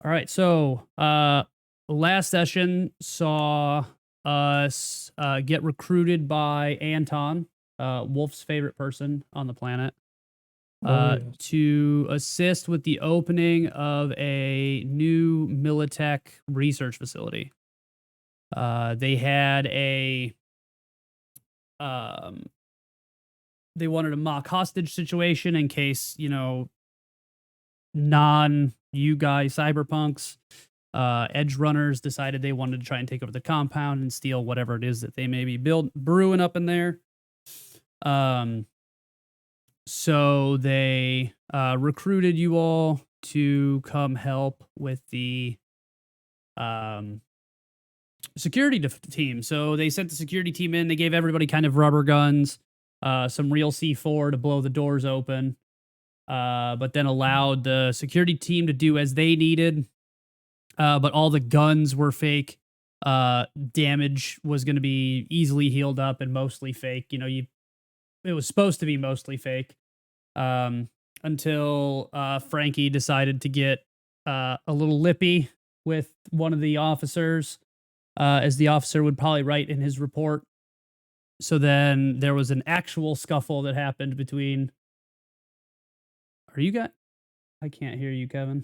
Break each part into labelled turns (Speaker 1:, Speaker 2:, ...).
Speaker 1: All right. So, last session saw us get recruited by Anton, Wolf's favorite person on the planet,
Speaker 2: Oh, yes.
Speaker 1: to assist with the opening of a new Militech research facility. They had um, they wanted a mock hostage situation in case, you guys, cyberpunks, edge runners decided they wanted to try and take over the compound and steal whatever it is that they may be brewing up in there. Um, so they recruited you all to come help with the um, security team. So they sent the security team in. They gave everybody kind of rubber guns, some real C4 to blow the doors open, but then allowed the security team to do as they needed. But all the guns were fake. Damage was going to be easily healed up and mostly fake. It was supposed to be mostly fake, until Frankie decided to get a little lippy with one of the officers, as the officer would probably write in his report. So then there was an actual scuffle that happened between. Are you guys? I can't hear you, Kevin.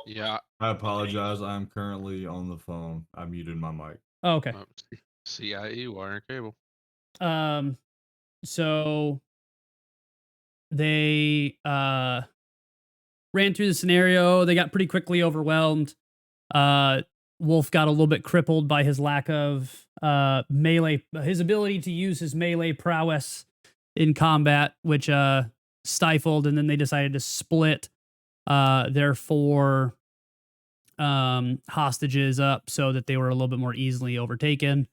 Speaker 3: Yeah.
Speaker 2: I apologize. I'm currently on the phone. I muted my mic.
Speaker 1: Oh, okay.
Speaker 3: CIE wire and cable.
Speaker 1: So they ran through the scenario. They got pretty quickly overwhelmed. Wolf got a little bit crippled by his lack of melee, his ability to use his melee prowess in combat, which stifled, and then they decided to split their four hostages up so that they were a little bit more easily overtaken.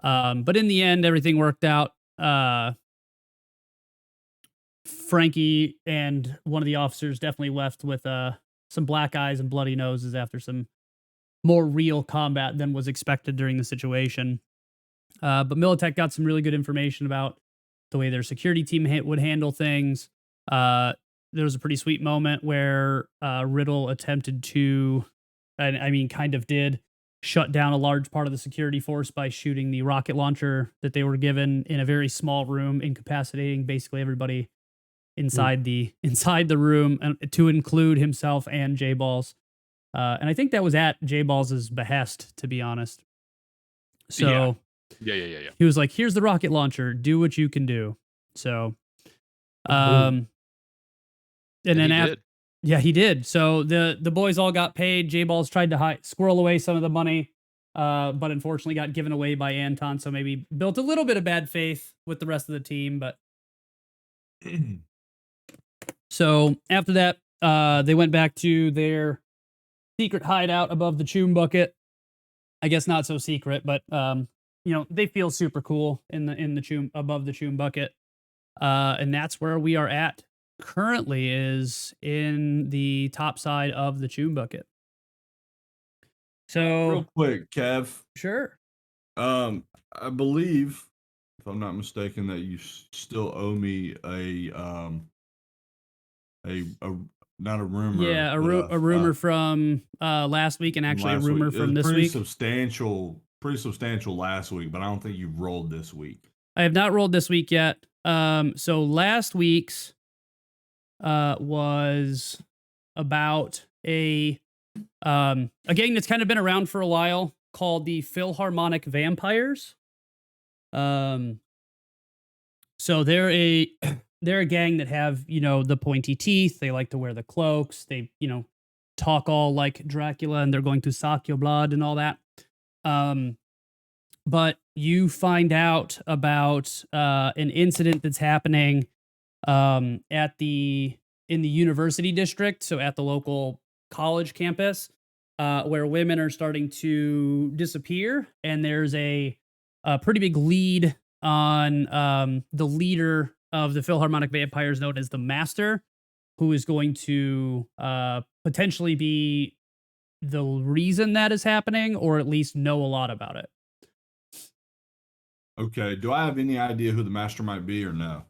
Speaker 1: But in the end, everything worked out. Frankie and one of the officers definitely left with some black eyes and bloody noses after some more real combat than was expected during the situation. But Militech got some really good information about the way their security team would handle things. There was a pretty sweet moment where Riddle attempted to, and I mean, kind of did, shut down a large part of the security force by shooting the rocket launcher that they were given in a very small room, incapacitating basically everybody inside the room, and to include himself and J Balls. And I think that was at J Balls' behest, to be honest. So
Speaker 3: yeah.
Speaker 1: He was like, "Here's the rocket launcher. Do what you can do." So, and then
Speaker 3: he did.
Speaker 1: Yeah, he did. So the boys all got paid. J Balls tried to squirrel away some of the money, but unfortunately got given away by Anton. So maybe built a little bit of bad faith with the rest of the team. But so after that, they went back to their secret hideout above the Choom Bucket. I guess not so secret, but they feel super cool in the Choom, above the Choom Bucket. And that's where we are at currently, is in the top side of the Choom Bucket. So
Speaker 2: real quick, Kev.
Speaker 1: Sure.
Speaker 2: I believe, if I'm not mistaken, that you still owe me a not a rumor.
Speaker 1: Yeah, a rumor from last week, and actually a rumor from this week.
Speaker 2: Pretty substantial last week, but I don't think you've rolled this week.
Speaker 1: I have not rolled this week yet. So last week's was about a gang that's kind of been around for a while called the Philharmonic Vampires. So they're a gang that have, the pointy teeth. They like to wear the cloaks. They, talk all like Dracula, and they're going to suck your blood and all that. But you find out about an incident that's happening in the university district, so at the local college campus, where women are starting to disappear, and there's a pretty big lead on the leader of the Philharmonic Vampires, known as the Master, who is going to potentially be the reason that is happening, or at least know a lot about it.
Speaker 2: Okay. Do I have any idea who the Master might be, or no?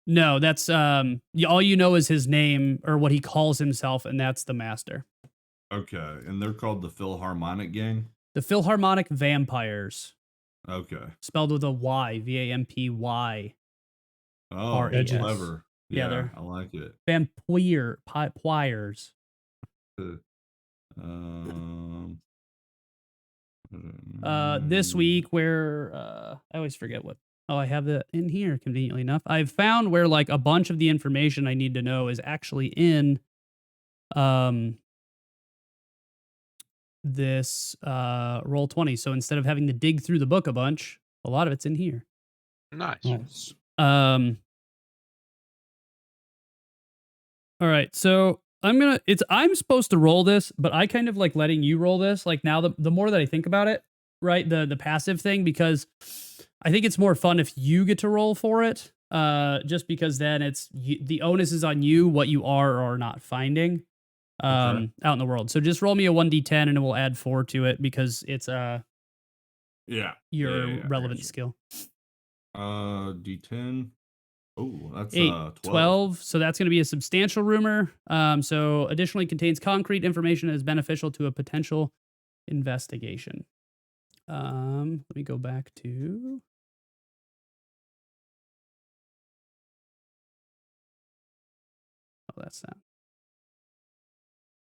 Speaker 1: No, that's all you know is his name or what he calls himself, and that's the master.
Speaker 2: Okay, and they're called the Philharmonic Gang.
Speaker 1: The Philharmonic Vampires,
Speaker 2: Okay.
Speaker 1: spelled with a Y, Vampy.
Speaker 2: Oh,
Speaker 1: RAS.
Speaker 2: clever.
Speaker 1: Yeah,
Speaker 2: Yeah,
Speaker 1: they're
Speaker 2: I like it.
Speaker 1: vampires.
Speaker 2: Um,
Speaker 1: This week where I always forget what. Oh, I have that in here conveniently enough. I've found where like a bunch of the information I need to know is actually in this roll 20. So instead of having to dig through the book a bunch, a lot of it's in here.
Speaker 3: Nice.
Speaker 1: All right, so I'm supposed to roll this, but I kind of like letting you roll this. Like now, the more that I think about it, right, the passive thing, because I think it's more fun if you get to roll for it. Just because then the onus is on you what you are or are not finding out in the world. So just roll me a 1d10 and it will add 4 to it because it's your relevant skill.
Speaker 2: D10. Oh, that's
Speaker 1: 8,
Speaker 2: 12.
Speaker 1: 12. So that's going to be a substantial rumor. So additionally contains concrete information that is beneficial to a potential investigation. Let me go back to. Oh, that's that.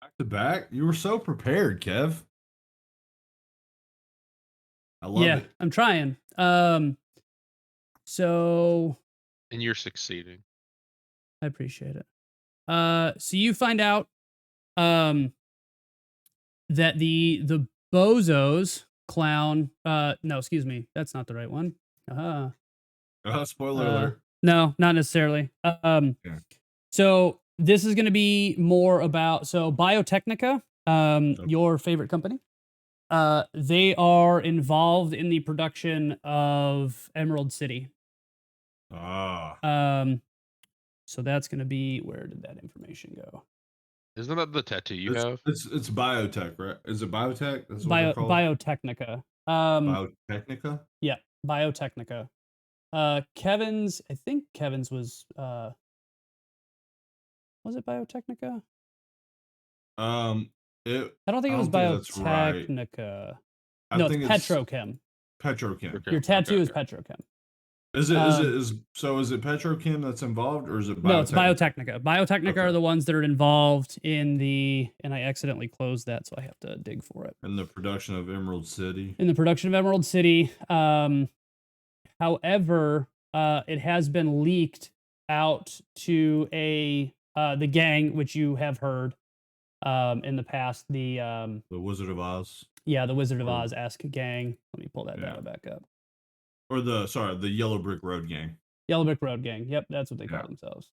Speaker 2: Back to back. You were so prepared, Kev. I love it.
Speaker 1: I'm trying. So
Speaker 3: And you're succeeding.
Speaker 1: I appreciate it. So you find out that the bozos clown no, excuse me, that's not the right one.
Speaker 2: Spoiler alert.
Speaker 1: No, not necessarily.
Speaker 2: Yeah.
Speaker 1: So this is going to be more about Biotechnica, your favorite company. They are involved in the production of Emerald City. So that's going to be, where did that information go?
Speaker 3: Isn't that the tattoo you have?
Speaker 2: It's biotech, right? Is it biotech? That's what they're called?
Speaker 1: Biotechnica.
Speaker 2: Biotechnica?
Speaker 1: Yeah, Biotechnica. Kevin's, I think Kevin's was it Biotechnica?
Speaker 2: I
Speaker 1: don't think it was Biotechnica.
Speaker 2: Right.
Speaker 1: No, it's Petrochem.
Speaker 2: Petrochem.
Speaker 1: Your tattoo is Petrochem.
Speaker 2: Is it Petrochem that's involved, or is it Biotechnica?
Speaker 1: No, it's Biotechnica. Biotechnica are the ones that are involved in and I accidentally closed that, so I have to dig for it.
Speaker 2: In the production of Emerald City.
Speaker 1: However, it has been leaked out to the gang, which you have heard in the past. The
Speaker 2: Wizard of Oz.
Speaker 1: Yeah, the Wizard of Oz-esque gang. Let me pull that data back up.
Speaker 2: Or the Yellow Brick Road gang.
Speaker 1: Yellow Brick Road gang. Yep, that's what they call themselves.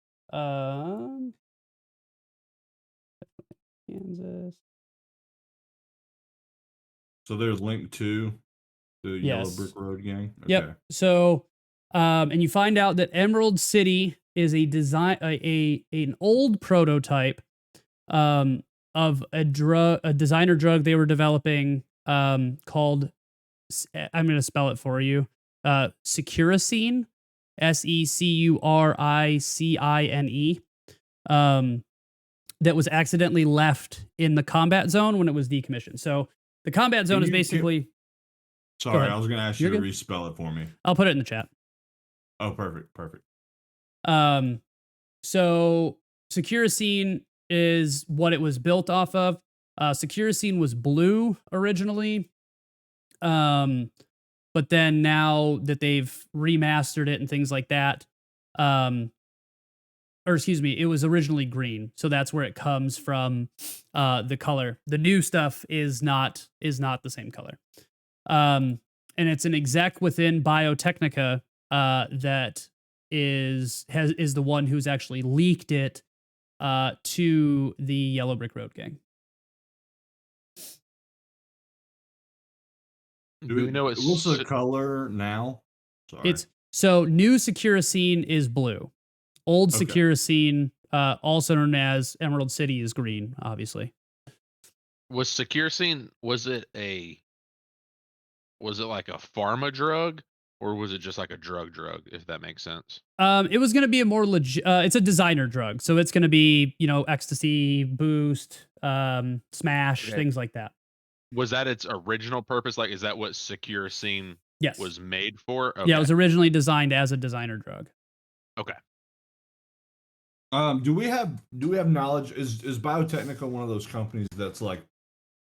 Speaker 1: Kansas.
Speaker 2: So there's link to the Yellow Brick Road gang. Okay.
Speaker 1: Yep. So, and you find out that Emerald City is an old prototype of a designer drug they were developing called, I'm going to spell it for you, Securicine, Securicine, that was accidentally left in the combat zone when it was decommissioned. So the combat zone is basically...
Speaker 2: Sorry, I was going to ask you to respell it for me.
Speaker 1: I'll put it in the chat.
Speaker 2: Oh, perfect.
Speaker 1: So Securicine is what it was built off of. Securicine was blue originally. But then now that they've remastered it and things like that, it was originally green. So that's where it comes from, the color. The new stuff is not the same color. And it's an exec within Biotechnica that is the one who's actually leaked it to the Yellow Brick Road gang.
Speaker 3: Do we know
Speaker 2: what's the color now? Sorry.
Speaker 1: So new Securicine is blue. Old Securicine, also known as Emerald City, is green, obviously.
Speaker 3: Was Securicine, was it like a pharma drug? or was it just like a drug, if that makes sense?
Speaker 1: It was gonna be a more legit. It's a designer drug, so it's gonna be ecstasy, boost, smash,
Speaker 3: Okay.
Speaker 1: things like that.
Speaker 3: Was that its original purpose? Like, is that what Secure Scene
Speaker 1: Yes.
Speaker 3: was made for?
Speaker 1: Yeah, it
Speaker 3: Okay.
Speaker 1: was originally designed as a designer drug.
Speaker 3: Okay.
Speaker 2: Do we have knowledge? Is Biotechnica one of those companies that's like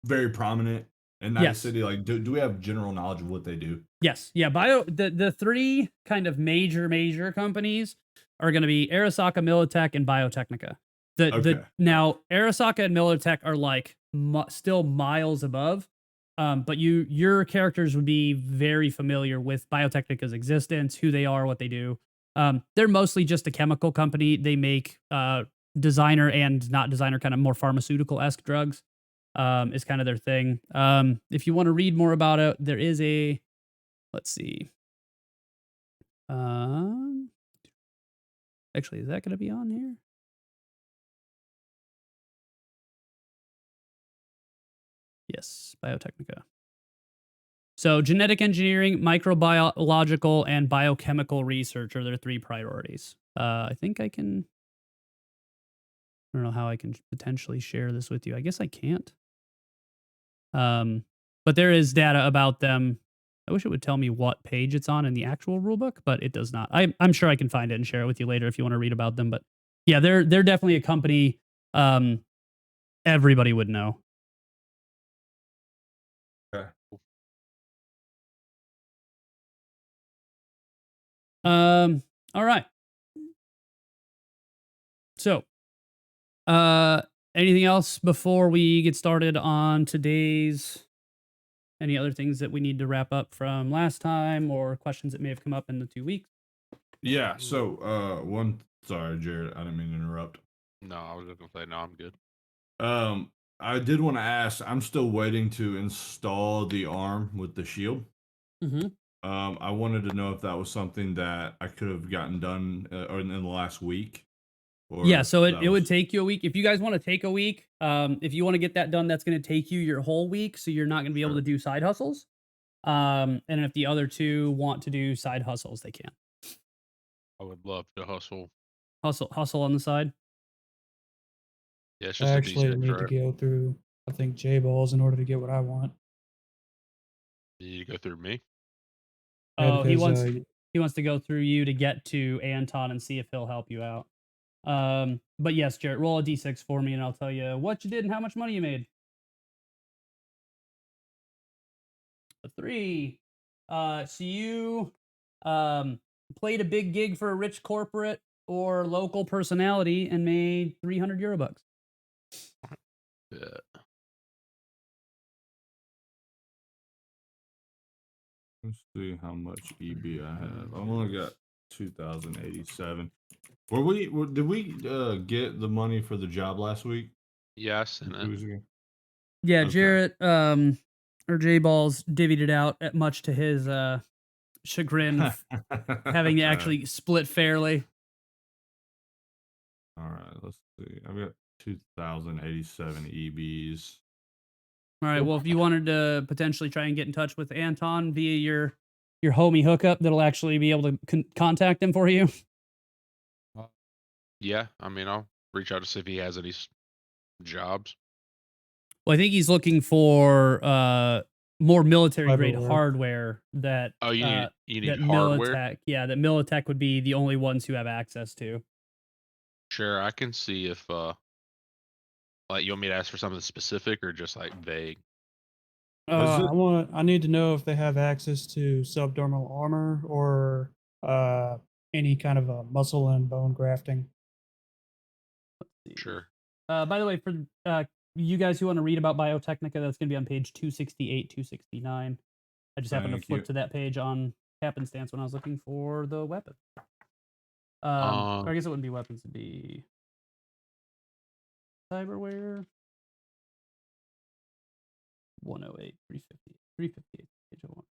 Speaker 2: very prominent in Night
Speaker 1: Yes.
Speaker 2: City? Like, do we have general knowledge of what they do?
Speaker 1: Yes. Yeah. The three kind of major companies are going to be Arasaka, Militech, and Biotechnica.
Speaker 2: Okay.
Speaker 1: Now Arasaka and Militech are like still miles above, but your characters would be very familiar with Biotechnica's existence, who they are, what they do. They're mostly just a chemical company. They make designer and not designer kind of more pharmaceutical esque drugs. Is kind of their thing. If you want to read more about it, there is a let's see. Actually, is that going to be on here? Yes, Biotechnica. So, genetic engineering, microbiological, and biochemical research are their three priorities. I think I can. I don't know how I can potentially share this with you. I guess I can't. But there is data about them. I wish it would tell me what page it's on in the actual rulebook, but it does not. I'm sure I can find it and share it with you later if you want to read about them. But yeah, they're definitely a company everybody would know.
Speaker 2: Okay.
Speaker 1: All right. So, anything else before we get started on today's? Any other things that we need to wrap up from last time, or questions that may have come up in the 2 weeks?
Speaker 2: Yeah. So, sorry, Jared, I didn't mean to interrupt.
Speaker 3: No, I was just gonna say no. I'm good.
Speaker 2: I did want to ask. I'm still waiting to install the arm with the shield.
Speaker 1: Mm-hmm.
Speaker 2: I wanted to know if that was something that I could have gotten done or in the last week. Or
Speaker 1: Yeah,
Speaker 2: if
Speaker 1: so it
Speaker 2: that
Speaker 1: would
Speaker 2: was-
Speaker 1: take you a week. If you guys want to take a week, if you want to get that done, that's going to take you your whole week. So you're not going to be able
Speaker 2: Sure.
Speaker 1: to do side hustles. And if the other two want to do side hustles, they can
Speaker 3: I would love to hustle.
Speaker 1: hustle on the side.
Speaker 3: Yeah, it's
Speaker 4: I
Speaker 3: just a
Speaker 4: actually
Speaker 3: decent
Speaker 4: need to go through, I think, J-balls in order to get what I want.
Speaker 3: You need to go through me.
Speaker 4: Yeah,
Speaker 1: Oh,
Speaker 4: because,
Speaker 1: he wants to go through you to get to Anton and see if he'll help you out. But yes, Jarrett, roll a d6 for me, and I'll tell you what you did and how much money you made. A 3. So you played a big gig for a rich corporate or local personality and made 300 euro bucks.
Speaker 3: Yeah.
Speaker 2: Let's see how much EB I have. I've only got 2,087. Did we get the money for the job last week?
Speaker 3: Yes,
Speaker 2: 2
Speaker 3: and
Speaker 2: weeks ago?
Speaker 1: Yeah,
Speaker 2: Okay.
Speaker 1: Jarrett or J Balls divvied it out much to his chagrin of having to actually split fairly.
Speaker 2: All right, let's see. I've got 2,087 EBs.
Speaker 1: All right. Well, if you wanted to potentially try and get in touch with Anton via your homie hookup, that'll actually be able to contact him for you.
Speaker 3: yeah, I mean, I'll reach out to see if he has any jobs.
Speaker 1: Well, I think he's looking for more military grade
Speaker 4: Cyberware.
Speaker 1: hardware that
Speaker 3: Oh, you need
Speaker 1: that
Speaker 3: hardware.
Speaker 1: Militech, yeah, that Militech would be the only ones who have access to.
Speaker 3: Sure, I can see if like you want me to ask for something specific or just like vague.
Speaker 2: Was it-
Speaker 4: I need to know if they have access to subdermal armor or any kind of a muscle and bone grafting.
Speaker 3: Sure.
Speaker 1: By the way, for you guys who want to read about Biotechnica, that's going to be on page 268, 269. I just happened to
Speaker 2: Thank
Speaker 1: flip
Speaker 2: you.
Speaker 1: to that page on happenstance when I was looking for the weapon. Or I guess it wouldn't be weapons; it'd be cyberware. 108, 350, 358, page 01.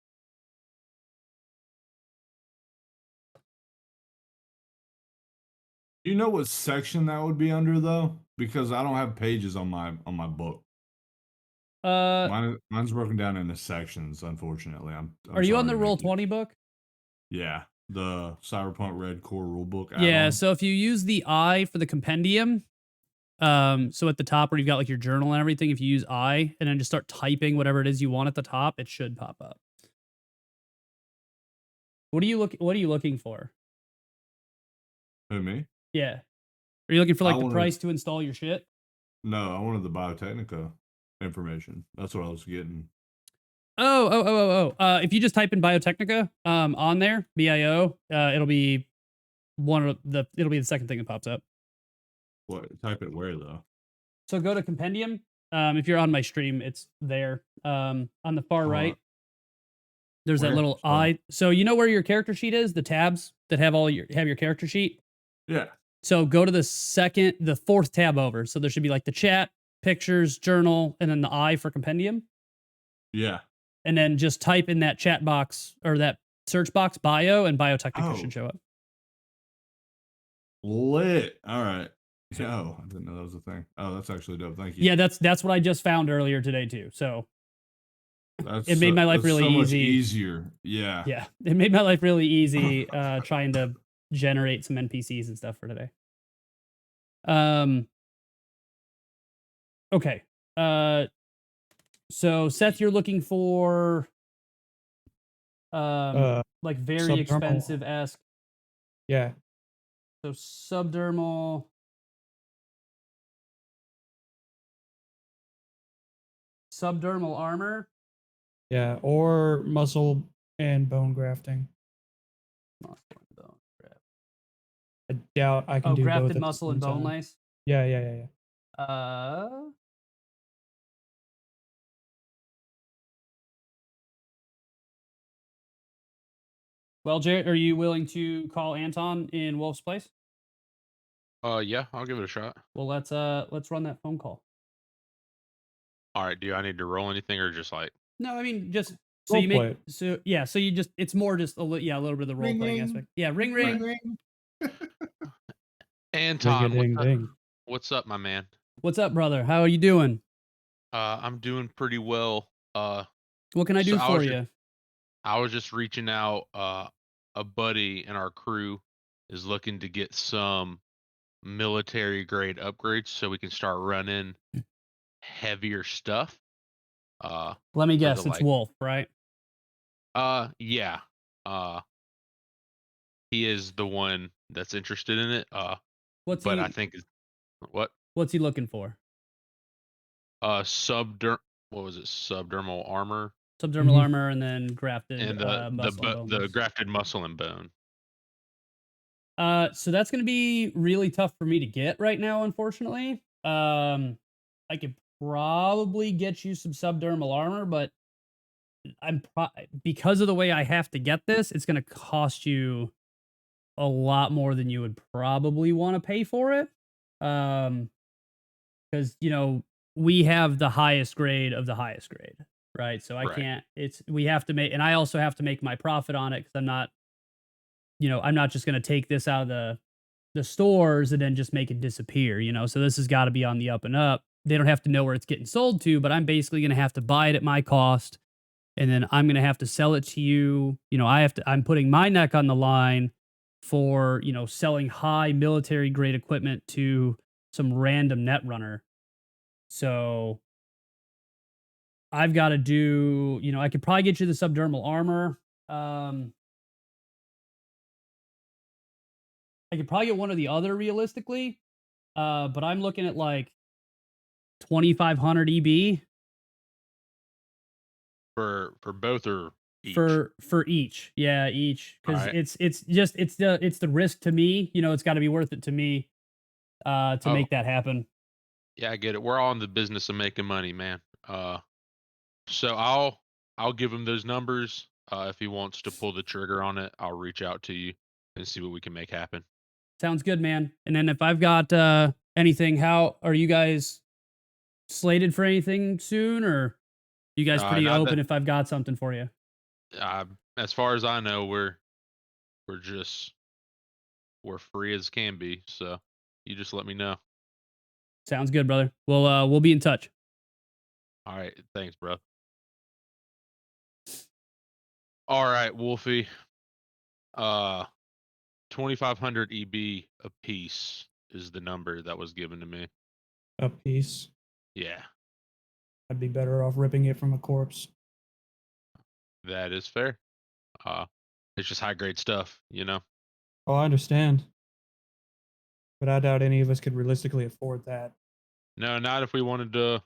Speaker 2: Do you know what section that would be under though? Because I don't have pages on my book. Mine's broken down into sections. Unfortunately, I'm
Speaker 1: Are you on
Speaker 2: sorry
Speaker 1: the
Speaker 2: to make
Speaker 1: roll
Speaker 2: you-
Speaker 1: 20 book?
Speaker 2: Yeah, the Cyberpunk Red Core Rulebook add-on.
Speaker 1: Yeah, so if you use the I for the compendium, so at the top where you've got like your journal and everything, if you use I and then just start typing whatever it is you want at the top, it should pop up. What are you looking for?
Speaker 2: Who, me?
Speaker 1: Yeah. Are you looking for
Speaker 2: I
Speaker 1: like the
Speaker 2: wanted-
Speaker 1: price to install your shit?
Speaker 2: No, I wanted the Biotechnica information. That's what I was getting.
Speaker 1: If you just type in Biotechnica on there, BIO, it'll be it'll be the second thing that pops up.
Speaker 2: What? Type it where though?
Speaker 1: So go to compendium. If you're on my stream, it's there. On the far
Speaker 2: Hold
Speaker 1: right,
Speaker 2: on.
Speaker 1: there's that
Speaker 2: Where?
Speaker 1: little
Speaker 2: Sorry.
Speaker 1: I. So you know where your character sheet is? The tabs that have your character sheet.
Speaker 2: Yeah.
Speaker 1: So go to the fourth tab over. So there should be like the chat, pictures, journal, and then the I for compendium.
Speaker 2: Yeah.
Speaker 1: And then just type in that chat box or that search box bio, and Biotechnica
Speaker 2: Oh.
Speaker 1: should show up.
Speaker 2: Lit. All right. Oh, I didn't know that was a thing. Oh, that's actually dope. Thank you.
Speaker 1: Yeah, that's what I just found earlier today too. So
Speaker 2: That's
Speaker 1: it made my life
Speaker 2: that's
Speaker 1: really
Speaker 2: so much
Speaker 1: easy.
Speaker 2: easier. Yeah.
Speaker 1: Yeah, it made my life really easy trying to generate some NPCs and stuff for today. Okay. So Seth, you're looking for like very
Speaker 4: subdermal.
Speaker 1: expensive esque.
Speaker 4: Yeah.
Speaker 1: So subdermal. Subdermal armor.
Speaker 4: Yeah. Or muscle and bone grafting.
Speaker 1: Muscle and bone graft.
Speaker 4: I doubt I can do both.
Speaker 1: Grafted
Speaker 4: at the
Speaker 1: muscle
Speaker 4: same
Speaker 1: and bone
Speaker 4: time.
Speaker 1: lace.
Speaker 4: Yeah.
Speaker 1: Well, Jared, are you willing to call Anton in Wolf's place?
Speaker 3: Yeah, I'll give it a shot.
Speaker 1: Well, let's run that phone call.
Speaker 3: All right. Do I need to roll anything or just like?
Speaker 1: No, I mean just so
Speaker 4: Role
Speaker 1: you make
Speaker 4: play it.
Speaker 1: so you just it's more just a little bit of the role
Speaker 2: Ring,
Speaker 1: playing
Speaker 2: ring.
Speaker 1: aspect. Yeah, ring ring.
Speaker 2: Ring.
Speaker 3: Anton,
Speaker 4: Ring-a-ding-ding.
Speaker 3: what's up, my man?
Speaker 1: What's up, brother? How are you doing?
Speaker 3: I'm doing pretty well.
Speaker 1: What can I do
Speaker 3: So
Speaker 1: for you?
Speaker 3: I was just reaching out. A buddy in our crew is looking to get some military grade upgrades so we can start running heavier stuff.
Speaker 1: Let me
Speaker 3: for
Speaker 1: guess,
Speaker 3: the,
Speaker 1: it's
Speaker 3: like-
Speaker 1: Wolf, right?
Speaker 3: Yeah. He is the one that's interested in it.
Speaker 1: What's
Speaker 3: But
Speaker 1: he
Speaker 3: I think what
Speaker 1: what's he looking for?
Speaker 3: what was it? Subdermal armor
Speaker 1: Subdermal
Speaker 4: Mhm.
Speaker 1: armor and then grafted
Speaker 3: and
Speaker 1: muscle and bone
Speaker 3: the
Speaker 1: lace.
Speaker 3: grafted muscle and bone.
Speaker 1: So that's going to be really tough for me to get right now, unfortunately. I could probably get you some subdermal armor, but because of the way I have to get this, it's going to cost you a lot more than you would probably want to pay for it. Because we have the highest grade of the highest grade, right? So I
Speaker 3: Right.
Speaker 1: can't. We have to make, and I also have to make my profit on it because I'm not just going to take this out of the stores and then just make it disappear, So this has got to be on the up and up. They don't have to know where it's getting sold to, but I'm basically going to have to buy it at my cost, and then I'm going to have to sell it to you. I'm putting my neck on the line for, selling high military grade equipment to some random net runner. So I've got to do, I could probably get you the subdermal armor. I could probably get one or the other realistically, but I'm looking at like 2,500 EB
Speaker 3: For both or each?
Speaker 1: for each. Yeah, each, because
Speaker 3: Alright.
Speaker 1: it's the risk to me. It's got to be worth it to me to
Speaker 3: Oh.
Speaker 1: make that happen.
Speaker 3: Yeah, I get it. We're all in the business of making money, man. So I'll give him those numbers. If he wants to pull the trigger on it, I'll reach out to you and see what we can make happen.
Speaker 1: Sounds good, man. And then if I've got anything, how are you guys slated for anything soon, or you guys pretty
Speaker 3: not
Speaker 1: open
Speaker 3: that-
Speaker 1: if I've got something for you?
Speaker 3: As far as I know, we're free as can be. So you just let me know.
Speaker 1: Sounds good, brother. We'll be in touch.
Speaker 3: All right, thanks, bro. All right, Wolfie. Uh, 2,500 EB a piece is the number that was given to me.
Speaker 4: A piece.
Speaker 3: Yeah,
Speaker 4: I'd be better off ripping it from a corpse.
Speaker 3: that is fair. It's just high grade stuff, you know.
Speaker 4: Oh, I understand. But I doubt any of us could realistically afford that.
Speaker 3: No, not if we wanted to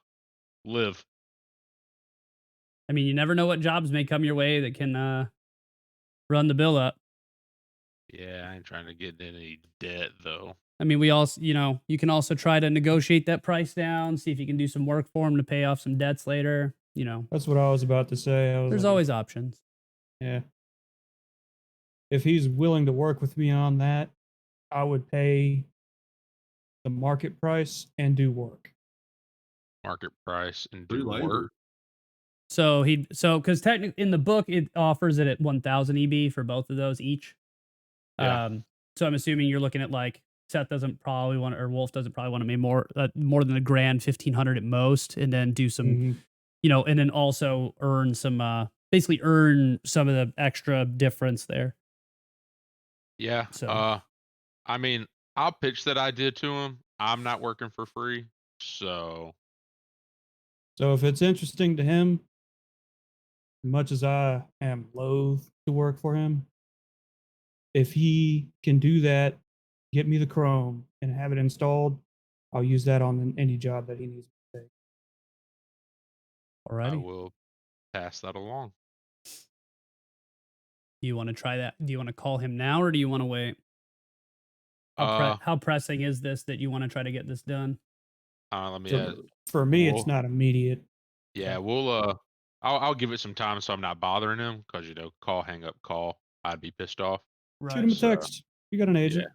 Speaker 3: live.
Speaker 1: I mean, you never know what jobs may come your way that can run the bill up.
Speaker 3: Yeah, I ain't trying to get in any debt though.
Speaker 1: I mean, we also, you can also try to negotiate that price down, see if you can do some work for him to pay off some debts later.
Speaker 4: That's what I was about to say. I was
Speaker 1: There's
Speaker 4: like,
Speaker 1: always options.
Speaker 4: yeah. If he's willing to work with me on that, I would pay the market price and do work.
Speaker 3: Market price and
Speaker 2: Free
Speaker 3: do
Speaker 2: labor.
Speaker 3: work.
Speaker 1: So because technically in the book it offers it at 1,000 EB for both of those each.
Speaker 3: Yeah.
Speaker 1: So I'm assuming you're looking at like Seth doesn't probably want, or Wolf doesn't probably want to make more than $1,000, 1,500 at most, and then do some,
Speaker 4: Mhm.
Speaker 1: and then also earn some, basically earn some of the extra difference there.
Speaker 3: Yeah.
Speaker 1: So
Speaker 3: I mean, I'll pitch that idea to him. I'm not working for free, so
Speaker 4: So if it's interesting to him, as much as I am loath to work for him, if he can do that, get me the Chrome and have it installed, I'll use that on any job that he needs to take.
Speaker 3: I
Speaker 1: alrighty.
Speaker 3: will pass that along.
Speaker 1: Do you want to try that? Do you want to call him now or do you want to wait? How pressing is this that you want to try to get this done?
Speaker 3: Let me.
Speaker 4: For me, it's
Speaker 3: Well,
Speaker 4: not immediate.
Speaker 3: Yeah, we'll. I'll give it some time so I'm not bothering him because call, hang up, call. I'd be pissed off.
Speaker 4: Shoot him a
Speaker 3: So,
Speaker 4: text. You got an agent.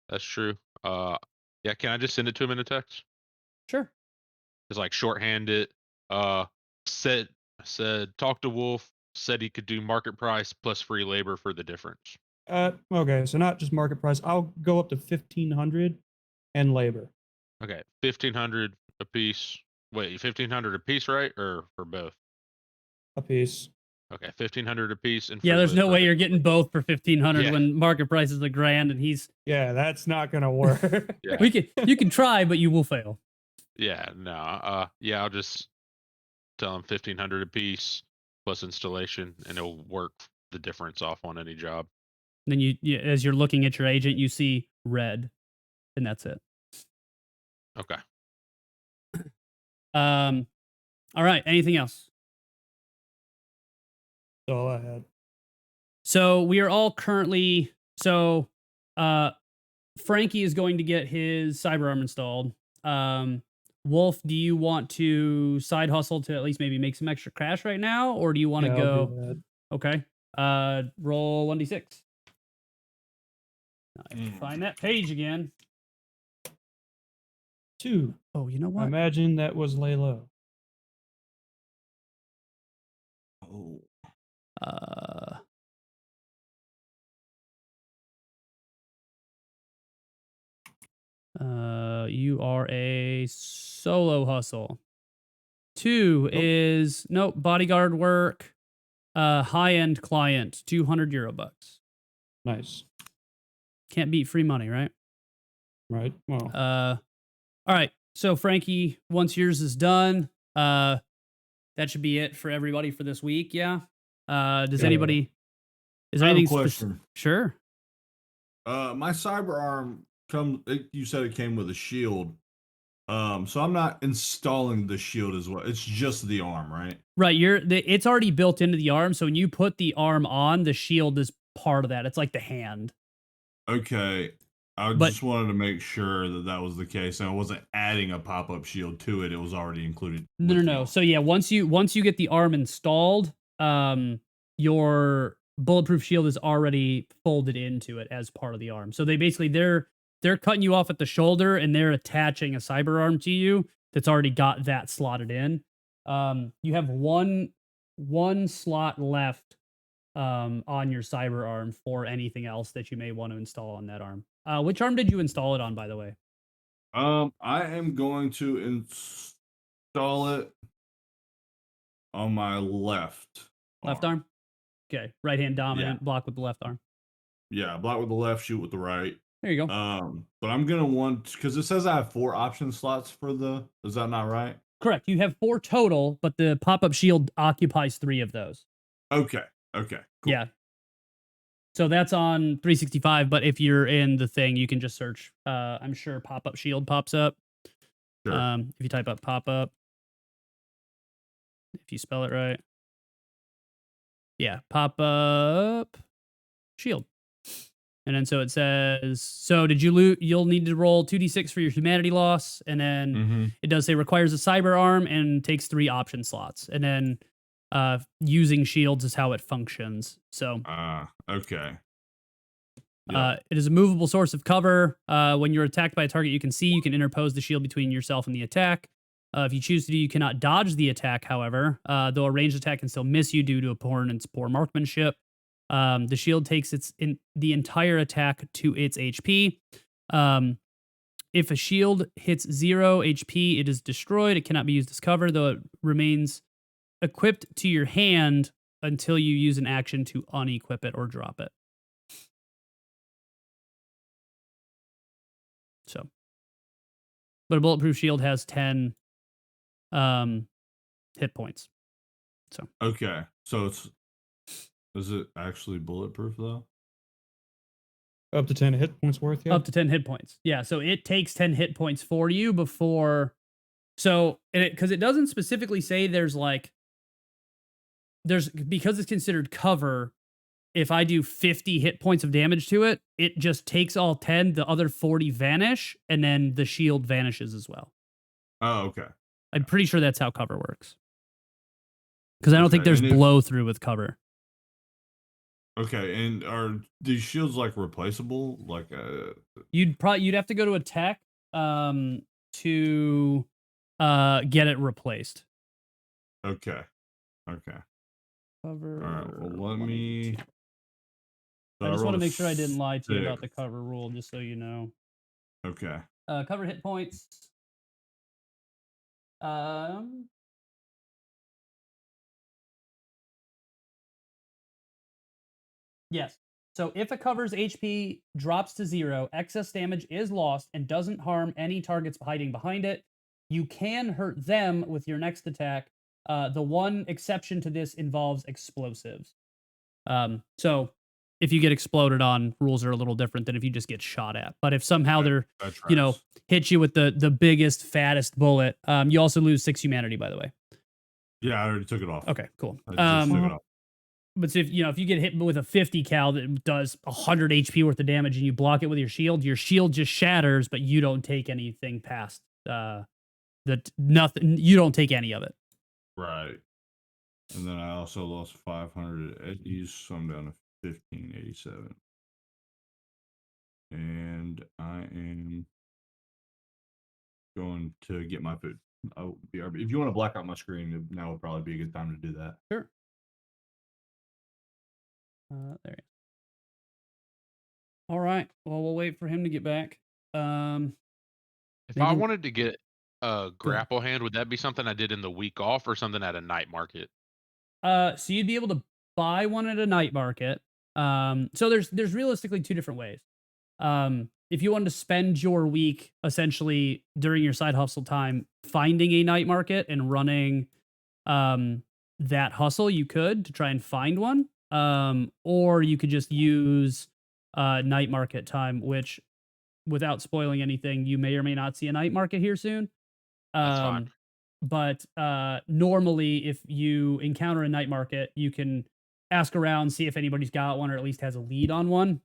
Speaker 3: That's true. Yeah. Can I just send it to him in a text?
Speaker 1: Sure.
Speaker 3: Just like shorthand it. Uh, said talk to Wolf. Said he could do market price plus free labor for the difference.
Speaker 4: Okay, so not just market price. I'll go up to 1,500 and labor.
Speaker 3: Okay, 1,500 a piece. Wait, 1,500 a piece, right? Or for both?
Speaker 4: A piece.
Speaker 3: Okay, 1,500 a piece and
Speaker 1: Yeah,
Speaker 3: free
Speaker 1: there's no
Speaker 3: labor.
Speaker 1: way you're getting both for 1,500
Speaker 3: Yeah.
Speaker 1: when market price is $1,000 and he's.
Speaker 4: Yeah, that's not gonna work.
Speaker 3: Yeah.
Speaker 1: You can try, but you will fail.
Speaker 3: Yeah, no. Yeah, I'll just tell him 1,500 a piece plus installation, and it'll work the difference off on any job.
Speaker 1: Then you as you're looking at your agent, you see red, and that's it.
Speaker 3: Okay.
Speaker 1: All right. Anything else?
Speaker 4: That's all I had.
Speaker 1: So we are all currently Frankie is going to get his cyberarm installed. Wolf, do you want to side hustle to at least maybe make some extra cash right now, or do you want to
Speaker 4: Yeah, I'll
Speaker 1: go?
Speaker 4: do that.
Speaker 1: Okay. Roll 1d6. I have to find that page again.
Speaker 4: 2.
Speaker 1: Oh, you know
Speaker 4: I
Speaker 1: what?
Speaker 4: imagine that was lay low.
Speaker 2: Oh.
Speaker 1: You are a solo hustle. 2 is bodyguard work. High end client, €200 bucks.
Speaker 4: Nice.
Speaker 1: Can't beat free money, right?
Speaker 4: Right. Well,
Speaker 1: All right. So Frankie, once yours is done, that should be it for everybody for this week. Yeah. Does
Speaker 4: Yeah.
Speaker 1: anybody? Is
Speaker 2: I
Speaker 1: there
Speaker 2: have a
Speaker 1: anything?
Speaker 2: question.
Speaker 1: Sure.
Speaker 2: My cyber arm you said it came with a shield. So I'm not installing the shield as well. It's just the arm, right?
Speaker 1: Right. It's already built into the arm. So when you put the arm on, the shield is part of that. It's like the hand.
Speaker 2: Okay.
Speaker 1: But-
Speaker 2: just wanted to make sure that was the case, and I wasn't adding a pop-up shield to it. It was already included.
Speaker 1: No. So yeah, once you get the arm installed, your bulletproof shield is already folded into it as part of the arm. So they're cutting you off at the shoulder and they're attaching a cyber arm to you that's already got that slotted in. You have one slot left on your cyber arm for anything else that you may want to install on that arm. Which arm did you install it on, by the way?
Speaker 2: I am going to install it on my left
Speaker 1: Left arm? Okay. Right hand dominant,
Speaker 2: Yeah.
Speaker 1: block with the left arm.
Speaker 2: Yeah, block with the left, shoot with the right.
Speaker 1: There you go.
Speaker 2: But I'm gonna want because it says I have 4 option slots for the. Is that not right?
Speaker 1: Correct. You have 4 total, but the pop-up shield occupies 3 of those.
Speaker 2: Okay. Okay. Cool.
Speaker 1: Yeah. So that's on 365, but if you're in the thing, you can just search. I'm sure pop-up shield pops up.
Speaker 2: Sure.
Speaker 1: If you type up pop-up, if you spell it right. Yeah, pop-up shield. And then so it says, so did you loot? You'll need to roll 2d6 for your humanity loss. And then it does say requires a cyber arm and takes 3 option slots. And then using shields is how it functions. So
Speaker 2: okay.
Speaker 1: it is a movable source of cover. When you're attacked by a target you can see, you can interpose the shield between yourself and the attack. If you choose to do, you cannot dodge the attack, however, though a ranged attack can still miss you due to opponent's poor marksmanship. The shield takes the entire attack to its HP. If a shield hits 0 HP, it is destroyed. It cannot be used as cover, though it remains equipped to your hand until you use an action to unequip it or drop it. So, but a bulletproof shield has 10 hit points. So
Speaker 2: Okay. So is it actually bulletproof though?
Speaker 4: Up to 10 hit points worth, yeah.
Speaker 1: up to 10 hit points. Yeah, so it takes 10 hit points for you before. So, because it doesn't specifically say there's because it's considered cover. If I do 50 hit points of damage to it, it just takes all 10, the other 40 vanish, and then the shield vanishes as well.
Speaker 2: Oh, okay.
Speaker 1: I'm pretty sure that's how cover works. Because I don't think
Speaker 2: Okay,
Speaker 1: there's
Speaker 2: and
Speaker 1: blow through with cover.
Speaker 2: Okay, and are these shields like replaceable? Like
Speaker 1: You'd have to go to a tech to get it replaced.
Speaker 2: Okay. Okay.
Speaker 1: Cover.
Speaker 2: All right. Well, let me.
Speaker 1: I just want to
Speaker 2: rolled a
Speaker 1: make sure I didn't lie to you about the
Speaker 2: 6.
Speaker 1: cover rule, just so you know.
Speaker 2: Okay.
Speaker 1: Cover hit points. Yes. So if a cover's HP drops to 0, excess damage is lost and doesn't harm any targets hiding behind it. You can hurt them with your next attack. The one exception to this involves explosives. So if you get exploded on, rules are a little different than if you just get shot at. But if somehow they're, hit you with the biggest, fattest bullet, you also lose 6 humanity, by the way.
Speaker 2: Yeah, I already took it off.
Speaker 1: Okay, cool.
Speaker 2: I just took it off.
Speaker 1: But so if you get hit with a 50 cal that does 100 HP worth of damage and you block it with your shield just shatters, but you don't take anything past nothing. You don't take any of it.
Speaker 2: Right. And then I also lost 500 eddies, so I'm down to 1587. And I am going to get my food. Oh, BRB. If you want to black out my screen, now would probably be a good time to do that.
Speaker 1: Sure. There. All right. Well, we'll wait for him to get back.
Speaker 3: If I wanted to get a grapple hand, would that be something I did in the week off or something at a night market?
Speaker 1: So you'd be able to buy one at a night market. So there's realistically 2 different ways. If you wanted to spend your week essentially during your side hustle time finding a night market and running that hustle, you could to try and find one. Or you could just use night market time, which, without spoiling anything, you may or may not see a night market here soon.
Speaker 3: That's fine.
Speaker 1: But normally, if you encounter a night market, you can ask around, see if anybody's got one or at least has a lead on one.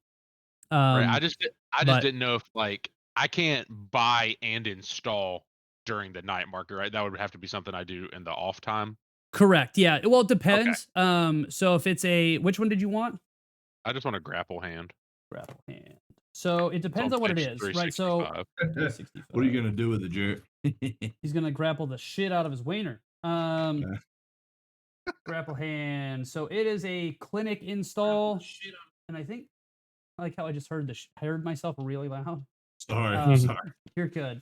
Speaker 3: Right. I just didn't know if I can't buy and install during the night market, right? That would have to be something I do in the off time.
Speaker 1: Correct. Yeah. Well, it depends. So if it's which one did you want?
Speaker 3: I just want a grapple hand.
Speaker 1: Grapple hand. So it depends on what it is, right? So
Speaker 2: 365. What are you gonna do with it, Jared?
Speaker 1: He's gonna grapple the shit out of his wiener. Grapple hand. So it is a clinic install, and I think I like how I just heard heard myself really loud.
Speaker 2: Sorry.
Speaker 1: You're good.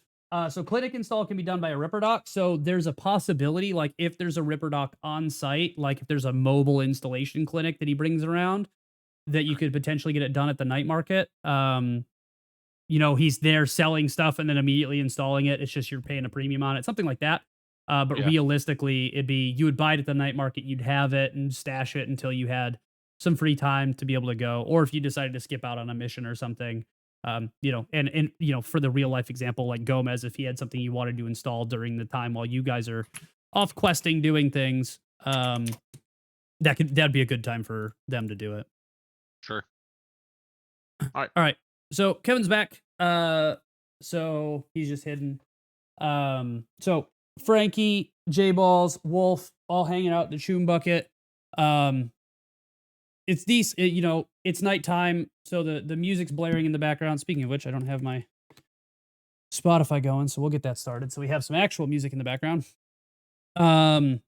Speaker 1: So clinic install can be done by a Ripper Doc. So there's a possibility, like if there's a Ripper Doc on site, like if there's a mobile installation clinic that he brings around, that you could potentially get it done at the night market. You know, he's there selling stuff and then immediately installing it. It's just you're paying a premium on it, something like that. But
Speaker 3: Yeah.
Speaker 1: realistically, it'd be you would buy it at the night market, you'd have it and stash it until you had some free time to be able to go, or if you decided to skip out on a mission or something. You know, and you know, for the real life example, like Gomez, if he had something you wanted to install during the time while you guys are off questing, doing things, that'd be a good time for them to do it.
Speaker 3: Sure.
Speaker 1: All right. So Kevin's back. So he's just hidden. So Frankie, J Balls, Wolf, all hanging out at the Choom Bucket. It's these, you know, it's nighttime, so the music's blaring in the background. Speaking of which, I don't have my Spotify going, so we'll get that started. So we have some actual music in the background. And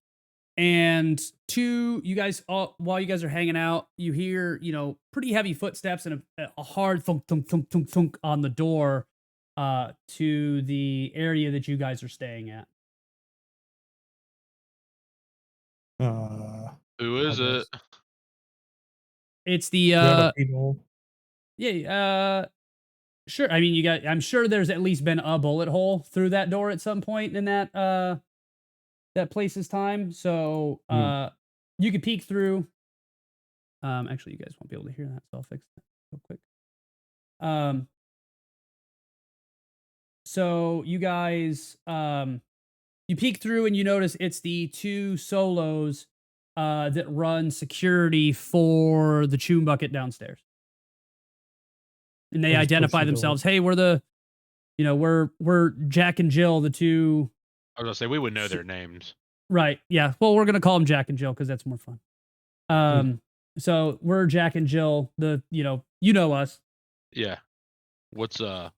Speaker 1: you guys, while you guys are hanging out, you hear, you know, pretty heavy footsteps and a hard thunk, thunk, thunk, thunk, thunk on the door to the area that you guys are staying at.
Speaker 3: Who is it?
Speaker 1: It's the
Speaker 4: We have a peephole.
Speaker 1: sure. I mean, I'm sure there's at least been a bullet hole through that door at some point in that that place's time. So you could peek through. Actually, you guys won't be able to hear that, so I'll fix that real quick. So you guys, you peek through and you notice it's the two solos that run security for the Choom Bucket downstairs. And they
Speaker 4: I'll just push
Speaker 1: identify
Speaker 4: the door.
Speaker 1: themselves. Hey, we're Jack and Jill, the two.
Speaker 3: I was gonna say we would know their names.
Speaker 1: Right. Yeah. Well, we're gonna call them Jack and Jill because that's more fun. So we're Jack and Jill, the you know us.
Speaker 3: Yeah. What's Yeah,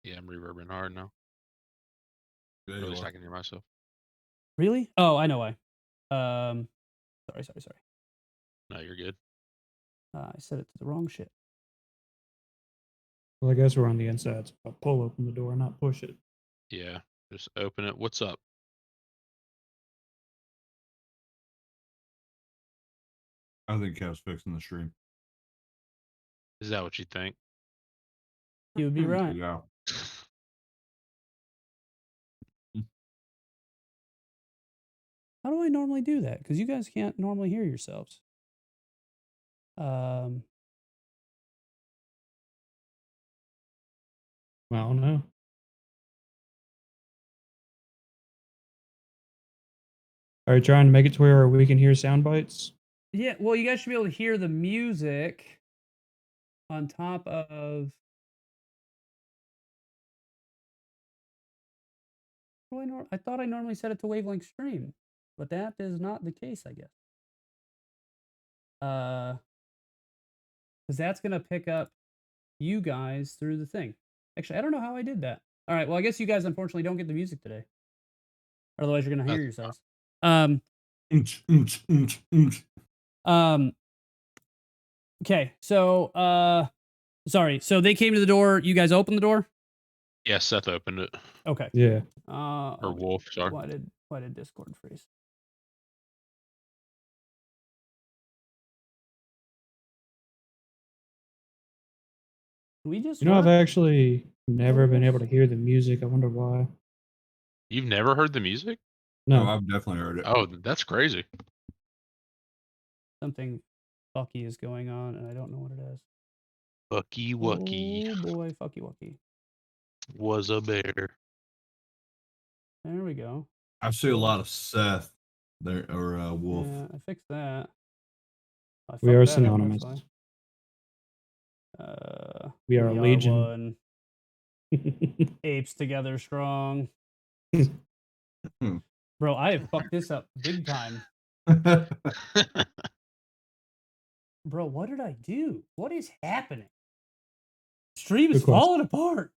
Speaker 3: I'm reverbing hard now.
Speaker 2: Yeah,
Speaker 3: At
Speaker 2: you
Speaker 3: least
Speaker 2: are.
Speaker 3: I can hear myself.
Speaker 1: Really? Oh, I know why. Sorry.
Speaker 3: No, you're good.
Speaker 1: I set it to the wrong shit.
Speaker 4: Well, I guess we're on the inside, so I'll pull open the door, not push it.
Speaker 3: Yeah. Just open it. What's up?
Speaker 2: I think Kev's fixing the stream.
Speaker 3: Is that what you think?
Speaker 1: You would be right.
Speaker 2: Yeah.
Speaker 1: How do I normally do that? Because you guys can't normally hear yourselves.
Speaker 4: I don't know. Are you trying to make it to where we can hear sound bites?
Speaker 1: Yeah, well, you guys should be able to hear the music on top of. I thought I normally set it to wavelength stream, but that is not the case, I guess. Because that's gonna pick up you guys through the thing. Actually, I don't know how I did that. All right, well, I guess you guys unfortunately don't get the music today. Otherwise, you're gonna hear yourselves. Okay, so sorry. So they came to the door. You guys opened the door.
Speaker 3: Yeah, Seth opened it.
Speaker 1: Okay.
Speaker 4: Yeah.
Speaker 3: Or Wolf, sorry.
Speaker 1: Why did Discord freeze? We just.
Speaker 4: You know, I've actually never been able to hear the music. I wonder why.
Speaker 3: You've never heard the music?
Speaker 2: No,
Speaker 4: No.
Speaker 2: I've definitely heard it.
Speaker 3: Oh, that's crazy.
Speaker 1: Something fucky is going on, and I don't know what it is.
Speaker 3: Fucky Wucky
Speaker 1: Oh boy, fucky wucky.
Speaker 3: was a bear.
Speaker 1: There we go.
Speaker 2: I see a lot of Seth there, or Wolf.
Speaker 1: Yeah, I fixed that.
Speaker 4: We are
Speaker 1: fucked that up, that's
Speaker 4: synonymous.
Speaker 1: why.
Speaker 4: We are legion.
Speaker 1: one. Apes together strong. Bro, I have fucked this up big time. Bro, what did I do? What is happening? Stream is
Speaker 4: Good question.
Speaker 1: falling apart.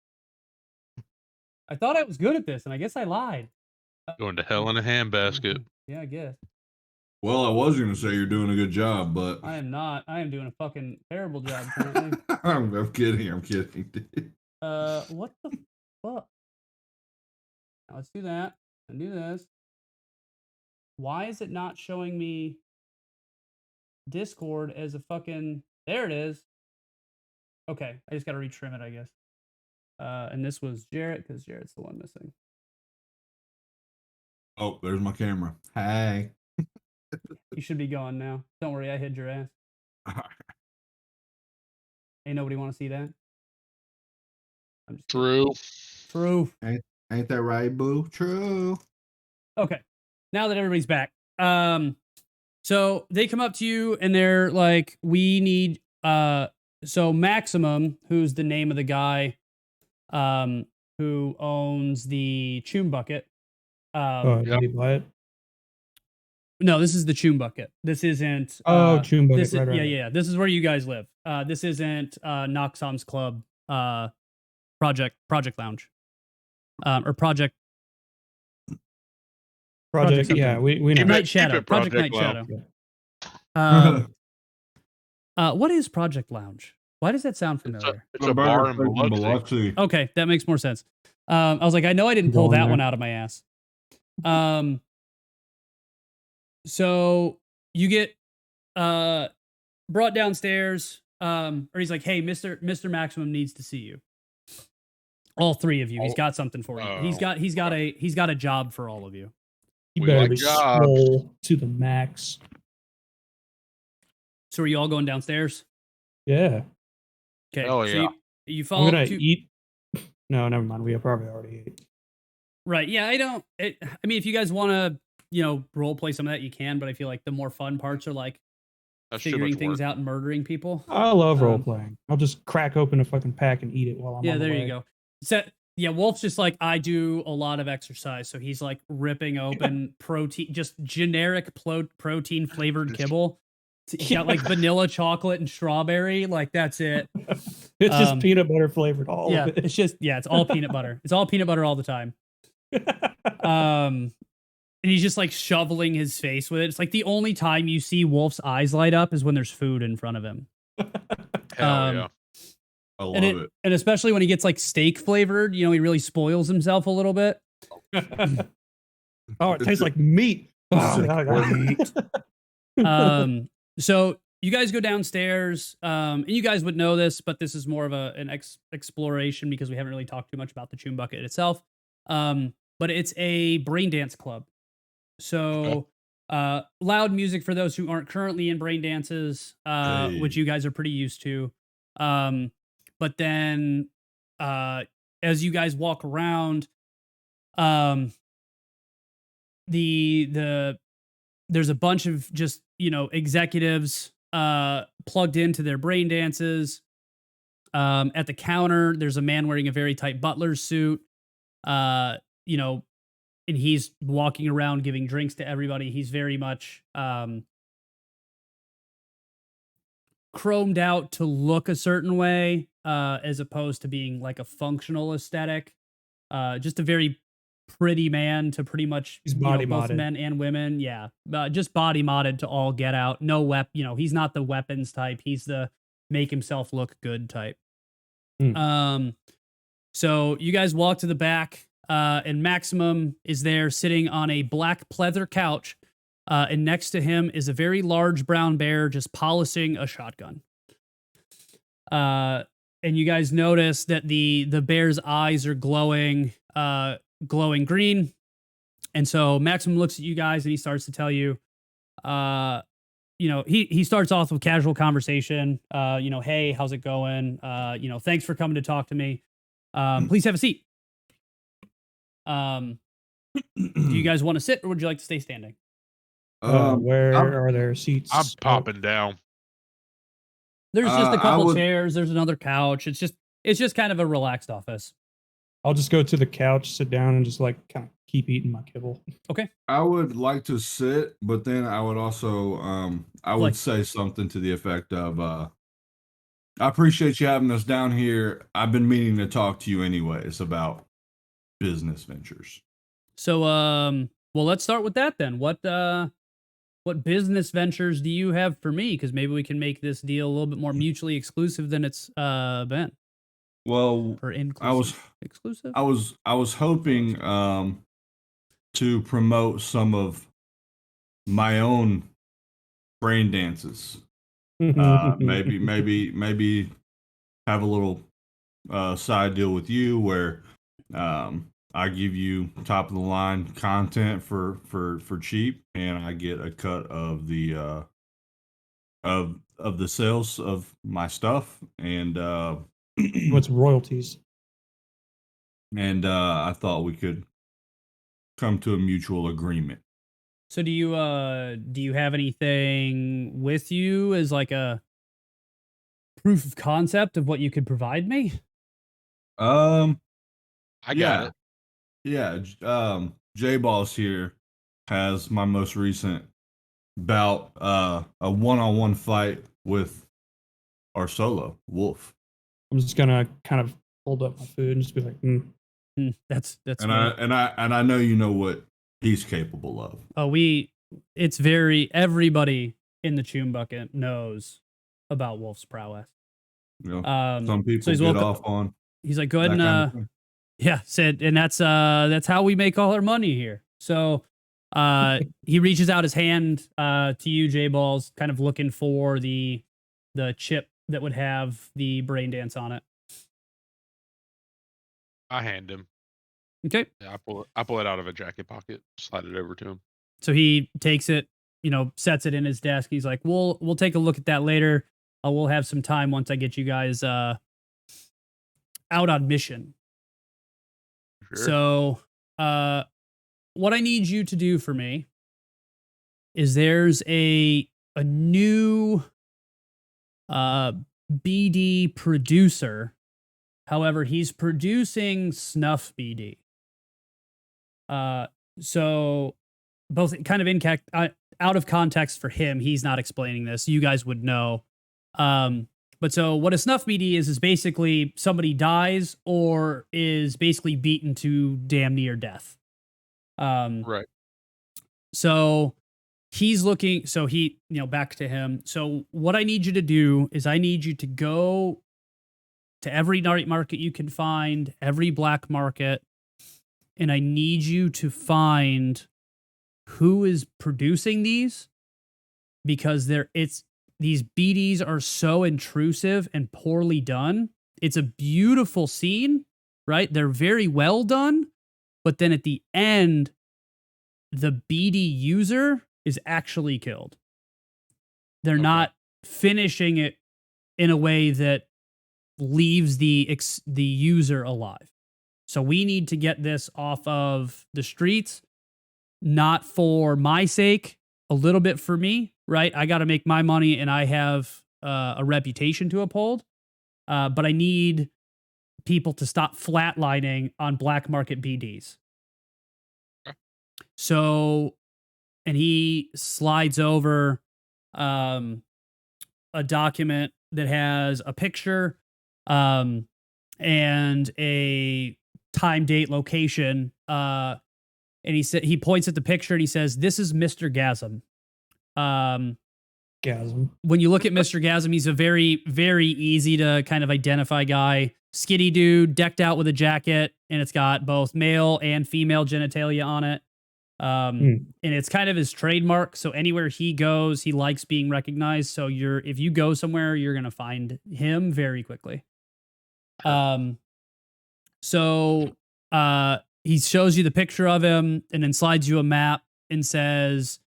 Speaker 1: I thought I was good at this, and I guess I lied.
Speaker 3: Going to hell in a handbasket.
Speaker 1: Yeah, I guess.
Speaker 2: Well, I was going to say you're doing a good job, but
Speaker 1: I am not. I am doing a fucking terrible job currently.
Speaker 2: I'm kidding. Dude.
Speaker 1: What the fuck? Now let's do that and do this. Why is it not showing me Discord as a fucking. There it is. Okay, I just gotta retrim it, I guess. And this was Jarrett because Jarrett's the one missing.
Speaker 2: Oh, there's my camera. Hey.
Speaker 1: You should be gone now. Don't worry, I hid your ass. Ain't nobody want to see that. I'm just
Speaker 3: True.
Speaker 1: True.
Speaker 2: Ain't that right, boo? True.
Speaker 1: Okay. Now that everybody's back. So they come up to you and they're like, we need so Maximum, who's the name of the guy who owns the Choom Bucket.
Speaker 4: Did he buy it?
Speaker 1: No, this is the Choom Bucket. This isn't
Speaker 4: Choom Bucket.
Speaker 1: This is,
Speaker 4: right.
Speaker 1: Yeah. This is where you guys live. This isn't Noxom's Club Project Lounge. Or Project
Speaker 4: Yeah, we know.
Speaker 1: Night Shadow. Project Night Shadow. What is Project Lounge? Why does that sound familiar?
Speaker 3: It's a bar in Biloxi.
Speaker 1: Okay, that makes more sense. I was like, I know I didn't pull that one out of my ass. So you get brought downstairs, or he's like, hey, Mr. Maximum needs to see you. All three of you. He's got something for you. He's got a job for all of you.
Speaker 4: You
Speaker 3: We
Speaker 4: better
Speaker 3: like
Speaker 4: be
Speaker 3: jobs.
Speaker 4: swole to the max.
Speaker 1: So are you all going downstairs?
Speaker 4: Yeah.
Speaker 1: Okay.
Speaker 3: Hell
Speaker 1: so
Speaker 3: yeah.
Speaker 1: you
Speaker 4: I'm
Speaker 1: follow.
Speaker 4: gonna eat. No, never mind. We probably already ate.
Speaker 1: Right. Yeah. I mean, if you guys want to, role play some of that, you can. But I feel like the more fun parts are like
Speaker 3: That's too
Speaker 1: figuring
Speaker 3: much
Speaker 1: things
Speaker 3: work.
Speaker 1: out and murdering people.
Speaker 4: I love role playing. I'll just crack open a fucking pack and eat it while I'm
Speaker 1: Yeah.
Speaker 4: on the
Speaker 1: There
Speaker 4: way.
Speaker 1: you go. So yeah, Wolf's just like, I do a lot of exercise, so he's like ripping open protein, just generic protein flavored kibble. He's got like vanilla chocolate and strawberry. Like that's it.
Speaker 4: It's just peanut butter flavored. All
Speaker 1: Yeah,
Speaker 4: of it.
Speaker 1: it's all peanut butter. It's all peanut butter all the time. And he's just like shoveling his face with it. It's like the only time you see Wolf's eyes light up is when there's food in front of him.
Speaker 3: Hell yeah.
Speaker 2: I love it.
Speaker 1: And especially when he gets like steak flavored, he really spoils himself a little bit.
Speaker 4: Oh, it tastes like meat.
Speaker 1: So you guys go downstairs, and you guys would know this, but this is more of an exploration because we haven't really talked too much about the Choom Bucket itself. But it's a brain dance club. So loud music for those who aren't currently in brain dances, which you guys are pretty used to. But then as you guys walk around, there's a bunch of just executives plugged into their brain dances. At the counter, there's a man wearing a very tight butler's suit. And he's walking around giving drinks to everybody. He's very much chromed out to look a certain way, as opposed to being like a functional aesthetic. Just a very pretty man to pretty much
Speaker 4: body
Speaker 1: both
Speaker 4: modded.
Speaker 1: men and women. Yeah, just body modded to all get out. No he's not the weapons type. He's the make himself look good type. So you guys walk to the back, and Maximum is there sitting on a black pleather couch, and next to him is a very large brown bear just polishing a shotgun. And you guys notice that the bear's eyes are glowing green. And so Maximum looks at you guys and he starts to tell you, he starts off with casual conversation. Hey, how's it going? Thanks for coming to talk to me. Please have a seat. Do you guys want to sit or would you like to stay standing?
Speaker 4: Where are there seats?
Speaker 3: I'm popping down.
Speaker 1: There's just a couple chairs. There's another couch. It's just kind of a relaxed office.
Speaker 4: I'll just go to the couch, sit down, and just like kind of keep eating my kibble.
Speaker 1: Okay.
Speaker 2: I would like to sit, but then I would also say something to the effect of I appreciate you having us down here. I've been meaning to talk to you anyways about business ventures.
Speaker 1: So well, let's start with that then. What business ventures do you have for me? Because maybe we can make this deal a little bit more mutually exclusive than it's been.
Speaker 2: Well,
Speaker 1: or inclusive. Exclusive.
Speaker 2: I was hoping to promote some of my own brain dances. Maybe have a little side deal with you where I give you top of the line content for cheap, and I get a cut of the of the sales of my stuff, and
Speaker 4: What's royalties?
Speaker 2: and I thought we could come to a mutual agreement.
Speaker 1: So do you have anything with you as like a proof of concept of what you could provide me?
Speaker 2: Um,
Speaker 3: I got it.
Speaker 2: Yeah. J Balls here has my most recent bout, a one-on-one fight with our solo wolf,
Speaker 4: I'm just gonna kind of hold up my food and just be like,
Speaker 1: That's
Speaker 2: and
Speaker 1: me.
Speaker 2: I know you know what he's capable of.
Speaker 1: Oh, it's everybody in the Choom Bucket knows about Wolf's prowess.
Speaker 2: You know, some people
Speaker 1: So he's
Speaker 2: get off on
Speaker 1: he's like, go ahead
Speaker 2: that
Speaker 1: and
Speaker 2: kind of thing.
Speaker 1: yeah, said, and that's how we make all our money here. So he reaches out his hand to you, J Balls, kind of looking for the chip that would have the brain dance on it.
Speaker 3: I hand him.
Speaker 1: Okay.
Speaker 3: Yeah, I pull it out of a jacket pocket, slide it over to him.
Speaker 1: So he takes it, sets it in his desk. He's like, we'll take a look at that later. We'll have some time once I get you guys out on mission.
Speaker 3: Sure.
Speaker 1: So what I need you to do for me is there's a new BD producer. However, he's producing Snuff BD. So both kind of out of context for him, he's not explaining this. You guys would know. But so what a Snuff BD is basically somebody dies or is basically beaten to damn near death.
Speaker 3: Right.
Speaker 1: So he's looking, back to him. So what I need you to do is I need you to go to every night market you can find, every black market, and I need you to find who is producing these, because these BDs are so intrusive and poorly done. It's a beautiful scene, right? They're very well done, but then at the end, the BD user is actually killed. They're not finishing it in a way that leaves the user alive. So we need to get this off of the streets, not for my sake, a little bit for me, right? I got to make my money and I have a reputation to uphold. But I need people to stop flatlining on black market BDs. So, and he slides over a document that has a picture and a time, date, location. And he points at the picture and he says, "This is Mr. Gasm."
Speaker 4: Gasm.
Speaker 1: When you look at Mr. Gasm, he's a very, very easy to kind of identify guy. Skinny dude, decked out with a jacket, and it's got both male and female genitalia on it. And it's kind of his trademark. So anywhere he goes, he likes being recognized. So if you go somewhere, you're gonna find him very quickly. So he shows you the picture of him and then slides you a map and says,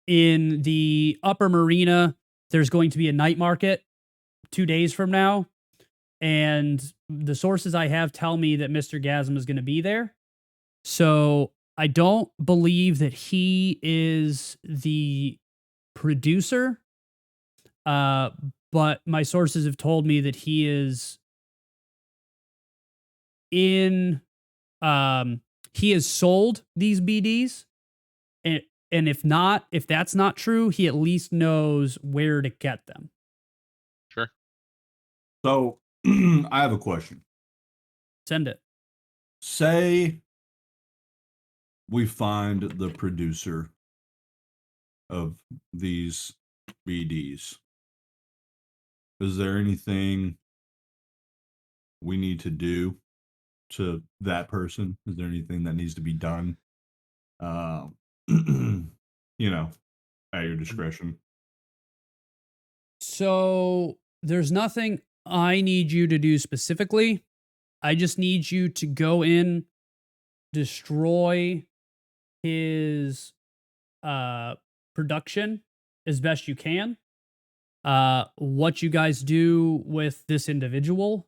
Speaker 1: in the upper marina, there's going to be a night market 2 days from now. And the sources I have tell me that Mr. Gasm is going to be there. So I don't believe that he is the producer. But my sources have told me that he is he has sold these BDs. And if that's not true, he at least knows where to get them.
Speaker 3: Sure.
Speaker 2: So I have a question.
Speaker 1: Send it.
Speaker 2: Say we find the producer of these BDs. Is there anything we need to do to that person? Is there anything that needs to be done you know, at your discretion.
Speaker 1: So there's nothing I need you to do specifically. I just need you to go in, destroy his production as best you can. What you guys do with this individual,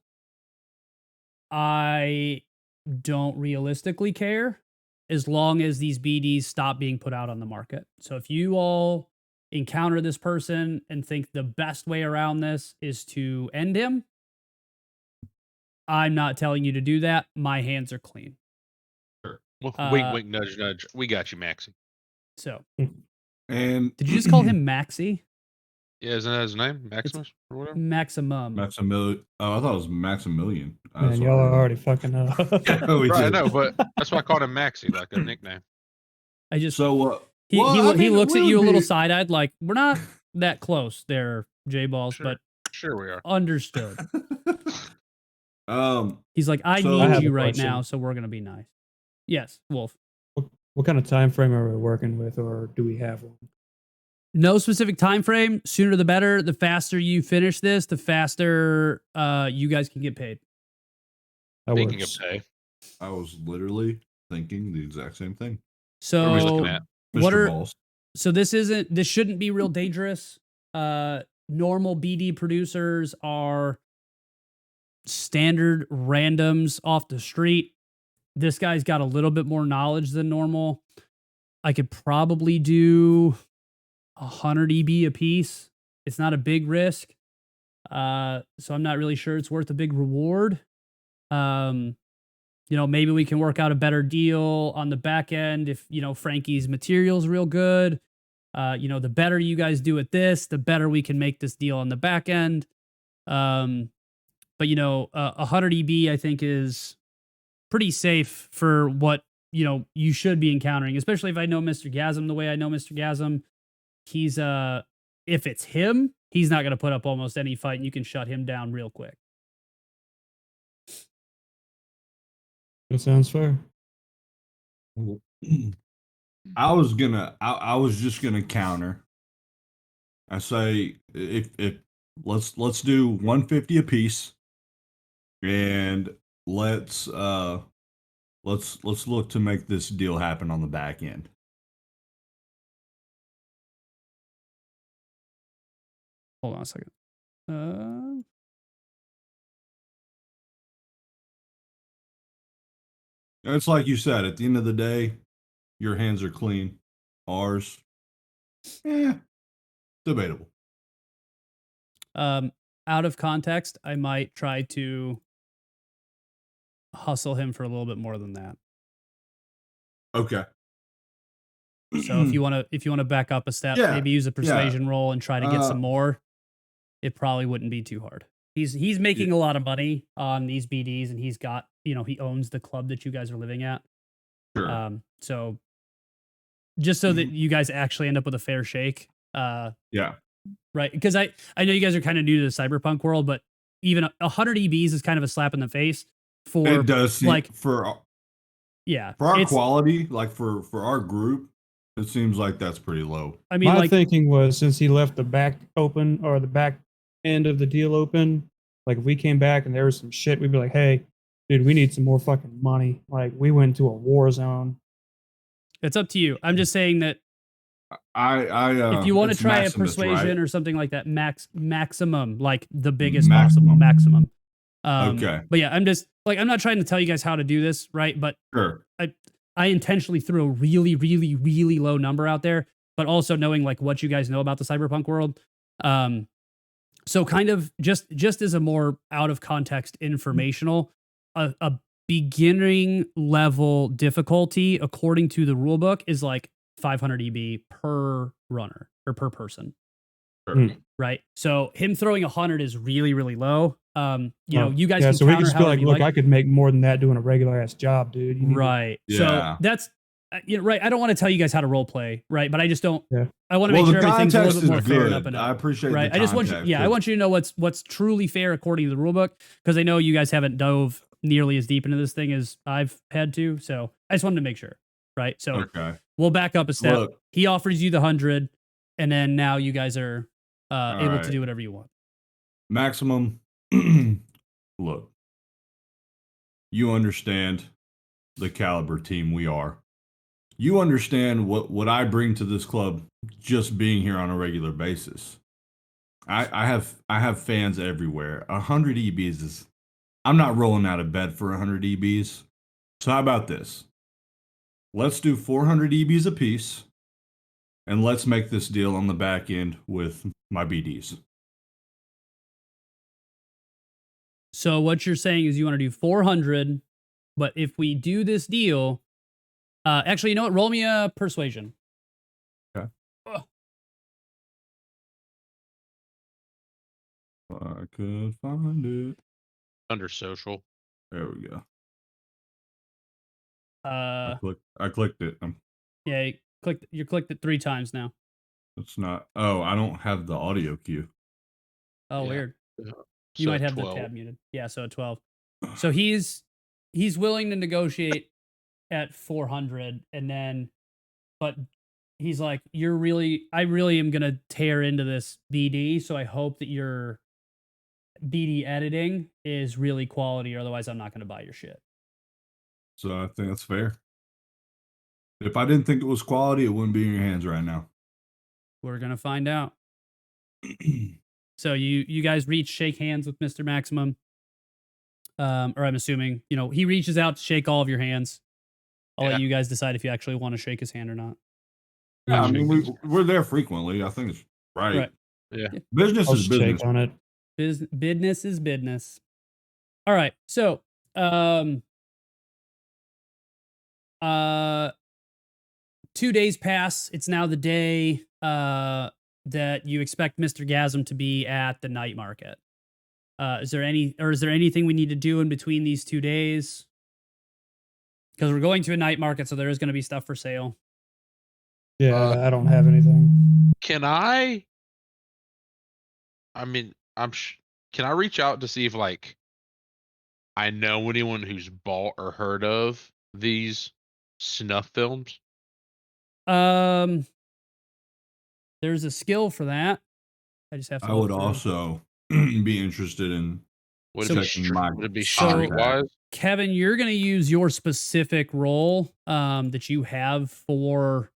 Speaker 1: I don't realistically care, as long as these BDs stop being put out on the market. So if you all encounter this person and think the best way around this is to end him, I'm not telling you to do that. My hands are clean.
Speaker 3: Sure. Well, wink, wink, nudge, nudge. We got you, Maxie.
Speaker 1: So,
Speaker 2: And
Speaker 1: did you just call him Maxie?
Speaker 3: Yeah, isn't that his name? Maximus or whatever?
Speaker 1: Maximum.
Speaker 2: Maximilian? Oh, I thought it was Maximilian.
Speaker 4: Man, y'all are already fucking up.
Speaker 2: Yeah, we
Speaker 3: Right, I
Speaker 2: did.
Speaker 3: know, but that's why I called him Maxie, like a nickname.
Speaker 1: I just
Speaker 2: So,
Speaker 1: he
Speaker 2: well, I
Speaker 1: he
Speaker 2: mean,
Speaker 1: looks
Speaker 2: we
Speaker 1: at you a
Speaker 2: would
Speaker 1: little
Speaker 2: be-
Speaker 1: side eyed, like we're not that close there, J Balls,
Speaker 3: Sure.
Speaker 1: but
Speaker 3: Sure we are.
Speaker 1: understood.
Speaker 2: um,
Speaker 1: He's like, I
Speaker 2: So-
Speaker 4: I
Speaker 1: need
Speaker 4: have
Speaker 1: you
Speaker 4: a
Speaker 1: right
Speaker 4: question.
Speaker 1: now, so we're gonna be nice. Yes, Wolf.
Speaker 4: What kind of time frame are we working with, or do we have one?
Speaker 1: No specific time frame. Sooner the better. The faster you finish this, the faster you guys can get paid.
Speaker 4: That
Speaker 3: Speaking
Speaker 4: works.
Speaker 3: of pay,
Speaker 2: I was literally thinking the exact same thing.
Speaker 1: So
Speaker 3: what are we looking at?
Speaker 1: What
Speaker 2: Mr.
Speaker 1: are-
Speaker 2: Balls.
Speaker 1: So this shouldn't be real dangerous. Normal BD producers are standard randoms off the street. This guy's got a little bit more knowledge than normal. I could probably do 100 EB a piece. It's not a big risk. So I'm not really sure it's worth a big reward. Maybe we can work out a better deal on the back end if, Frankie's material's real good. The better you guys do at this, the better we can make this deal on the back end. But 100 EB I think is pretty safe for what, you should be encountering, especially if I know Mr. Gasm the way I know Mr. Gasm. He's if it's him, he's not going to put up almost any fight and you can shut him down real quick.
Speaker 4: That sounds fair.
Speaker 2: I was just gonna counter. I say if let's do 150 a piece, and let's look to make this deal happen on the back end.
Speaker 1: Hold on a second.
Speaker 2: It's like you said. At the end of the day, your hands are clean. Ours, debatable.
Speaker 1: Out of context, I might try to hustle him for a little bit more than that.
Speaker 2: Okay.
Speaker 1: So if you want to back up a step,
Speaker 2: Yeah,
Speaker 1: maybe use a persuasion roll and try to get some more, it probably wouldn't be too hard. He's making a lot of money on these BDs, and he's got, he owns the club that you guys are living at.
Speaker 2: Sure.
Speaker 1: So just so that you guys actually end up with a fair shake.
Speaker 2: Yeah.
Speaker 1: Right. Because I know you guys are kind of new to the cyberpunk world, but even 100 EBs is kind of a slap in the face for
Speaker 2: It does seem,
Speaker 1: like,
Speaker 2: for
Speaker 1: our
Speaker 2: our quality, like for our group, it seems like that's pretty low.
Speaker 1: I mean,
Speaker 4: My
Speaker 1: like,
Speaker 4: thinking was, since he left the back open, or the back end of the deal open, like if we came back and there was some shit, we'd be like, hey, dude, we need some more fucking money. Like we went to a war zone.
Speaker 1: it's up to you. I'm just saying that
Speaker 2: I
Speaker 1: if you want to
Speaker 2: it's
Speaker 1: try
Speaker 2: Maximus,
Speaker 1: a persuasion
Speaker 2: right?
Speaker 1: or something like that, maximum, like the biggest
Speaker 2: Maximum.
Speaker 1: possible maximum.
Speaker 2: Okay.
Speaker 1: But yeah, I'm just like, I'm not trying to tell you guys how to do this, right? But
Speaker 2: Sure.
Speaker 1: I intentionally threw a really, really, really low number out there, but also knowing like what you guys know about the cyberpunk world. So kind of just as a more out of context informational, a beginning level difficulty according to the rule book is like 500 EB per runner or per person.
Speaker 2: Sure.
Speaker 1: Right. So him throwing 100 is really, really low. You guys
Speaker 4: yeah,
Speaker 1: can
Speaker 4: so we
Speaker 1: counter
Speaker 4: could just be
Speaker 1: however
Speaker 4: like,
Speaker 1: you
Speaker 4: look,
Speaker 1: like.
Speaker 4: I could make more than that doing a regular ass job, dude. You need to-"
Speaker 1: Right.
Speaker 2: Yeah.
Speaker 1: So that's right. I don't want to tell you guys how to role play, right? But I just don't.
Speaker 4: Yeah.
Speaker 1: I want to make
Speaker 2: the
Speaker 1: sure everything's a little
Speaker 2: context
Speaker 1: bit more
Speaker 2: is
Speaker 1: fair and
Speaker 2: good.
Speaker 1: up and
Speaker 2: I
Speaker 1: up.
Speaker 2: appreciate
Speaker 1: Right.
Speaker 2: the
Speaker 1: I just want you.
Speaker 2: context,
Speaker 1: Yeah, I
Speaker 2: 'cause-
Speaker 1: want you to know what's truly fair according to the rule book, because I know you guys haven't dove nearly as deep into this thing as I've had to. So I just wanted to make sure. right? So
Speaker 2: Okay.
Speaker 1: we'll back up a step.
Speaker 2: Look.
Speaker 1: He offers you the 100, and then now you guys are able
Speaker 2: right.
Speaker 1: to do whatever you want.
Speaker 2: Maximum. Look. You understand the caliber team we are. You understand what I bring to this club just being here on a regular basis. I have fans everywhere. 100 EBs is, I'm not rolling out of bed for 100 EBs. So how about this? Let's do 400 EBs a piece, and let's make this deal on the back end with my BDs.
Speaker 1: So what you're saying is you want to do 400, but if we do this deal, actually, you know what? Roll me a persuasion.
Speaker 2: Okay. If I could find it.
Speaker 3: Under social.
Speaker 2: There we go.
Speaker 1: Uh,
Speaker 2: I clicked it.
Speaker 1: yeah, you clicked it 3 times now.
Speaker 2: It's not. Oh, I don't have the audio cue.
Speaker 1: Oh,
Speaker 3: Yeah.
Speaker 1: weird.
Speaker 3: Yeah.
Speaker 1: You
Speaker 3: So
Speaker 1: might have
Speaker 3: 12.
Speaker 1: the tab muted. Yeah, so at 12. So he's willing to negotiate at 400, and then, but he's like, I really am gonna tear into this BD, so I hope that your BD editing is really quality, or otherwise I'm not gonna buy your shit.
Speaker 2: So I think that's fair. If I didn't think it was quality, it wouldn't be in your hands right now.
Speaker 1: We're gonna find out. So you guys shake hands with Mr. Maximum. Or I'm assuming, he reaches out to shake all of your hands. I'll let you guys decide if you actually want to shake his hand or not.
Speaker 2: Yeah, I mean, we're there frequently. I think it's right.
Speaker 3: Yeah.
Speaker 2: Business
Speaker 4: I'll
Speaker 2: is business.
Speaker 4: shake on it.
Speaker 1: Business is business. All right. So, 2 days pass. It's now the day that you expect Mr. Gasm to be at the night market. Is there anything we need to do in between these 2 days? Because we're going to a night market, so there is going to be stuff for sale.
Speaker 4: Yeah, I don't have anything.
Speaker 3: Can I mean, can I reach out to see if I know anyone who's bought or heard of these snuff films?
Speaker 1: There's a skill for that. I just have to.
Speaker 2: I would also be interested in checking my
Speaker 3: would it be
Speaker 2: contact.
Speaker 3: streetwise?
Speaker 1: Kevin, you're going to use your specific role that you have for.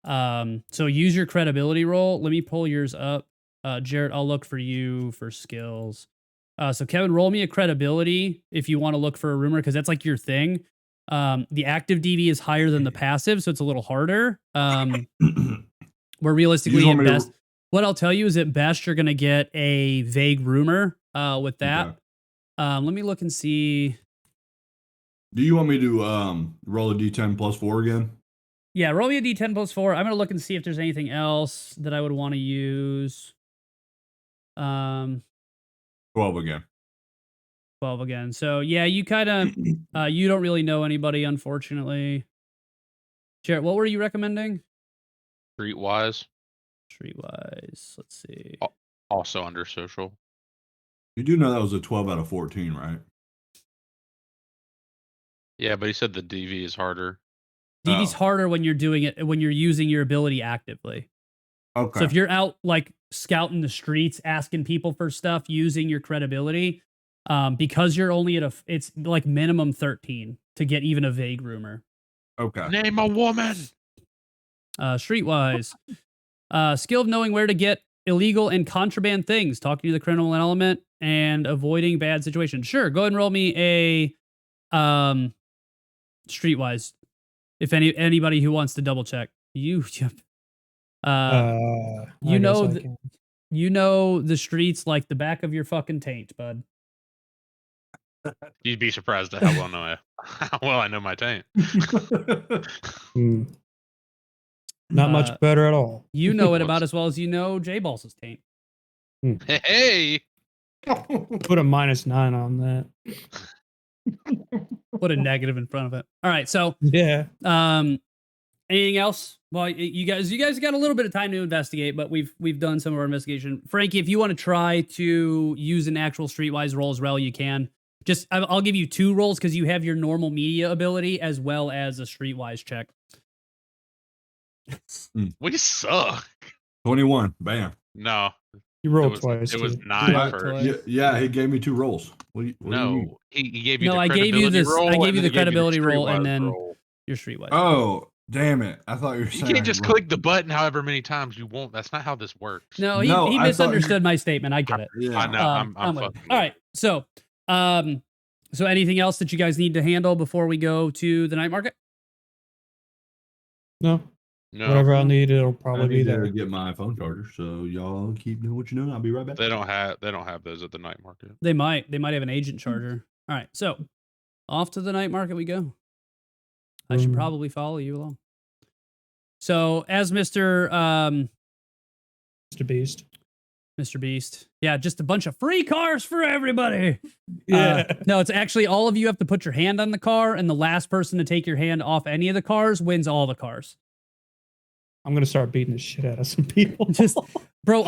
Speaker 1: So use your credibility roll. Let me pull yours up. Jarrett, I'll look for you for skills. So Kevin, roll me a credibility if you want to look for a rumor, because that's like your thing. The active DV is higher than the passive, so it's a little harder. Where realistically at best, what I'll tell you is at best you're gonna get a vague rumor with that.
Speaker 2: Okay.
Speaker 1: Let me look and see.
Speaker 2: Do you want me to roll a D10 plus 4 again?
Speaker 1: Yeah, roll me a D10 plus 4. I'm gonna look and see if there's anything else that I would want to use.
Speaker 2: 12 again.
Speaker 1: 12 again. So yeah, you kind of you don't really know anybody, unfortunately. Jarrett, what were you recommending?
Speaker 3: Streetwise.
Speaker 1: Streetwise. Let's see.
Speaker 3: Also under social.
Speaker 2: You do know that was a 12 out of 14, right?
Speaker 3: Yeah, but he said the DV is harder.
Speaker 1: DV's harder when you're doing it, when you're using your ability actively.
Speaker 2: Okay.
Speaker 1: So if you're out like scouting the streets, asking people for stuff, using your credibility, because you're only at it's like minimum 13 to get even a vague rumor.
Speaker 2: Okay.
Speaker 3: Name a woman.
Speaker 1: Streetwise, skill of knowing where to get illegal and contraband things, talking to the criminal element, and avoiding bad situations. Sure, go ahead and roll me a streetwise. If anybody who wants to double check, you know the streets like the back of your fucking taint, bud.
Speaker 3: You'd be surprised at how well I know my taint.
Speaker 4: Not much better at all.
Speaker 1: You know it about as well as you know J-Balls' taint.
Speaker 3: Hey!
Speaker 4: Put a -9 on that.
Speaker 1: Put a negative in front of it. All right, so
Speaker 4: yeah.
Speaker 1: Anything else? Well, you guys got a little bit of time to investigate, but we've done some of our investigation. Frankie, if you want to try to use an actual streetwise roll as well, you can. Just I'll give you 2 rolls because you have your normal media ability as well as a streetwise check.
Speaker 3: We suck.
Speaker 2: 21. Bam.
Speaker 3: No,
Speaker 4: You
Speaker 3: it
Speaker 4: rolled
Speaker 3: was
Speaker 4: twice.
Speaker 3: it was
Speaker 4: too.
Speaker 3: 9
Speaker 1: rolled
Speaker 3: first.
Speaker 1: twice.
Speaker 2: Yeah, he gave me 2 rolls. What do you mean?
Speaker 3: No, he gave you
Speaker 1: No,
Speaker 3: the
Speaker 1: I gave
Speaker 3: credibility
Speaker 1: you this.
Speaker 3: roll.
Speaker 1: I gave
Speaker 3: and
Speaker 1: you
Speaker 3: then
Speaker 1: the
Speaker 3: he
Speaker 1: credibility roll, and
Speaker 3: streetwise
Speaker 1: then
Speaker 3: roll.
Speaker 1: your streetwise.
Speaker 2: Oh, damn it. I thought you were
Speaker 3: You
Speaker 2: saying
Speaker 3: can't just click the button however many times you want. That's not how this works.
Speaker 1: No,
Speaker 2: No,
Speaker 1: he
Speaker 2: I thought you-
Speaker 1: misunderstood my statement. I get it.
Speaker 2: Yeah.
Speaker 3: I know. I'm
Speaker 1: with it.
Speaker 3: fucking.
Speaker 1: All right. So anything else that you guys need to handle before we go to the night market?
Speaker 4: No,
Speaker 3: No,
Speaker 4: whatever I'll need, it'll
Speaker 2: I
Speaker 4: probably be
Speaker 2: need
Speaker 4: there.
Speaker 2: to get my phone charger, so y'all keep doing what you're doing. I'll be right back.
Speaker 3: they don't have those at the night market.
Speaker 1: They might have an agent charger. All right. So off to the night market we go. I should probably follow you along. So as Mr.
Speaker 4: Mr. Beast.
Speaker 1: Yeah, just a bunch of free cars for everybody.
Speaker 4: Yeah.
Speaker 1: No, it's actually all of you have to put your hand on the car, and the last person to take your hand off any of the cars wins all the cars.
Speaker 4: I'm gonna start beating the shit out of some people.
Speaker 1: Just, bro,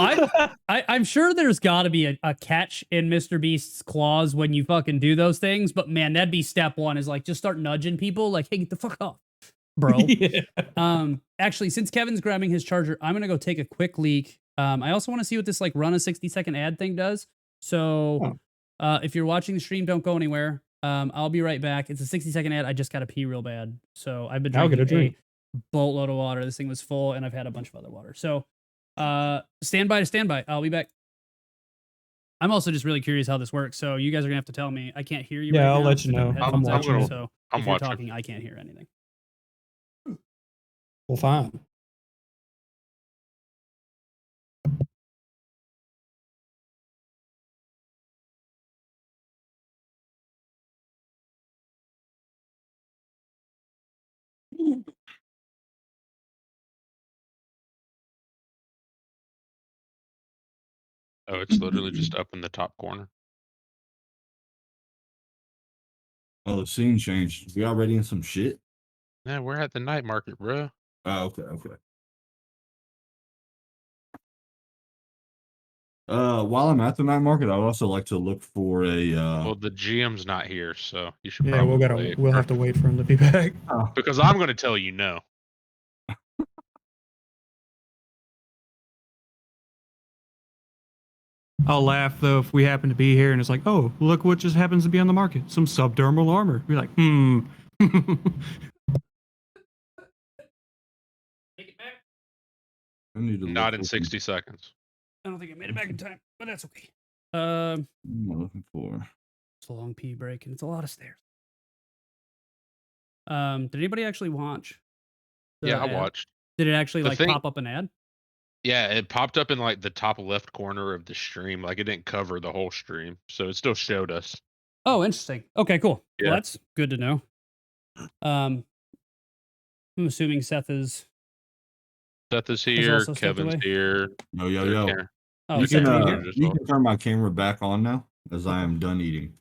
Speaker 1: I'm sure there's got to be a catch in Mr. Beast's clause when you fucking do those things, but man, that'd be step 1 is like just start nudging people, like, hey, get the fuck off, bro.
Speaker 4: Yeah.
Speaker 1: Actually, since Kevin's grabbing his charger, I'm gonna go take a quick leak. I also want to see what this like run a 60-second ad thing does. So if you're watching the stream, don't go anywhere. I'll be right back. It's a 60-second ad. I just got to pee real bad. So I've been
Speaker 4: I'll
Speaker 1: drinking
Speaker 4: get a drink.
Speaker 1: boatload of water. This thing was full, and I've had a bunch of other water. So stand by. I'll be back. I'm also just really curious how this works. So you guys are gonna have to tell me. I can't hear you.
Speaker 4: Yeah,
Speaker 1: right
Speaker 4: I'll
Speaker 1: now
Speaker 4: let you
Speaker 1: because I have
Speaker 4: know.
Speaker 1: headphones
Speaker 4: I'm
Speaker 1: actually,
Speaker 4: watching.
Speaker 1: So
Speaker 3: I'm
Speaker 1: if you're
Speaker 3: watching.
Speaker 1: talking, I can't hear anything.
Speaker 4: Well, fine.
Speaker 3: Oh, it's literally just up in the top corner.
Speaker 2: Oh, the scene changed. We already in some shit?
Speaker 3: Yeah, we're at the night market, bro.
Speaker 2: Oh, okay. While I'm at the night market, I would also like to look for a
Speaker 3: Well, the GM's not here, so you should
Speaker 4: Yeah,
Speaker 3: probably
Speaker 4: we'll have to wait for him to be back.
Speaker 3: because I'm going to tell you no.
Speaker 4: I'll laugh though if we happen to be here and it's like, oh, look what just happens to be on the market. Some subdermal armor. Be like,
Speaker 1: Take it back.
Speaker 2: I need to
Speaker 3: Not
Speaker 2: look
Speaker 3: in
Speaker 2: for some-
Speaker 3: 60 seconds.
Speaker 1: I don't think I made it back in time, but that's okay.
Speaker 2: What am I looking for?
Speaker 1: It's a long pee break, and it's a lot of stairs. Did anybody actually watch? the
Speaker 3: Yeah, I
Speaker 1: ad?
Speaker 3: watched.
Speaker 1: Did it actually
Speaker 3: The
Speaker 1: like
Speaker 3: thing-
Speaker 1: pop up an ad?
Speaker 3: Yeah, it popped up in like the top left corner of the stream. Like it didn't cover the whole stream, so it still showed us.
Speaker 1: Oh, interesting. Okay, cool.
Speaker 3: Yeah.
Speaker 1: Well, that's good to know. I'm assuming Seth is.
Speaker 3: Seth is here.
Speaker 1: also stepped
Speaker 3: Kevin's
Speaker 1: away?
Speaker 3: here.
Speaker 2: Yo.
Speaker 3: Karen-
Speaker 1: Oh,
Speaker 2: you
Speaker 1: Seth,
Speaker 2: can
Speaker 1: are you
Speaker 3: here?
Speaker 2: you can turn my camera back on now, as I am done eating.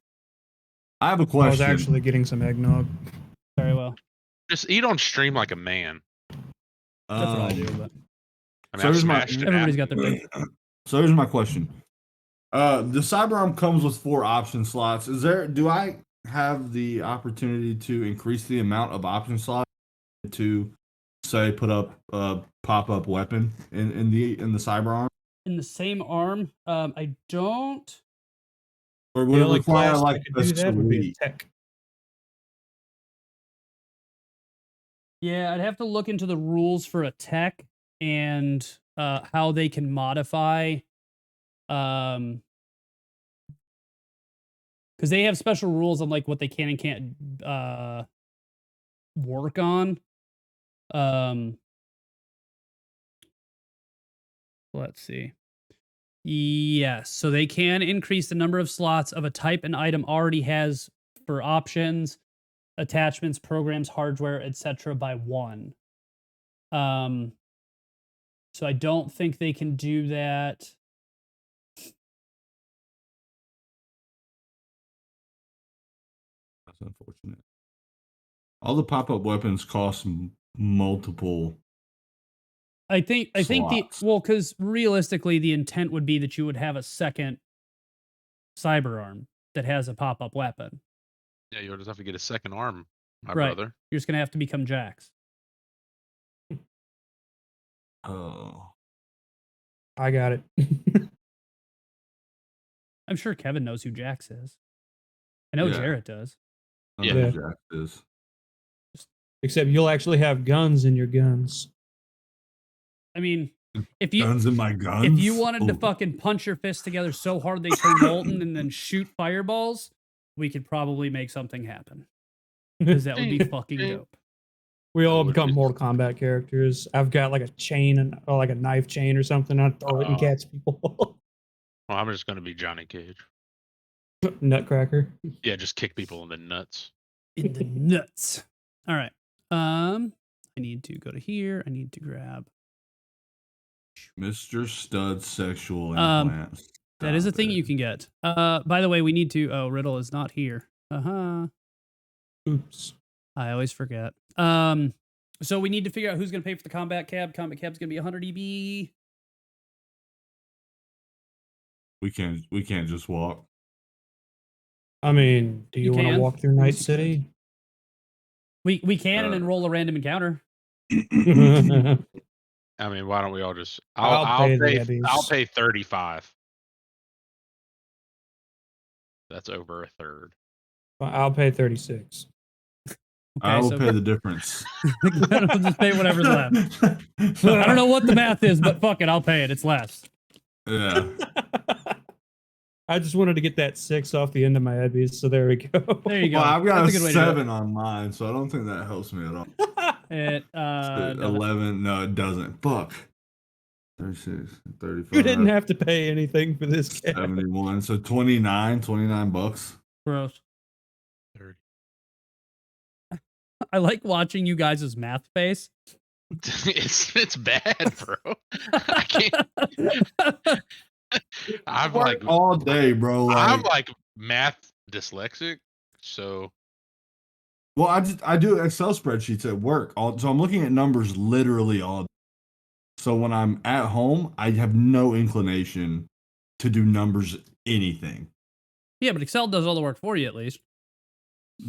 Speaker 2: I have a
Speaker 4: I was
Speaker 2: question.
Speaker 4: actually getting some eggnog.
Speaker 1: Very well.
Speaker 3: Just eat on stream like a man.
Speaker 1: That's what I do. But
Speaker 3: I mean,
Speaker 2: So
Speaker 3: I
Speaker 2: here's my-
Speaker 3: smashed it.
Speaker 1: everybody's got their thing.
Speaker 2: So here's my question. The Cyberarm comes with 4 option slots. Do I have the opportunity to increase the amount of option slots to say put up a pop-up weapon in the Cyberarm?
Speaker 1: In the same arm, I don't.
Speaker 2: Or would
Speaker 4: The
Speaker 2: it
Speaker 4: only
Speaker 2: require
Speaker 4: class
Speaker 2: like
Speaker 4: that could
Speaker 2: a
Speaker 4: do that would be a
Speaker 2: suite?
Speaker 4: tech.
Speaker 1: Yeah, I'd have to look into the rules for a tech and how they can modify. Because they have special rules on like what they can and can't work on. Let's see. Yes, so they can increase the number of slots of a type an item already has for options, attachments, programs, hardware, etc. by 1. So I don't think they can do that.
Speaker 2: That's unfortunate. All the pop-up weapons cost multiple.
Speaker 1: I think
Speaker 2: slots.
Speaker 1: because realistically the intent would be that you would have a second cyber arm. that has a pop-up weapon.
Speaker 3: Yeah, you'll just have to get a second arm, my
Speaker 1: Right.
Speaker 3: brother.
Speaker 1: You're just gonna have to become Jax.
Speaker 2: Oh.
Speaker 4: I got it.
Speaker 1: I'm sure Kevin knows who Jax is. I know
Speaker 2: Yeah.
Speaker 1: Jarrett does.
Speaker 2: I know
Speaker 4: Yeah.
Speaker 2: who Jack is.
Speaker 4: Except you'll actually have guns in your guns.
Speaker 1: I mean, if you
Speaker 2: Guns in my guns.
Speaker 1: if you wanted to
Speaker 2: Ooh.
Speaker 1: fucking punch your fists together so hard they turn molten and then shoot fireballs, we could probably make something happen. Because that would be fucking dope.
Speaker 4: We all
Speaker 3: would
Speaker 4: become
Speaker 3: be-
Speaker 4: Mortal Kombat characters. I've got like a chain and or like a knife chain or something. I throw it and catch people.
Speaker 3: Well, I'm just gonna be Johnny Cage.
Speaker 4: Nutcracker.
Speaker 3: Yeah, just kick people in the nuts.
Speaker 1: In the nuts. All right. I need to go to here. I need to grab.
Speaker 2: Mr. Stud sexual
Speaker 1: Um,
Speaker 2: implants.
Speaker 1: That is a
Speaker 2: Stop
Speaker 1: thing
Speaker 2: it.
Speaker 1: you can get. By the way, we need to. Oh, Riddle is not here.
Speaker 4: Oops.
Speaker 1: I always forget. So we need to figure out who's going to pay for the combat cab. Combat cab's going to be 100 EB.
Speaker 2: We can't just walk.
Speaker 4: I mean, do you want to
Speaker 1: can.
Speaker 4: walk through Night City?
Speaker 1: We can and then roll a random encounter.
Speaker 4: I'll
Speaker 3: I mean, why don't we all just?
Speaker 4: I'll
Speaker 3: I'll
Speaker 4: pay the
Speaker 3: pay.
Speaker 4: Eddies.
Speaker 3: I'll pay 35. That's over a third.
Speaker 4: pay 36.
Speaker 2: I will
Speaker 1: so
Speaker 2: pay the difference.
Speaker 1: I'll just pay whatever's left. I don't know what the math is, but fuck it, I'll pay it. It's less.
Speaker 2: Yeah.
Speaker 4: I just wanted to get that 6 off the end of my Eddies, so there we go.
Speaker 1: There you go.
Speaker 2: Well, I've got
Speaker 1: That's
Speaker 2: a
Speaker 1: a good way to do it.
Speaker 2: 7 on mine, so I don't think that helps me at all.
Speaker 1: It, doesn't.
Speaker 2: 11. No, it doesn't. Fuck. 36, 35.
Speaker 4: You didn't have to pay anything for this game.
Speaker 2: 71. So 29 bucks.
Speaker 1: Gross.
Speaker 3: 30.
Speaker 1: I like watching you guys' math face.
Speaker 3: It's bad, bro. I can't. I'm like
Speaker 2: all day, bro.
Speaker 3: I'm like math dyslexic, so
Speaker 2: Well, I do Excel spreadsheets at work. So I'm looking at numbers literally all day. So when I'm at home, I have no inclination to do numbers anything.
Speaker 1: Yeah, but Excel does all the work for you at least.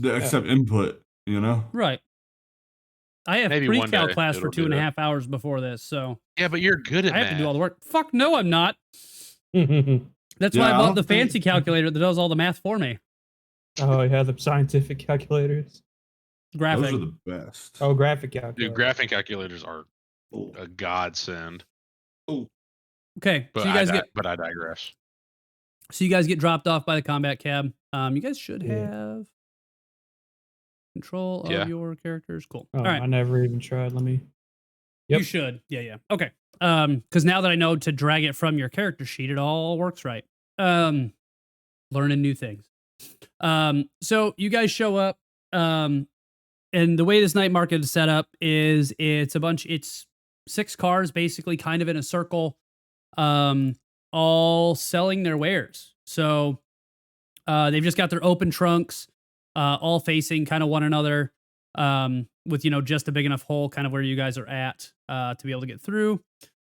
Speaker 2: Except input, you know?
Speaker 1: Right. I have
Speaker 3: Maybe one
Speaker 1: pre-cal
Speaker 3: day
Speaker 1: class for
Speaker 3: it'll do
Speaker 1: 2.5 hours before this, so
Speaker 3: yeah, but you're good at
Speaker 1: I have
Speaker 3: math.
Speaker 1: to do all the work. Fuck no, I'm not. That's
Speaker 2: Yeah,
Speaker 1: why I
Speaker 2: I
Speaker 1: bought
Speaker 2: don't
Speaker 1: the
Speaker 2: think-
Speaker 1: fancy calculator that does all the math for me.
Speaker 4: Oh, yeah, the scientific calculators.
Speaker 1: Graphic.
Speaker 2: Those are the best.
Speaker 4: Oh, graphic calculators.
Speaker 3: Dude, graphing calculators are
Speaker 2: Oh.
Speaker 3: a godsend.
Speaker 1: Okay,
Speaker 3: But
Speaker 1: so you guys get
Speaker 3: I digress.
Speaker 1: so you guys get dropped off by the combat cab. You guys should
Speaker 4: Yeah.
Speaker 1: have control
Speaker 3: Yeah.
Speaker 1: of your characters. Cool.
Speaker 4: Oh,
Speaker 1: All right.
Speaker 4: I never even tried. Let me.
Speaker 1: You
Speaker 4: Yep.
Speaker 1: should. Yeah. Okay. Because now that I know to drag it from your character sheet, it all works right. Learning new things. So you guys show up. And the way this night market is set up is it's 6 cars basically kind of in a circle, all selling their wares. So they've just got their open trunks, all facing kind of one another, with, just a big enough hole kind of where you guys are at, to be able to get through.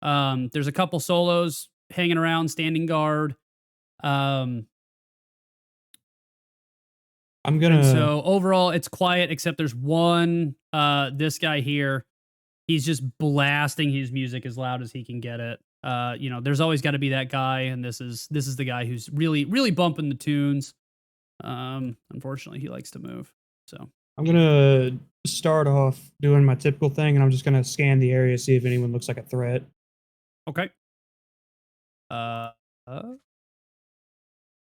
Speaker 1: There's a couple solos hanging around, standing guard.
Speaker 4: I'm
Speaker 1: And
Speaker 4: gonna.
Speaker 1: so overall, it's quiet, except there's one, this guy here. He's just blasting his music as loud as he can get it. There's always got to be that guy, and this is the guy who's really, really bumping the tunes. Unfortunately, he likes to move. So
Speaker 4: I'm gonna start off doing my typical thing, and I'm just gonna scan the area, see if anyone looks like a threat.
Speaker 1: okay.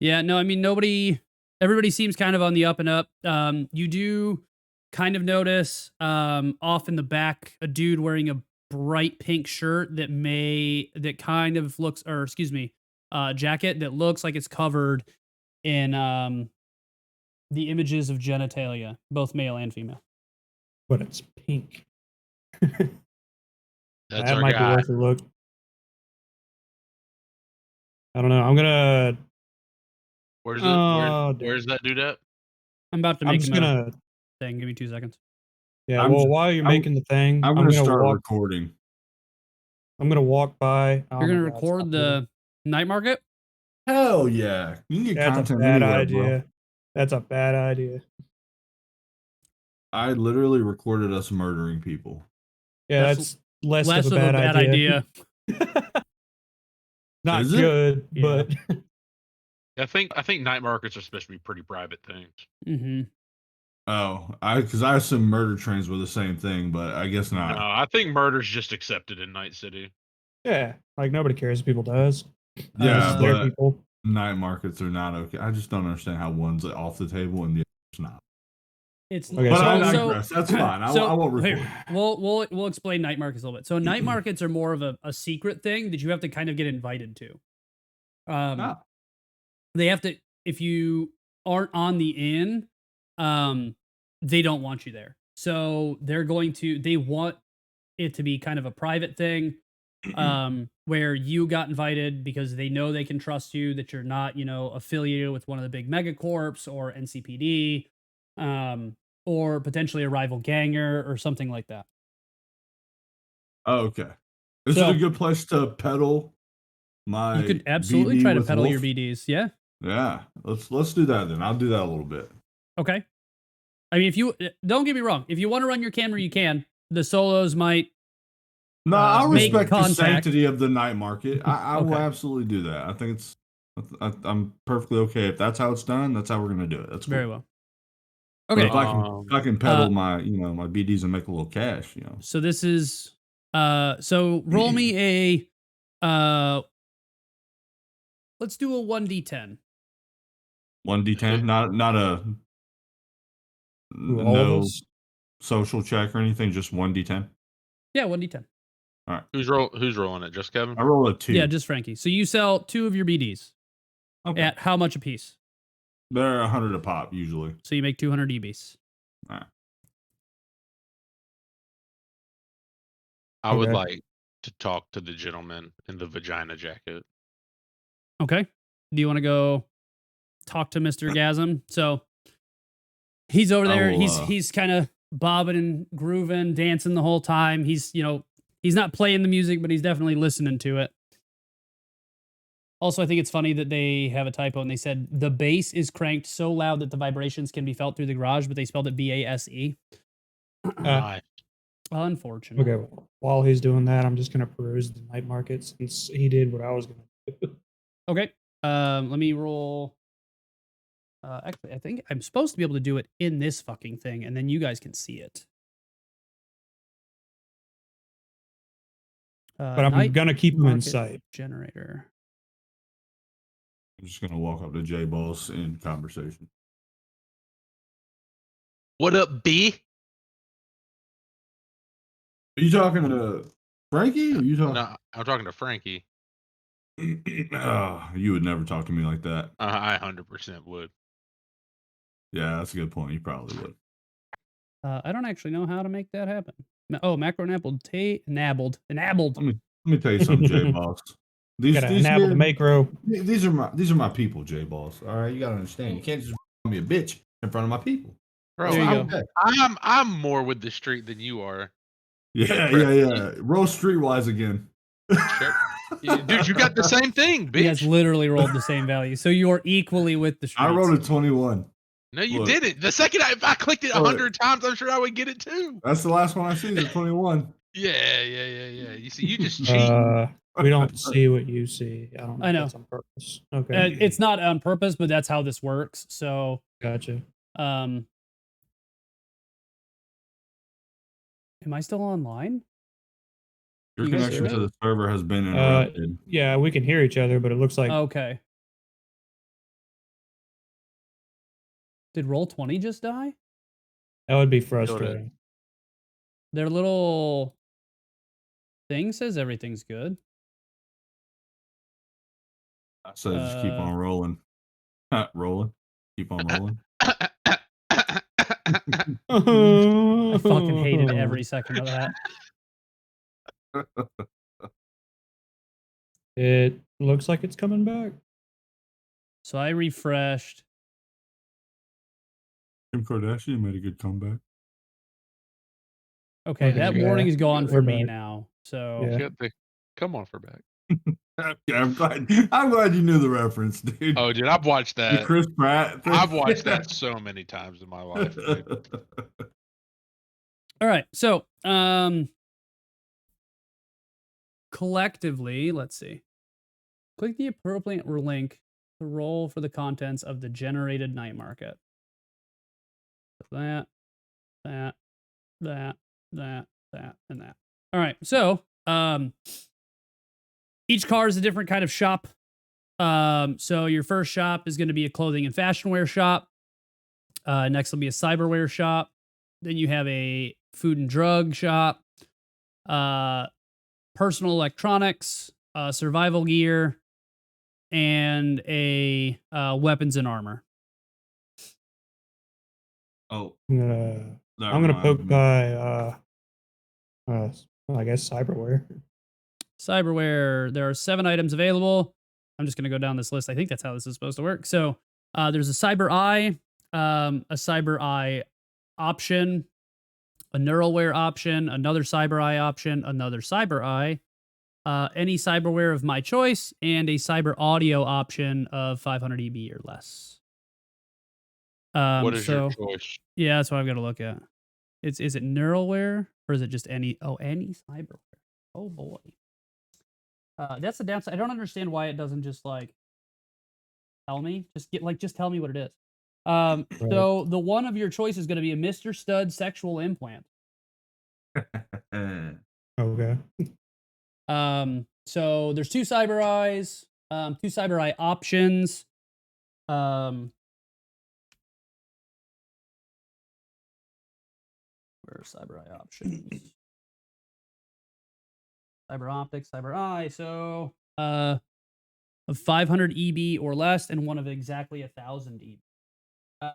Speaker 1: Yeah, no, I mean everybody seems kind of on the up and up. You do kind of notice off in the back a dude wearing a bright pink shirt that kind of looks, or excuse me, jacket that looks like it's covered in the images of genitalia, both male and female.
Speaker 4: But it's pink.
Speaker 3: That's
Speaker 4: That
Speaker 3: our
Speaker 4: might be
Speaker 3: guy.
Speaker 4: worth a look. I don't know. I'm gonna.
Speaker 3: Where's
Speaker 4: Oh,
Speaker 3: where's that dude at?
Speaker 1: I'm about to
Speaker 4: I'm
Speaker 1: make
Speaker 4: just
Speaker 1: him a
Speaker 4: gonna.
Speaker 1: thing. Give me 2 seconds.
Speaker 4: Yeah.
Speaker 2: I'm
Speaker 4: Well,
Speaker 2: just-
Speaker 4: while you're
Speaker 2: I'm-
Speaker 4: making the thing,
Speaker 2: I'm
Speaker 4: I'm
Speaker 2: gonna
Speaker 4: gonna
Speaker 2: start
Speaker 4: walk.
Speaker 2: recording.
Speaker 4: I'm gonna walk by. Oh
Speaker 1: You're
Speaker 4: my
Speaker 1: gonna
Speaker 4: God,
Speaker 1: record
Speaker 4: stop
Speaker 1: the night market?
Speaker 2: Hell yeah. You can get
Speaker 4: That's a
Speaker 2: content
Speaker 4: bad
Speaker 2: anywhere,
Speaker 4: idea.
Speaker 2: bro.
Speaker 4: That's a bad idea.
Speaker 2: I literally recorded us murdering people.
Speaker 4: Yeah,
Speaker 1: That's
Speaker 4: that's
Speaker 1: less of a bad idea.
Speaker 4: Not
Speaker 2: Is it?
Speaker 4: good,
Speaker 1: Yeah.
Speaker 4: but
Speaker 3: I think night markets are supposed to be pretty private things.
Speaker 1: Mm-hmm.
Speaker 2: Oh, because I assumed murder trains were the same thing, but I guess
Speaker 3: No,
Speaker 2: not.
Speaker 3: I think murder's just accepted in Night City.
Speaker 4: yeah, like nobody cares if people does.
Speaker 2: Yeah,
Speaker 4: They're
Speaker 2: but
Speaker 4: people.
Speaker 2: night markets are not okay. I just don't understand how one's off the table and the other's not.
Speaker 1: It's
Speaker 4: Okay,
Speaker 2: But
Speaker 4: so-
Speaker 2: I
Speaker 1: so-
Speaker 2: digress. That's fine. I
Speaker 1: so
Speaker 2: won't
Speaker 1: here,
Speaker 2: report.
Speaker 1: we'll explain night markets a little bit. So night markets are more of a secret thing that you have to kind of get invited to.
Speaker 2: Ah.
Speaker 1: They have to, if you aren't on the in, they don't want you there. So they want it to be kind of a private thing, where you got invited because they know they can trust you, that you're not, affiliated with one of the big megacorps or NCPD, or potentially a rival ganger or something like that.
Speaker 2: Oh, okay. This
Speaker 1: So-
Speaker 2: is a good place to peddle my.
Speaker 1: You could absolutely
Speaker 2: BD
Speaker 1: try to
Speaker 2: with
Speaker 1: peddle your
Speaker 2: Wolf.
Speaker 1: BDs. Yeah.
Speaker 2: Yeah, let's do that then. I'll do that a little bit.
Speaker 1: Okay. I mean, if you don't get me wrong, if you want to run your camera, you can. The solos might.
Speaker 2: No, I
Speaker 1: make
Speaker 2: respect the
Speaker 1: contact.
Speaker 2: sanctity of the night market. I will
Speaker 1: Okay.
Speaker 2: absolutely do that. I think I'm perfectly okay if that's how it's done. That's how we're gonna do it. That's cool.
Speaker 1: Very well.
Speaker 2: But
Speaker 1: Okay.
Speaker 2: if I can peddle
Speaker 1: Uh,
Speaker 2: my my BDs and make a little cash,
Speaker 1: So this is so roll me let's do a 1d10.
Speaker 2: 1d10, not a
Speaker 4: Ooh, all of
Speaker 2: no
Speaker 4: us?
Speaker 2: social check or anything, just 1d10.
Speaker 1: Yeah, 1d10.
Speaker 3: Who's rolling it? Just Kevin?
Speaker 2: I roll a 2.
Speaker 1: Yeah, just Frankie. So you sell 2 of your BDs
Speaker 2: Okay.
Speaker 1: at how much a piece?
Speaker 2: They're 100 a pop usually.
Speaker 1: So you make 200 EBs.
Speaker 2: All right.
Speaker 3: I would
Speaker 4: Okay.
Speaker 3: like to talk to the gentleman in the vagina jacket.
Speaker 1: Okay. Do you want to go talk to Mr. Gasm? So he's over there. He's kind of bobbing and grooving, dancing the whole time. He's not playing the music, but he's definitely listening to it. Also, I think it's funny that they have a typo and they said the bass is cranked so loud that the vibrations can be felt through the garage, but they spelled it BASE.
Speaker 3: Nice.
Speaker 1: Unfortunate.
Speaker 4: Okay, while he's doing that, I'm just gonna peruse the night market since he did what I was gonna do.
Speaker 1: Okay. Let me roll. Actually, I think I'm supposed to be able to do it in this fucking thing, and then you guys can see it.
Speaker 4: But I'm
Speaker 1: Night
Speaker 4: gonna keep him in
Speaker 1: market
Speaker 4: sight.
Speaker 1: generator.
Speaker 2: I'm just gonna walk up to J Boss in conversation.
Speaker 3: What up, B?
Speaker 2: Are you talking to Frankie? Or are you talking?
Speaker 3: No, I'm talking to Frankie.
Speaker 2: You would never talk to me like that.
Speaker 3: I 100% would.
Speaker 2: Yeah, that's a good point. You probably would.
Speaker 1: I don't actually know how to make that happen. Macro enabled. Enabled.
Speaker 2: Let me tell you something, J Boss.
Speaker 4: Gotta enable the macro.
Speaker 2: These are my people, J Boss. All right, you gotta understand. You can't just call me a bitch in front of my people.
Speaker 3: Bro,
Speaker 1: There you
Speaker 2: go.
Speaker 3: I'm more with the street than you are.
Speaker 2: Yeah. Roll streetwise again.
Speaker 3: Sure. Dude, you got the same thing,
Speaker 1: You guys
Speaker 3: bitch.
Speaker 1: literally rolled the same value, so you are equally with the streets.
Speaker 2: I rolled a 21.
Speaker 3: No, you
Speaker 2: Look.
Speaker 3: didn't. The second I clicked it
Speaker 2: Look.
Speaker 3: 100 times, I'm sure I would get it too.
Speaker 2: That's the last one I see is a 21.
Speaker 3: Yeah. You see, you just cheat.
Speaker 4: We don't see what you see. I don't know.
Speaker 1: I
Speaker 4: If
Speaker 1: know.
Speaker 4: that's on purpose. Okay,
Speaker 1: It's not on purpose, but that's how this works. So,
Speaker 4: gotcha.
Speaker 1: am I still online?
Speaker 2: Your
Speaker 1: You guys
Speaker 2: connection
Speaker 1: hear
Speaker 2: to
Speaker 1: me?
Speaker 2: the server has been interrupted.
Speaker 4: Yeah, we can hear each other, but it looks like
Speaker 1: Okay. Did Roll20 just die?
Speaker 4: that would be frustrating.
Speaker 1: Their little thing says everything's good.
Speaker 2: I said just keep on rolling. Rolling. Keep on rolling.
Speaker 1: I fucking hated every second of that.
Speaker 4: It looks like it's coming back.
Speaker 1: So I refreshed.
Speaker 2: Kim Kardashian made a good comeback.
Speaker 1: Okay,
Speaker 4: Okay,
Speaker 1: that
Speaker 4: yeah,
Speaker 1: warning is gone
Speaker 4: we're
Speaker 1: for me
Speaker 4: back.
Speaker 1: now. So
Speaker 4: Yeah.
Speaker 3: Get the come on for back.
Speaker 2: I'm glad you knew the reference, dude.
Speaker 3: Oh, dude, I've watched
Speaker 2: The
Speaker 3: that.
Speaker 2: Chris Pratt thing.
Speaker 3: I've watched that so many times in my life, dude.
Speaker 1: All right. So, collectively, let's see. Click the appropriate link to roll for the contents of the generated night market. That, and that. All right. So, each car is a different kind of shop. So your first shop is going to be a clothing and fashion wear shop. Next will be a cyberware shop. Then you have a food and drug shop, personal electronics, survival gear, and a weapons and armor.
Speaker 2: Oh,
Speaker 4: I'm
Speaker 2: that
Speaker 4: gonna
Speaker 2: reminds
Speaker 4: poke
Speaker 2: me.
Speaker 4: by I guess cyberware.
Speaker 1: Cyberware, there are 7 items available. I'm just going to go down this list. I think that's how this is supposed to work. So there's a cyber eye, a cyber eye option, a neuralware option, another cyber eye option, another cyber eye, any cyberware of my choice, and a cyber audio option of 500 EB or less.
Speaker 3: What is your
Speaker 1: So
Speaker 3: choice?
Speaker 1: yeah, that's what I've got to look at. Is it neuralware or is it just any cyberware? Oh boy. That's the downside. I don't understand why it doesn't just like tell me. Just tell me what it is.
Speaker 4: Right.
Speaker 1: So the one of your choice is going to be a Mr. Stud sexual implant.
Speaker 4: Okay.
Speaker 1: So there's 2 cyber eyes, 2 cyber eye options. Where are cyber eye options? Cyber optics, cyber eye. So of 500 EB or less, and one of exactly 1,000 EB.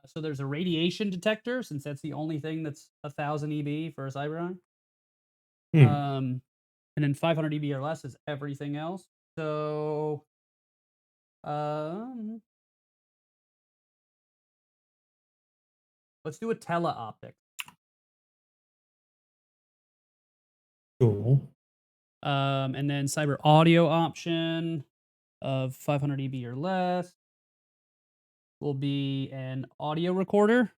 Speaker 1: So there's a radiation detector, since that's the only thing that's 1,000 EB for a cyber eye. And then 500 EB or less is everything else. So, let's do a teleoptic.
Speaker 4: Cool.
Speaker 1: And then cyber audio option of 500 EB or less will be an audio recorder.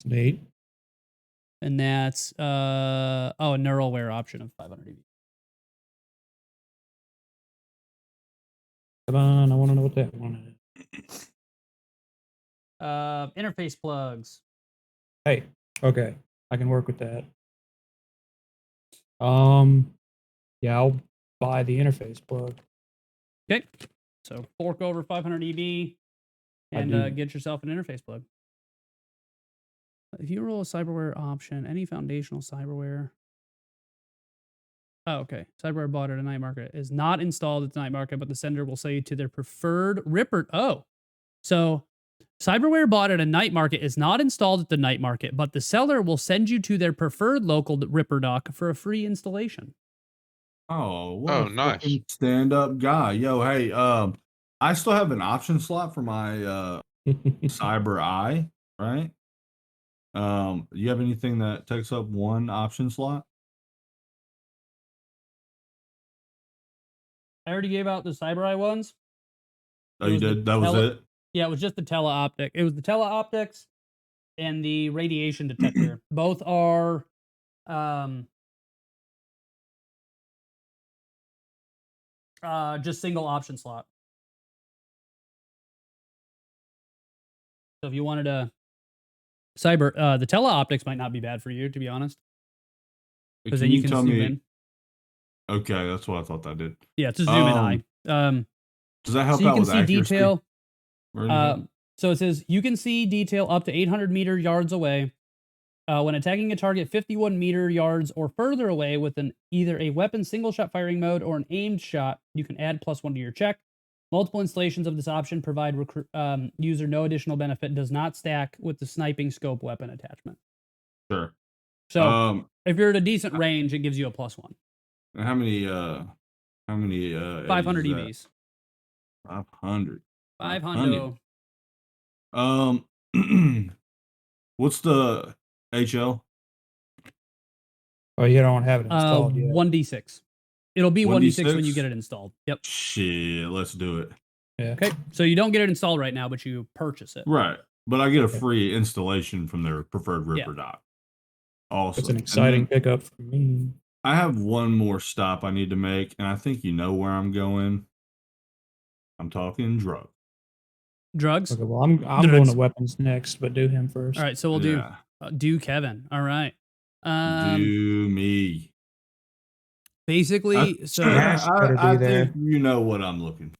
Speaker 4: Neat.
Speaker 1: And that's a neuralware option of 500 EB.
Speaker 4: Come on, I want to know what that one is.
Speaker 1: Interface plugs.
Speaker 4: Hey, okay, I can work with that. Yeah, I'll buy the interface plug.
Speaker 1: Okay. So fork over 500 EB and get yourself an interface plug. If you roll a cyberware option, any foundational cyberware. Oh, okay. Cyberware bought at a night market is not installed at the night market, but the sender will say to their preferred Ripper. Oh, so cyberware bought at a night market is not installed at the night market, but the seller will send you to their preferred local Ripper dock for a free installation.
Speaker 2: Oh, what
Speaker 3: Oh,
Speaker 2: a
Speaker 3: nice.
Speaker 2: fucking stand-up guy. Yo, hey, I still have an option slot for my cyber eye, right? You have anything that takes up one option slot?
Speaker 1: I already gave out the cyber eye ones.
Speaker 2: Oh, you did? That was it?
Speaker 1: Yeah, it was just the teleoptic. It was the teleoptics and the radiation detector. Both are just single option slot. So if you wanted a the teleoptics might not be bad for you, to be honest, because then you can zoom in.
Speaker 2: Okay, that's what I thought that did.
Speaker 1: Yeah, it's a zoom in eye.
Speaker 2: Does that help
Speaker 1: so you
Speaker 2: out
Speaker 1: can
Speaker 2: with
Speaker 1: see
Speaker 2: accuracy?
Speaker 1: detail.
Speaker 2: Or anything?
Speaker 1: So it says you can see detail up to 800 yards away. When attacking a target 51 yards or further away with either a weapon single shot firing mode or an aimed shot, you can add +1 to your check. Multiple installations of this option provide user no additional benefit, does not stack with the sniping scope weapon attachment.
Speaker 2: Sure.
Speaker 1: So if you're at a decent range, it gives you a +1.
Speaker 2: How many
Speaker 1: 500 EBs.
Speaker 2: 500.
Speaker 1: 500.
Speaker 2: What's the HL?
Speaker 4: Oh, you don't have it installed yet.
Speaker 1: 1d6. It'll be 1d6 when you
Speaker 2: 1d6?
Speaker 1: get it installed. Yep.
Speaker 2: Shit, let's do it.
Speaker 4: Yeah.
Speaker 1: Okay. So you don't get it installed right now, but you purchase it.
Speaker 2: Right. But I get a
Speaker 4: Okay.
Speaker 2: free installation from their preferred Ripper dock. Awesome.
Speaker 4: It's an exciting pickup for me.
Speaker 2: I have one more stop I need to make, and I think you know where I'm going. I'm talking drugs.
Speaker 1: Drugs.
Speaker 4: Okay, well, I'm going
Speaker 1: Drugs.
Speaker 4: to weapons next, but do him first.
Speaker 1: All right. So we'll do Kevin. All right.
Speaker 2: Do me.
Speaker 1: Basically, so
Speaker 2: I think you know what I'm looking for.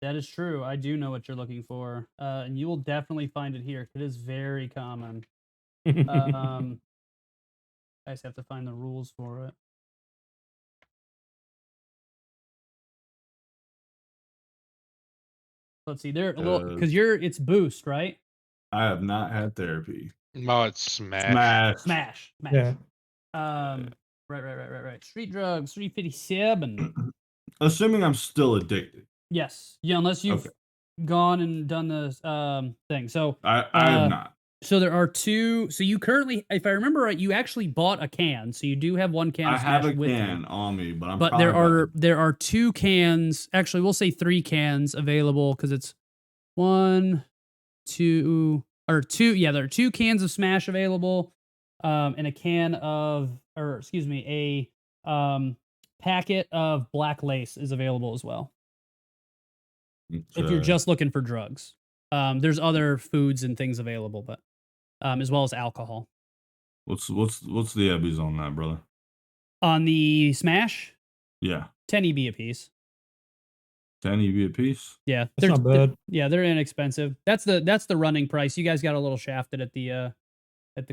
Speaker 1: that is true. I do know what you're looking for, and you will definitely find it here. It is very common. I just have to find the rules for it. Let's see. They're a little because it's boost, right?
Speaker 2: I have not had therapy.
Speaker 3: No, it's smash.
Speaker 1: Smash.
Speaker 4: Yeah.
Speaker 1: Right. Street drugs, 357.
Speaker 2: Assuming I'm still addicted.
Speaker 1: Yes. Yeah, unless you've gone and done this thing. So
Speaker 2: I have not.
Speaker 1: So there are two. So you currently, if I remember right, you actually bought a can. So you do have one can.
Speaker 2: I have a
Speaker 1: with
Speaker 2: can
Speaker 1: you.
Speaker 2: on me, but
Speaker 1: there are two cans. Actually, we'll say 3 cans available because it's 1, 2, or 2. Yeah, there are 2 cans of Smash available, and a can of, or excuse me, a packet of Black Lace is available as well. If you're just looking for drugs, there's other foods and things available, but as well as alcohol.
Speaker 2: What's the Ebbies on that, brother?
Speaker 1: On the Smash,
Speaker 2: Yeah,
Speaker 1: 10 EB a piece.
Speaker 2: 10 EB a piece.
Speaker 1: Yeah,
Speaker 4: That's not bad.
Speaker 1: They're inexpensive. That's the running price. You guys got a little shafted at the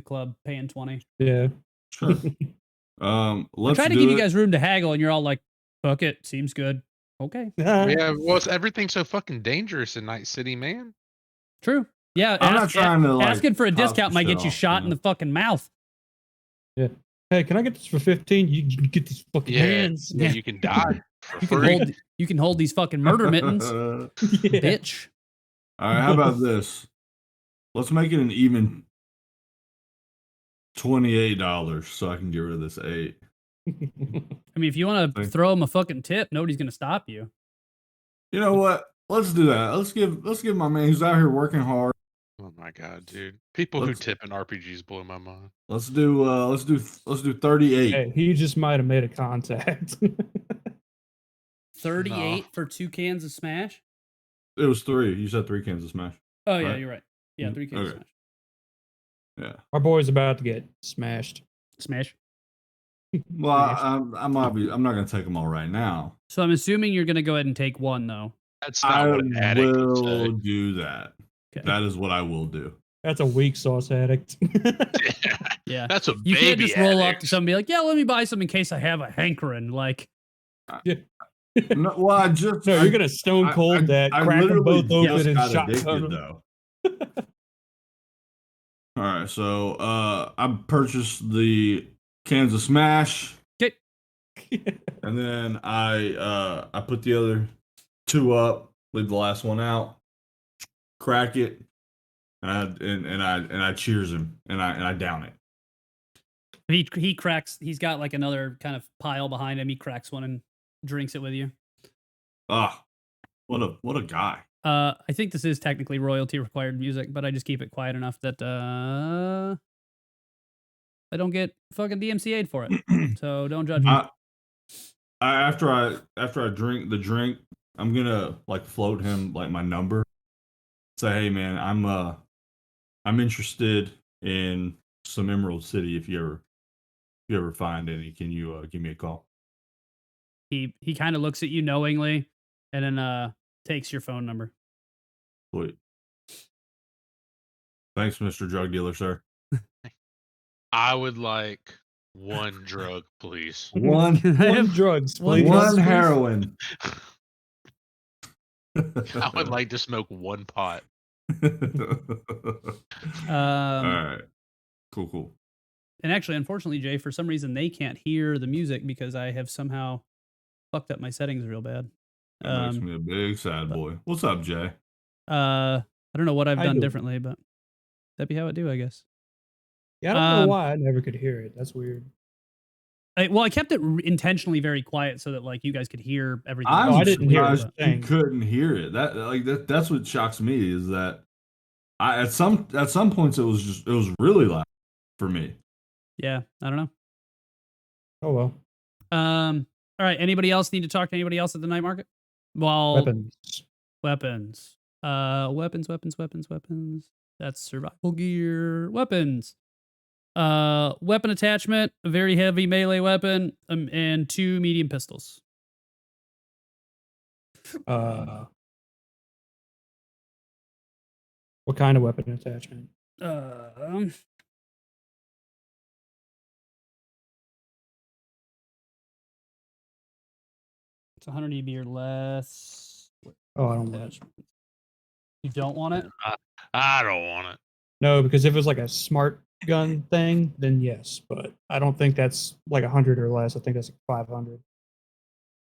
Speaker 1: club, paying 20.
Speaker 4: Yeah.
Speaker 2: Sure.
Speaker 1: Let's try to give you guys room to haggle, and you're all like, "Fuck it, seems good." Okay.
Speaker 3: Yeah, well, everything's so fucking dangerous in Night City, man.
Speaker 1: True. Yeah,
Speaker 2: I'm not trying to
Speaker 1: asking for a discount might get you shot in the fucking mouth.
Speaker 4: Yeah. Hey, can I get this for 15? You can get these fucking hands.
Speaker 3: Yeah, you can die.
Speaker 1: You can hold these fucking murder mittens, bitch.
Speaker 2: All right, how about this? Let's make it an even $28 so I can get rid of this 8.
Speaker 1: I mean, if you want to throw him a fucking tip, nobody's gonna stop you.
Speaker 2: You know what? Let's do that. Let's give my man who's out here working hard.
Speaker 3: Oh my god, dude! People who tip in RPGs blow my mind.
Speaker 2: Let's do 38.
Speaker 4: Hey, he just might have made a contact.
Speaker 1: 38 for 2 cans of Smash.
Speaker 2: It was 3. You said 3 cans of Smash.
Speaker 1: Oh yeah,
Speaker 2: right?
Speaker 1: you're right. Yeah, 3 cans of Smash.
Speaker 2: Yeah.
Speaker 4: Our boy's about to get smashed.
Speaker 1: Smash.
Speaker 2: Well, I'm not gonna take them all right now.
Speaker 1: So I'm assuming you're gonna go ahead and take 1 though.
Speaker 3: That's not what an addict would say.
Speaker 2: will do that.
Speaker 1: Okay.
Speaker 2: That is what I will do.
Speaker 4: That's a weak sauce addict.
Speaker 1: Yeah.
Speaker 3: That's a
Speaker 1: You
Speaker 3: baby
Speaker 1: can't just roll up
Speaker 3: addict.
Speaker 1: to somebody and be like, "Yeah, let me buy some in case I have a hankering." Like,
Speaker 2: No, well,
Speaker 4: you're gonna stone cold that, crack them both open, and shotgun them.
Speaker 2: though. All right, so I purchased the cans of Smash.
Speaker 1: Okay.
Speaker 2: And then I put the other 2 up, leave the last one out, crack it, and I cheers him and I down it.
Speaker 1: He cracks. He's got like another kind of pile behind him. He cracks one and drinks it with you.
Speaker 2: Ah, what a guy.
Speaker 1: I think this is technically royalty required music, but I just keep it quiet enough that I don't get fucking DMCA'd for it. So don't judge me.
Speaker 2: After I drink the drink, I'm gonna like float him like my number. Say, hey man, I'm interested in some Emerald City. If you ever find any, can you give me a call?
Speaker 1: He kind of looks at you knowingly, and then takes your phone number.
Speaker 2: Sweet. Thanks, Mr. Drug Dealer, sir.
Speaker 3: I would like 1 drug, please.
Speaker 2: One
Speaker 4: drugs, please.
Speaker 2: One heroin.
Speaker 3: I would like to smoke 1 pot.
Speaker 2: All right. Cool.
Speaker 1: And actually, unfortunately, Jay, for some reason, they can't hear the music because I have somehow fucked up my settings real bad.
Speaker 2: That makes me a big sad boy. What's up, Jay?
Speaker 1: I don't know what I've done differently, but that'd be how it do, I guess.
Speaker 4: Yeah, I don't know why I never could hear it. That's weird.
Speaker 1: I kept it intentionally very quiet so that like you guys could hear everything.
Speaker 2: I'm
Speaker 4: I didn't hear
Speaker 2: surprised
Speaker 4: it.
Speaker 2: you couldn't hear it. That's what shocks me is that at some points it was really loud for me.
Speaker 1: Yeah, I don't know.
Speaker 4: Oh well.
Speaker 1: All right. Anybody else need to talk to anybody else at the night market? Well,
Speaker 4: Weapons.
Speaker 1: weapons. Weapons. That's survival gear. Weapons. Weapon attachment, a very heavy melee weapon, and 2 medium pistols.
Speaker 4: What kind of weapon attachment?
Speaker 1: It's 100 EB or less.
Speaker 4: Oh, I don't want it.
Speaker 1: You don't want it?
Speaker 3: I don't want it.
Speaker 4: No, because if it was like a smart gun thing, then yes. But I don't think that's like 100 or less. I think that's like 500.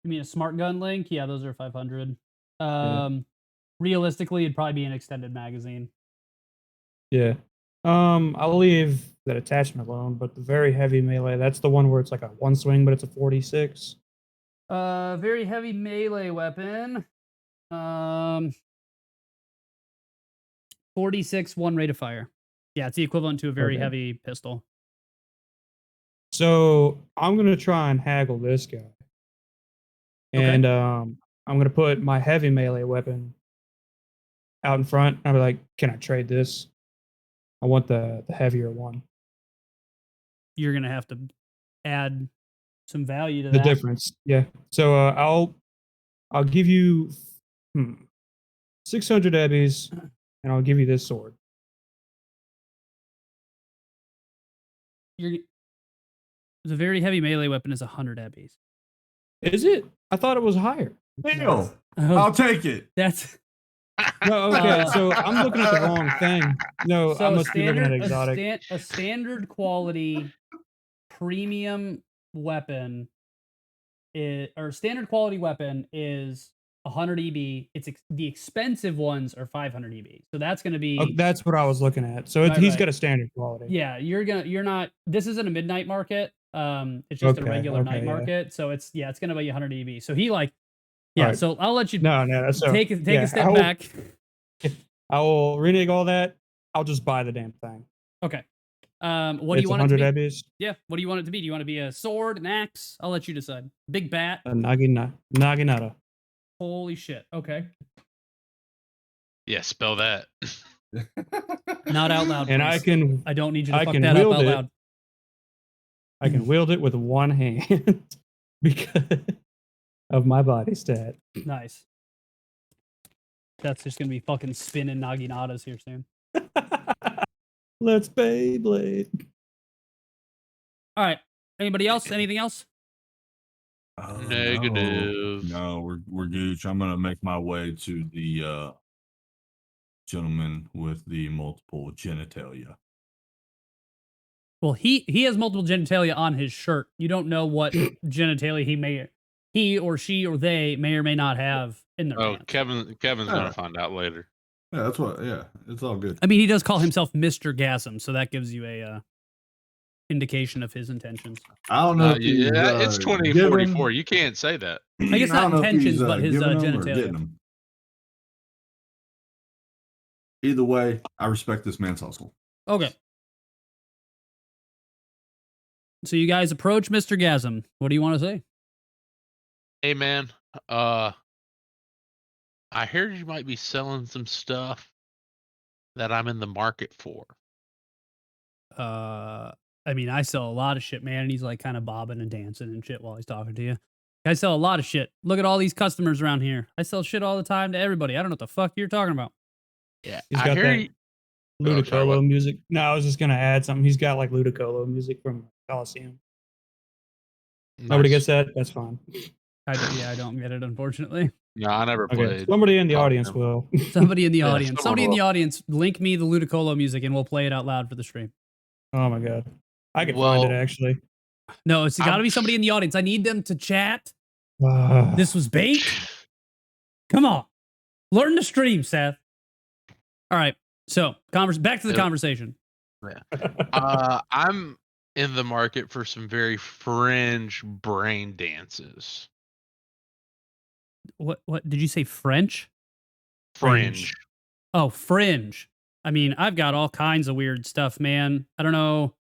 Speaker 1: You mean a smart gun link? Yeah, those are 500.
Speaker 4: Yeah.
Speaker 1: Realistically, it'd probably be an extended magazine.
Speaker 4: Yeah. I'll leave that attachment alone, but the very heavy melee, that's the one where it's like a one swing, but it's a 46.
Speaker 1: Very heavy melee weapon. 46, 1 rate of fire. Yeah, it's the equivalent to a very heavy pistol.
Speaker 4: So I'm gonna try and haggle this guy. And I'm gonna put my heavy melee weapon out in front. I'll be like, can I trade this? I want the heavier one.
Speaker 1: You're gonna have to add some value to
Speaker 4: The
Speaker 1: that.
Speaker 4: difference. Yeah. So I'll give you 600 ebbies, and I'll give you this sword.
Speaker 1: The very heavy melee weapon is 100 ebbies.
Speaker 4: Is it? I thought it was higher.
Speaker 2: Deal. I'll take it.
Speaker 1: That's
Speaker 4: No, okay. So I'm looking at the wrong thing. No, I must be looking at exotic.
Speaker 1: A standard quality premium weapon or standard quality weapon is 100 EB. It's the expensive ones are 500 EB. So that's going to be.
Speaker 4: Oh, that's what I was looking at. So he's got a standard quality.
Speaker 1: Yeah, you're not. This isn't a midnight market. It's just a regular night market. So it's going to be 100 EB. So he like. Yeah,
Speaker 4: right.
Speaker 1: So I'll let you
Speaker 4: take
Speaker 1: a step back.
Speaker 4: I will renege all that. I'll just buy the damn thing.
Speaker 1: Okay. What do you want it to be?
Speaker 4: Ebbies?
Speaker 1: Yeah. What do you want it to be? Do you want it to be a sword, an axe? I'll let you decide. Big bat.
Speaker 4: A naginata.
Speaker 1: Holy shit. Okay.
Speaker 3: Yeah, spell that.
Speaker 1: Not out loud.
Speaker 4: And
Speaker 1: please. I don't need you to fuck that up out loud.
Speaker 4: I can wield it with one hand because of my body stat.
Speaker 1: Nice. That's just gonna be fucking spinning naginatas here soon.
Speaker 4: Let's Beyblade.
Speaker 1: All right. Anybody else? Anything else?
Speaker 3: Negative.
Speaker 2: No, we're gooch. I'm gonna make my way to the gentleman with the multiple genitalia.
Speaker 1: Well, he has multiple genitalia on his shirt. You don't know what genitalia he or she or they may or may not have in their pants.
Speaker 3: Kevin's gonna find out later.
Speaker 2: Yeah, that's what. Yeah, it's all good.
Speaker 1: I mean, he does call himself Mr. Gasm, so that gives you a indication of his intentions.
Speaker 2: I don't know.
Speaker 3: It's 2044. You can't say that.
Speaker 1: I guess not intentions, but his genitalia.
Speaker 2: Either way, I respect this man's hustle.
Speaker 1: Okay. So you guys approach Mr. Gasm. What do you want to say?
Speaker 3: Hey man, I heard you might be selling some stuff that I'm in the market for.
Speaker 1: I mean, I sell a lot of shit, man. And he's like kind of bobbing and dancing and shit while he's talking to you. I sell a lot of shit. Look at all these customers around here. I sell shit all the time to everybody. I don't know what the fuck you're talking about.
Speaker 3: Yeah,
Speaker 4: he's got that Ludicolo music. No, I was just gonna add something. He's got like Ludicolo music from Coliseum. Nice. Nobody gets that? That's fine.
Speaker 1: I don't get it, unfortunately.
Speaker 3: No, I never played.
Speaker 4: Somebody in the audience will.
Speaker 1: Somebody in the audience. Somebody in the audience, link me the Ludicolo music and we'll play it out loud for the stream.
Speaker 4: Oh my god. I can find it actually.
Speaker 1: No, it's got to be somebody in the audience. I need them to chat. This was bait. Come on. Learn to stream, Seth. All right. So, back to the conversation.
Speaker 3: Yeah. I'm in the market for some very fringe brain dances.
Speaker 1: What did you say? French?
Speaker 3: Fringe.
Speaker 1: Oh, fringe. I mean, I've got all kinds of weird stuff, man. I don't know.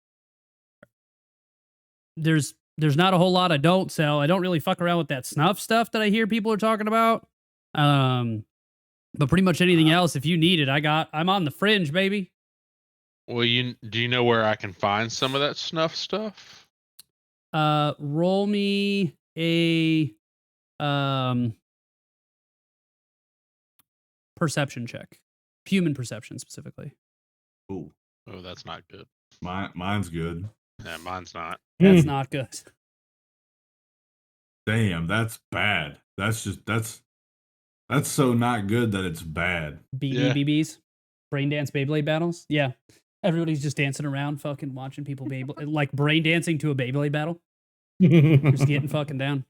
Speaker 1: There's not a whole lot I don't sell. I don't really fuck around with that snuff stuff that I hear people are talking about. But pretty much anything else, if you need it, I'm on the fringe, baby.
Speaker 3: Well, do you know where I can find some of that snuff stuff?
Speaker 1: Roll me a perception check. Human perception specifically.
Speaker 2: Oh,
Speaker 3: Oh, that's not good.
Speaker 2: mine's good.
Speaker 3: Yeah, mine's not.
Speaker 1: That's not good.
Speaker 2: Damn, that's bad. That's so not good that it's bad.
Speaker 1: BBBs, brain dance Beyblade battles. Yeah, everybody's just dancing around, fucking watching people like brain dancing to a Beyblade battle. Just getting fucking down.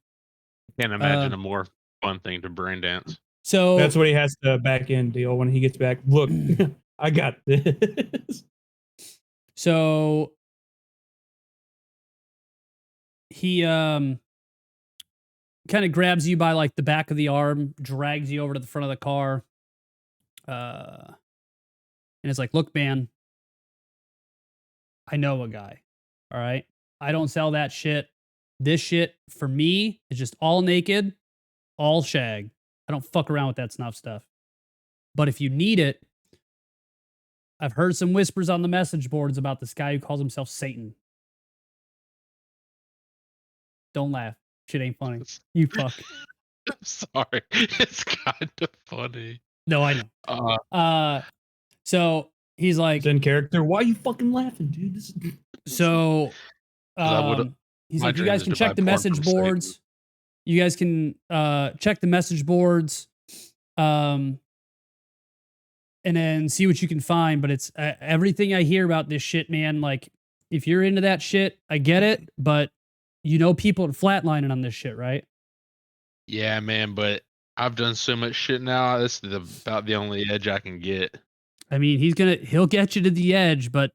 Speaker 3: Can't imagine a more fun thing to brain dance.
Speaker 1: So
Speaker 4: that's what he has to back in deal when he gets back. Look, I got this.
Speaker 1: So he kind of grabs you by like the back of the arm, drags you over to the front of the car, and it's like, look, man, I know a guy. All right, I don't sell that shit. This shit for me is just all naked, all shag. I don't fuck around with that snuff stuff. But if you need it, I've heard some whispers on the message boards about this guy who calls himself Satan. Don't laugh. Shit ain't funny. You fuck.
Speaker 3: I'm sorry. It's kind of funny.
Speaker 1: No, I know. So he's like,
Speaker 4: it's in character. Why are you fucking laughing, dude? This is...
Speaker 1: So he's like, you guys can check the message boards. Satan. You guys can check the message boards, and then see what you can find. But it's everything I hear about this shit, man. Like, if you're into that shit, I get it. But you know, people are flatlining on this shit, right?
Speaker 3: Yeah, man. But I've done so much shit now. This is about the only edge I can get.
Speaker 1: I mean, he'll get you to the edge, but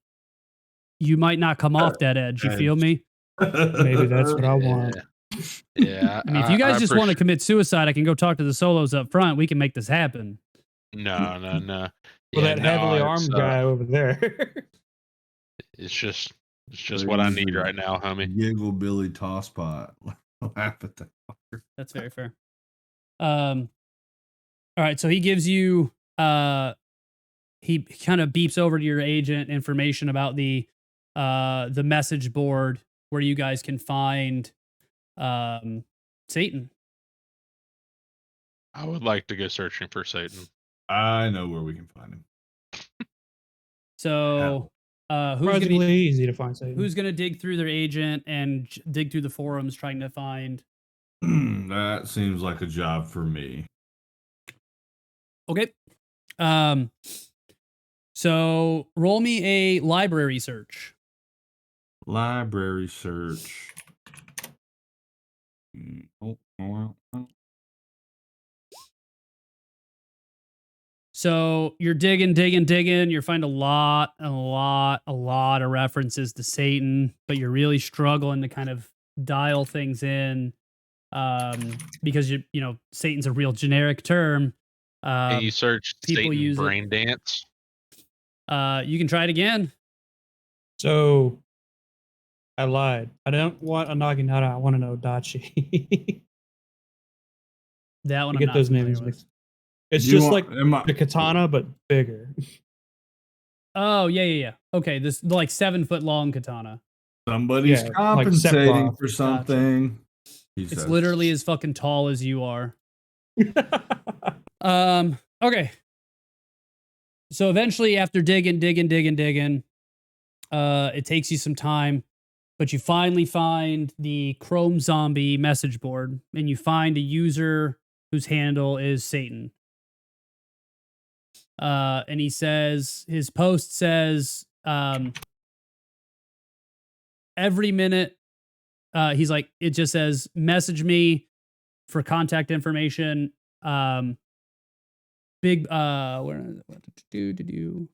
Speaker 1: you might not come off that edge. You feel me?
Speaker 4: Maybe that's what I want.
Speaker 3: Yeah.
Speaker 1: I mean, if you guys just want to commit suicide, I can go talk to the solos up front. We can make this happen.
Speaker 3: No.
Speaker 4: Well, that heavily armed guy over there.
Speaker 3: It's just what I need right now, homie.
Speaker 2: Giggle Billy Tosspot. Laugh at that.
Speaker 1: That's very fair. All right, so he gives you he kind of beeps over to your agent information about the message board where you guys can find Satan.
Speaker 3: I would like to go searching for Satan.
Speaker 2: I know where we can find him.
Speaker 1: So
Speaker 4: who's gonna be easy to find Satan?
Speaker 1: Who's gonna dig through their agent and dig through the forums trying to find?
Speaker 2: That seems like a job for me.
Speaker 1: Okay. So roll me a library search.
Speaker 2: Library search.
Speaker 1: So you're digging. You find a lot of references to Satan, but you're really struggling to kind of dial things in because you know Satan's a real generic term.
Speaker 3: Can you search
Speaker 1: people
Speaker 3: Satan
Speaker 1: use
Speaker 3: brain dance?
Speaker 1: You can try it again.
Speaker 4: So I lied. I don't want a Naginata. I want to know Dachi.
Speaker 1: That one.
Speaker 4: I get those names mixed. It's just like the katana, but bigger.
Speaker 1: Oh, yeah. Okay, this like 7 foot long katana.
Speaker 2: Somebody's compensating for something.
Speaker 1: Gotcha. It's literally as fucking tall as you are. Okay. So eventually, after digging, it takes you some time, but you finally find the Chrome Zombie message board, and you find a user whose handle is Satan. And he says, his post says, every minute, he's like, it just says, message me for contact information. Big, what to do?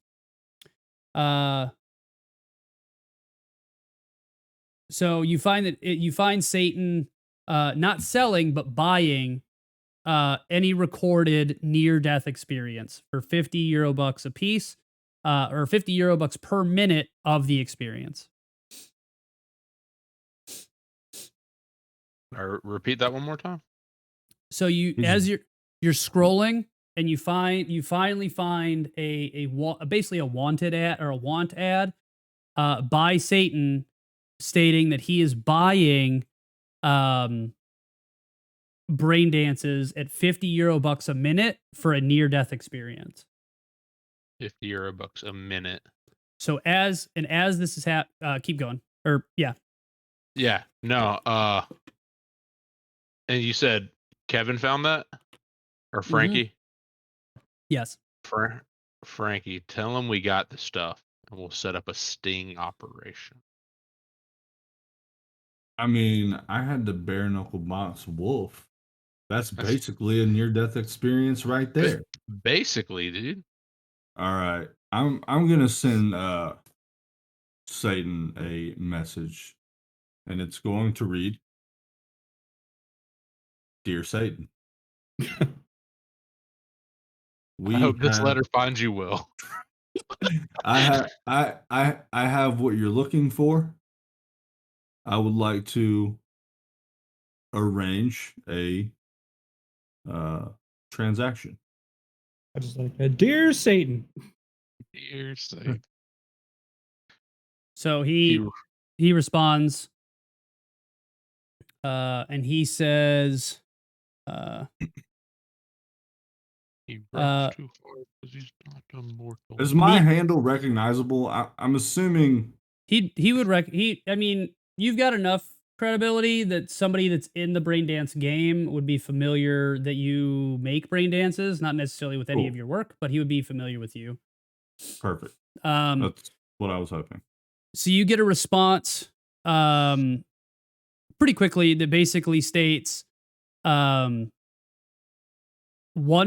Speaker 1: So you find that you find Satan not selling but buying any recorded near-death experience for €50 a piece, or €50 per minute of the experience.
Speaker 3: Or repeat that one more time.
Speaker 1: So as you're scrolling and you finally find basically a wanted ad or a want ad by Satan stating that he is buying brain dances at €50 a minute for a near death experience.
Speaker 3: €50 a minute.
Speaker 1: So as this is keep going. Or yeah.
Speaker 3: Yeah. No. And you said Kevin found that? Or Frankie?
Speaker 1: Yes.
Speaker 3: Frankie, tell him we got the stuff and we'll set up a sting operation.
Speaker 2: I mean, I had the bare knuckle box wolf. That's basically a near death experience right there.
Speaker 3: Basically, dude.
Speaker 2: All right. I'm gonna send Satan a message, and it's going to read, "Dear Satan,
Speaker 3: I hope this letter finds you well.
Speaker 2: I have what you're looking for. I would like to arrange a transaction."
Speaker 4: I just like that. Dear Satan.
Speaker 3: Dear Satan.
Speaker 1: So he responds, and he says,
Speaker 3: he works too hard because he's not immortal.
Speaker 2: Is my handle recognizable? I'm assuming
Speaker 1: he would I mean, you've got enough credibility that somebody that's in the brain dance game would be familiar that you make brain dances, not necessarily with any of your work, but he would be familiar with you.
Speaker 2: Perfect. That's what I was hoping.
Speaker 1: So you get a response pretty quickly that basically states one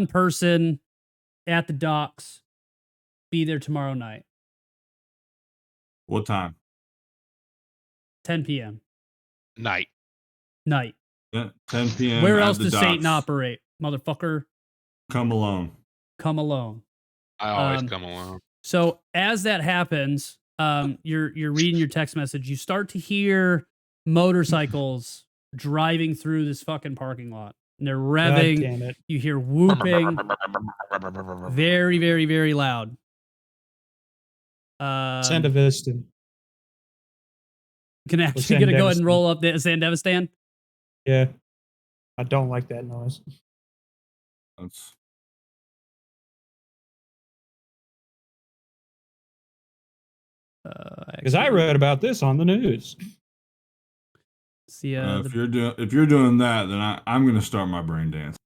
Speaker 1: person at the docks, be there tomorrow night.
Speaker 2: What time?
Speaker 1: 10 p.m.
Speaker 3: Night.
Speaker 2: Yeah, 10 p.m.
Speaker 1: Where else does Satan operate, motherfucker?
Speaker 2: Come alone.
Speaker 1: Come alone.
Speaker 3: I always come alone.
Speaker 1: So as that happens, you're reading your text message. You start to hear motorcycles driving through this fucking parking lot. And they're revving.
Speaker 4: God damn it.
Speaker 1: You hear whooping. Very, very, very loud.
Speaker 4: Sandevistan.
Speaker 1: Actually gonna go ahead and roll up the Sandevistan.
Speaker 4: Yeah. I don't like that noise.
Speaker 2: That's
Speaker 4: because I read about this on the news.
Speaker 1: See,
Speaker 2: if you're doing that, then I'm going to start my brain dance.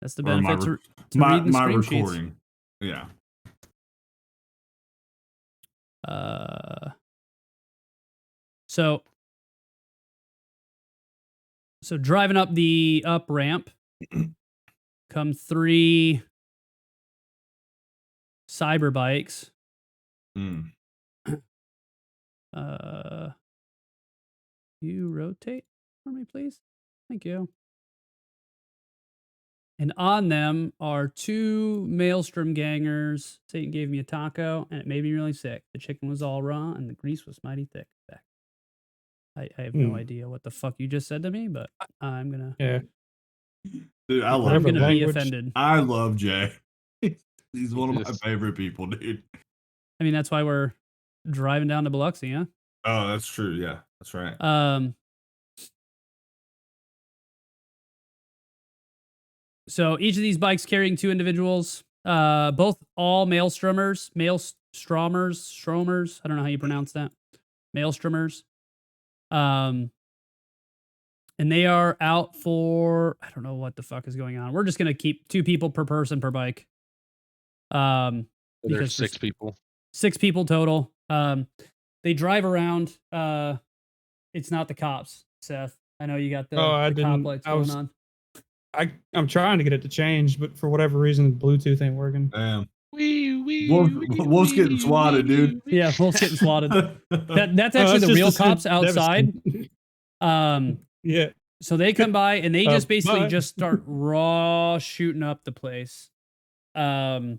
Speaker 1: That's the benefit to
Speaker 2: my
Speaker 1: reading the stream
Speaker 2: recording.
Speaker 1: Sheets.
Speaker 2: Yeah.
Speaker 1: So driving up the up ramp come 3 cyber bikes. You rotate for me, please. Thank you. And on them are 2 Maelstrom gangers. Satan gave me a taco, and it made me really sick. The chicken was all raw, and the grease was mighty thick. I have no idea what the fuck you just said to me, but I'm gonna.
Speaker 4: Yeah.
Speaker 2: Dude, I'm
Speaker 1: gonna be offended.
Speaker 2: I love Jay. He's one of my favorite people, dude.
Speaker 1: I mean, that's why we're driving down to Biloxi, huh?
Speaker 2: Oh, that's true. Yeah, that's right.
Speaker 1: So each of these bikes carrying 2 individuals, all maelstromers. I don't know how you pronounce that. Maelstromers. And they are out for, I don't know what the fuck is going on. We're just going to keep 2 people per person per bike.
Speaker 3: There's 6 people.
Speaker 1: 6 people total. They drive around. It's not the cops, Seth. I know you got the cop lights going on.
Speaker 4: I'm trying to get it to change, but for whatever reason, the Bluetooth ain't working.
Speaker 2: Damn. Wolf's getting swatted, dude.
Speaker 1: Yeah, Wolf's getting swatted. That's
Speaker 4: Oh,
Speaker 1: actually the
Speaker 4: just
Speaker 1: real
Speaker 4: a San
Speaker 1: cops outside.
Speaker 4: Devastin. Yeah.
Speaker 1: So they come by and they just basically
Speaker 4: Bye.
Speaker 1: just start raw shooting up the place. I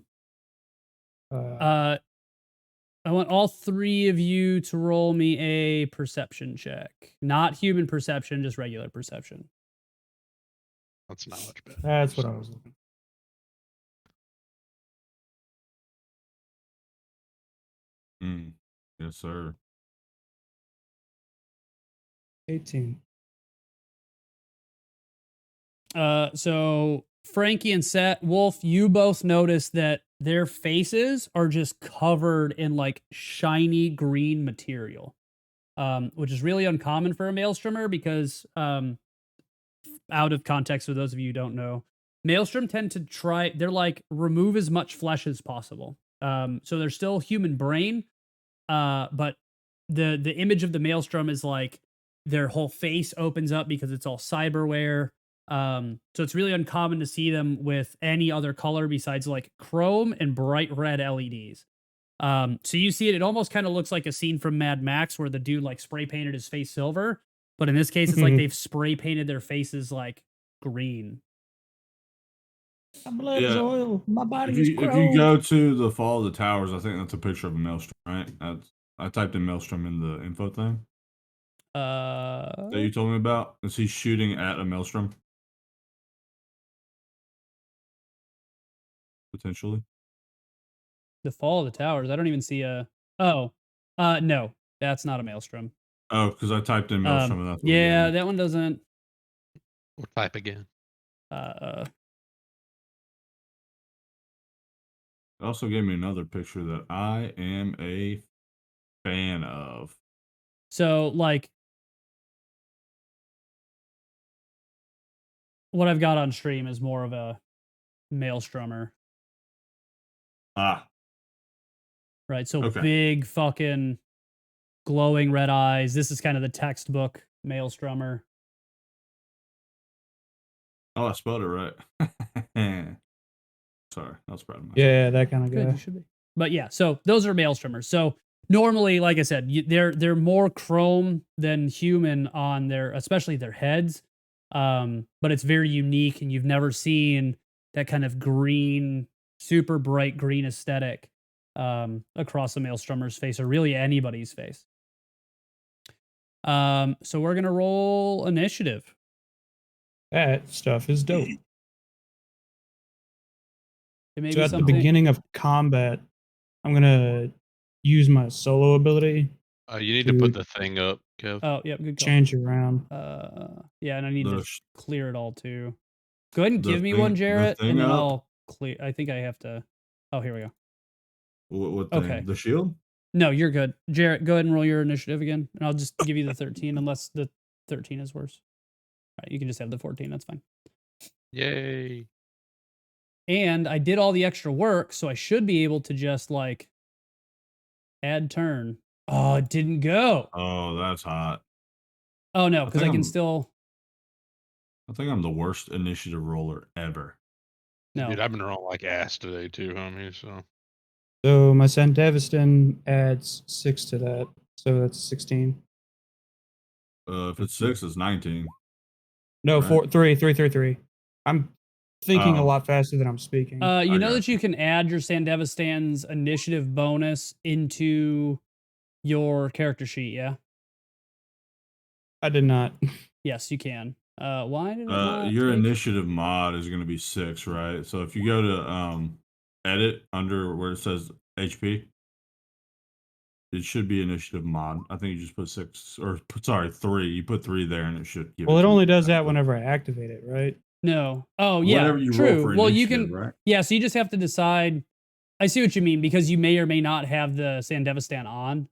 Speaker 1: want all three of you to roll me a perception check. Not human perception, just regular perception.
Speaker 3: That's not much better.
Speaker 4: That's what I was looking.
Speaker 2: Yes, sir.
Speaker 4: 18.
Speaker 1: So Frankie and Wolf, you both notice that their faces are just covered in like shiny green material, which is really uncommon for a maelstrommer because, out of context for those of you who don't know, maelstrom tend to they're like remove as much flesh as possible. So they're still human brain, but the image of the maelstrom is like their whole face opens up because it's all cyberware. So it's really uncommon to see them with any other color besides like chrome and bright red LEDs. So you see it almost kind of looks like a scene from Mad Max where the dude like spray painted his face silver, but in this case it's like they've spray painted their faces like green.
Speaker 4: My blood is
Speaker 2: Yeah.
Speaker 4: oil. My body
Speaker 2: If
Speaker 4: is
Speaker 2: you
Speaker 4: chrome.
Speaker 2: go to the Fall of the Towers, I think that's a picture of a maelstrom, right? I typed in maelstrom in the info thing that you told me about. Is he shooting at a maelstrom? Potentially.
Speaker 1: The Fall of the Towers. I don't even see a. Oh, no, that's not a maelstrom.
Speaker 2: Oh, because I typed in maelstrom and that's what
Speaker 1: Yeah, that one doesn't.
Speaker 3: We'll type again.
Speaker 2: It also gave me another picture that I am a fan of.
Speaker 1: So like, what I've got on stream is more of a maelstrommer.
Speaker 2: Ah,
Speaker 1: right. So
Speaker 2: okay.
Speaker 1: big fucking glowing red eyes. This is kind of the textbook maelstrommer.
Speaker 2: Oh, I spelled it right. Sorry, I was proud of myself.
Speaker 4: Yeah, that kind of
Speaker 1: Good,
Speaker 4: guy.
Speaker 1: you should be. But yeah, so those are maelstrommers. So normally, like I said, they're more chrome than human on their, especially their heads. But it's very unique, and you've never seen that kind of green, super bright green aesthetic across a maelstrommer's face, or really anybody's face. So we're gonna roll initiative.
Speaker 4: That stuff is dope.
Speaker 1: It may
Speaker 4: So
Speaker 1: be
Speaker 4: at the
Speaker 1: something.
Speaker 4: beginning of combat, I'm gonna use my solo ability.
Speaker 3: You need to put the thing up, Kev.
Speaker 1: Oh, yep, good call.
Speaker 4: Change around.
Speaker 1: Yeah, and I need to clear it all too. Go ahead and give me
Speaker 2: thing-
Speaker 1: one,
Speaker 2: the
Speaker 1: Jarrett,
Speaker 2: thing
Speaker 1: and then
Speaker 2: up?
Speaker 1: I'll clear. I think I have to. Oh, here we go.
Speaker 2: What thing?
Speaker 1: Okay.
Speaker 2: The shield?
Speaker 1: No, you're good. Jarrett, go ahead and roll your initiative again, and I'll just give you the 13, unless the 13 is worse. All right, you can just have the 14. That's fine.
Speaker 3: Yay.
Speaker 1: And I did all the extra work, so I should be able to just like add turn. Oh, it didn't go.
Speaker 2: Oh, that's hot.
Speaker 1: Oh no, because I can still.
Speaker 2: I think I'm the worst initiative roller ever.
Speaker 1: No.
Speaker 3: Dude, I've been rolling like ass today too, homie.
Speaker 4: So my San Devastin adds 6 to that, so that's 16.
Speaker 2: If it's 6, it's 19.
Speaker 4: No,
Speaker 2: right?
Speaker 4: 3. I'm thinking a lot faster than I'm speaking.
Speaker 1: You know that you can add your Sandevastan's initiative bonus into your character sheet, yeah?
Speaker 4: I did not.
Speaker 1: Yes, you can. Why did it not
Speaker 2: your
Speaker 1: take...
Speaker 2: initiative mod is going to be 6, right? So if you go to edit under where it says HP, it should be initiative mod. I think you just put 6 or sorry 3. You put 3 there, and it should give.
Speaker 4: Well, it only does that whenever I activate it, right?
Speaker 1: No. Oh yeah.
Speaker 2: Whenever you
Speaker 1: true.
Speaker 2: roll for
Speaker 1: well, you
Speaker 2: initiative,
Speaker 1: can.
Speaker 2: right?
Speaker 1: Yeah. So you just have to decide. I see what you mean, because you may or may not have the Sandevastan on.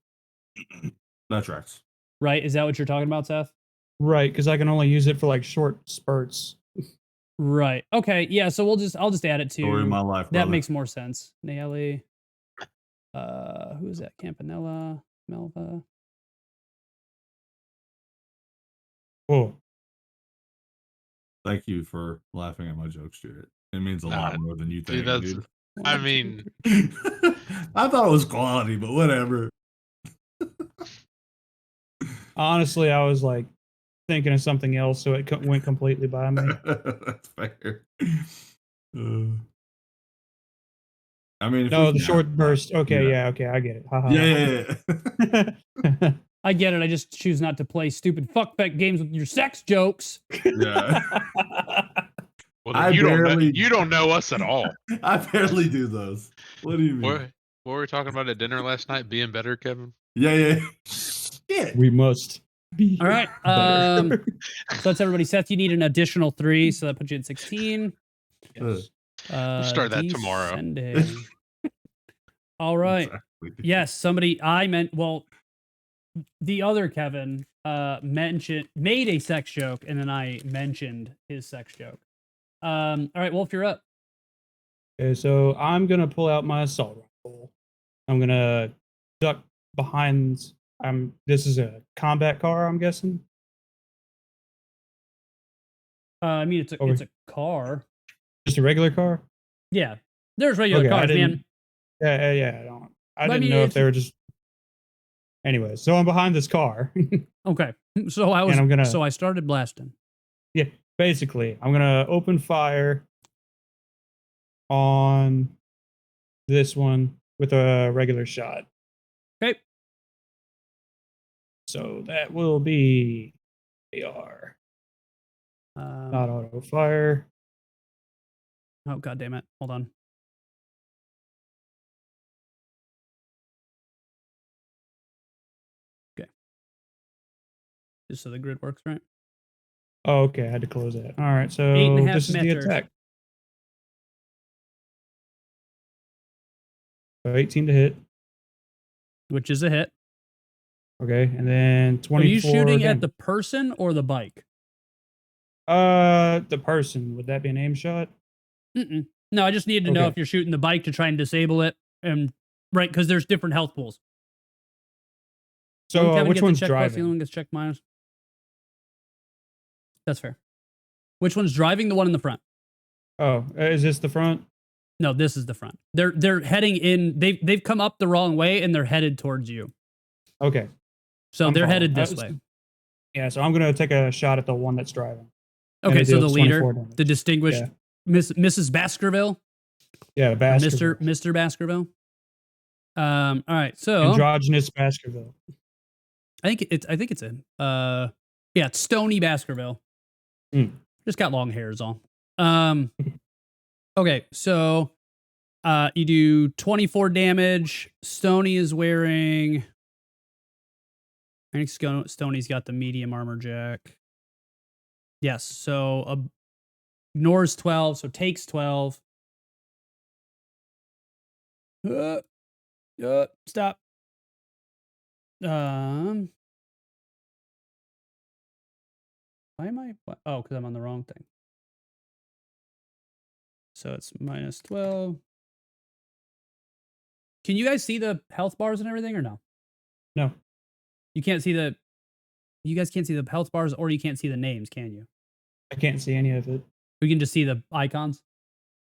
Speaker 2: That tracks.
Speaker 1: Right? Is that what you're talking about, Seth?
Speaker 4: Right, because I can only use it for like short spurts.
Speaker 1: Right. Okay. Yeah. So I'll just add it to.
Speaker 2: Story of my life,
Speaker 1: that
Speaker 2: brother.
Speaker 1: makes more sense. Naeli. Who is that? Campanella. Melva.
Speaker 4: Oh.
Speaker 2: Thank you for laughing at my jokes, Jared. It means a lot more than you think, dude.
Speaker 3: I mean,
Speaker 2: I thought it was quality, but whatever.
Speaker 4: Honestly, I was like thinking of something else, so it went completely by me.
Speaker 2: That's fair. I mean, if
Speaker 4: No,
Speaker 2: we
Speaker 4: the
Speaker 2: can
Speaker 4: short
Speaker 2: have-
Speaker 4: burst. Okay,
Speaker 2: yeah.
Speaker 4: okay, I get it. Ha, ha,
Speaker 2: Yeah.
Speaker 4: ha.
Speaker 1: I get it. I just choose not to play stupid fuckback games with your sex jokes.
Speaker 2: Yeah.
Speaker 3: well,
Speaker 2: I
Speaker 3: then
Speaker 2: barely-
Speaker 3: you don't know us at all.
Speaker 2: I barely do those. What do you mean?
Speaker 3: What were we talking about at dinner last night? Being better, Kevin?
Speaker 2: Yeah. Shit.
Speaker 4: We must be.
Speaker 1: All right.
Speaker 4: better.
Speaker 1: So that's everybody. Seth, you need an additional 3, so that puts you at 16.
Speaker 4: Yes.
Speaker 3: We'll start that tomorrow.
Speaker 1: Descending. All right.
Speaker 2: Exactly.
Speaker 1: Yes, somebody the other Kevin made a sex joke, and then I mentioned his sex joke. All right, Wolf, you're up.
Speaker 4: Okay, so I'm gonna pull out my assault rifle. I'm gonna duck behind. This is a combat car, I'm guessing.
Speaker 1: I mean, it's a car.
Speaker 4: Just a regular car.
Speaker 1: Yeah, there's regular
Speaker 4: Okay, I
Speaker 1: cars,
Speaker 4: didn't-
Speaker 1: man.
Speaker 4: Yeah. I
Speaker 1: But I
Speaker 4: didn't
Speaker 1: mean,
Speaker 4: know if
Speaker 1: it's-
Speaker 4: they were just. Anyway, so I'm behind this car.
Speaker 1: Okay, so so I started blasting.
Speaker 4: Basically, I'm gonna open fire on this one with a regular shot.
Speaker 1: Okay.
Speaker 4: So that will be AR, not auto fire.
Speaker 1: Oh, god damn it. Hold on. Okay. Just so the grid works, right?
Speaker 4: Oh, okay. I had to close that. All right. So
Speaker 1: 8.5
Speaker 4: this is the
Speaker 1: meters.
Speaker 4: attack. So 18 to hit.
Speaker 1: Which is a hit.
Speaker 4: Okay. And then 24.
Speaker 1: Are you shooting at
Speaker 4: damage.
Speaker 1: the person or the bike?
Speaker 4: The person. Would that be an aim shot?
Speaker 1: Mm-mm. No, I just needed to know
Speaker 4: Okay.
Speaker 1: if you're shooting the bike to try and disable it. Right, because there's different health pools.
Speaker 4: So
Speaker 1: Kevin
Speaker 4: which
Speaker 1: gets a
Speaker 4: one's
Speaker 1: check plus, the other
Speaker 4: driving?
Speaker 1: one gets check minus. That's fair. Which one's driving? The one in the front.
Speaker 4: Oh, is this the front?
Speaker 1: No, this is the front. They're heading in. They've come up the wrong way and they're headed towards you.
Speaker 4: Okay.
Speaker 1: So
Speaker 4: I'm
Speaker 1: they're
Speaker 4: following.
Speaker 1: headed this way.
Speaker 4: Yeah. So I'm gonna take a shot at the one that's driving. And
Speaker 1: Okay,
Speaker 4: it
Speaker 1: so the
Speaker 4: deals
Speaker 1: leader,
Speaker 4: 24 damage.
Speaker 1: the distinguished
Speaker 4: Yeah.
Speaker 1: Mrs. Baskerville,
Speaker 4: Yeah,
Speaker 1: or
Speaker 4: Baskerville.
Speaker 1: Mr. Baskerville. All right, so
Speaker 4: Androgynous Baskerville.
Speaker 1: I think it's it's Stony Baskerville. Just got long hair is all. Okay, so you do 24 damage. Stony is wearing, I think Stoney's got the medium armor jack. Yes, so ignores 12, so takes 12. Stop. Why am I? Oh, because I'm on the wrong thing. So it's minus 12. Can you guys see the health bars and everything or no?
Speaker 4: No.
Speaker 1: You can't see you guys can't see the health bars or you can't see the names, can you?
Speaker 4: I can't see any of it.
Speaker 1: We can just see the icons?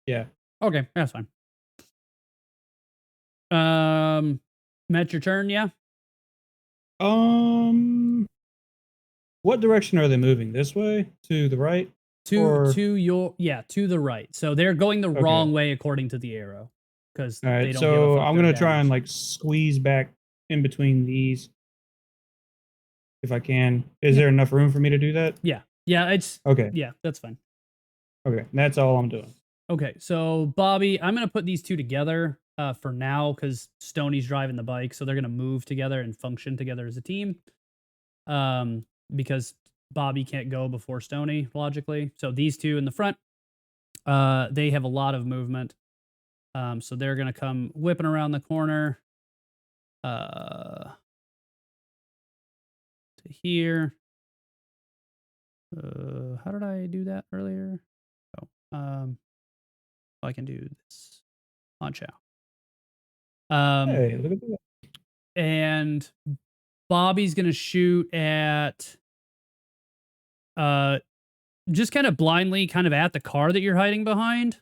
Speaker 4: Yeah.
Speaker 1: Okay, that's fine. Matt, your turn, yeah?
Speaker 4: What direction are they moving? This way? To the right?
Speaker 1: To the right. So they're going the wrong way according to the arrow. Because
Speaker 4: All
Speaker 1: they
Speaker 4: right,
Speaker 1: don't
Speaker 4: so
Speaker 1: give a fuck
Speaker 4: I'm
Speaker 1: their
Speaker 4: gonna try and
Speaker 1: damage.
Speaker 4: like squeeze back in between these if I can. Is there enough room for me to do that?
Speaker 1: Yeah, it's
Speaker 4: Okay.
Speaker 1: yeah, that's fine.
Speaker 4: Okay, that's all I'm doing.
Speaker 1: Okay, so Bobby, I'm gonna put these two together for now because Stoney's driving the bike, so they're gonna move together and function together as a team. Because Bobby can't go before Stoney logically. So these two in the front, they have a lot of movement. So they're gonna come whipping around the corner. To here. How did I do that earlier? I can do this. Launch out.
Speaker 4: Hey, look at that.
Speaker 1: And Bobby's gonna shoot at just kind of blindly, kind of at the car that you're hiding behind.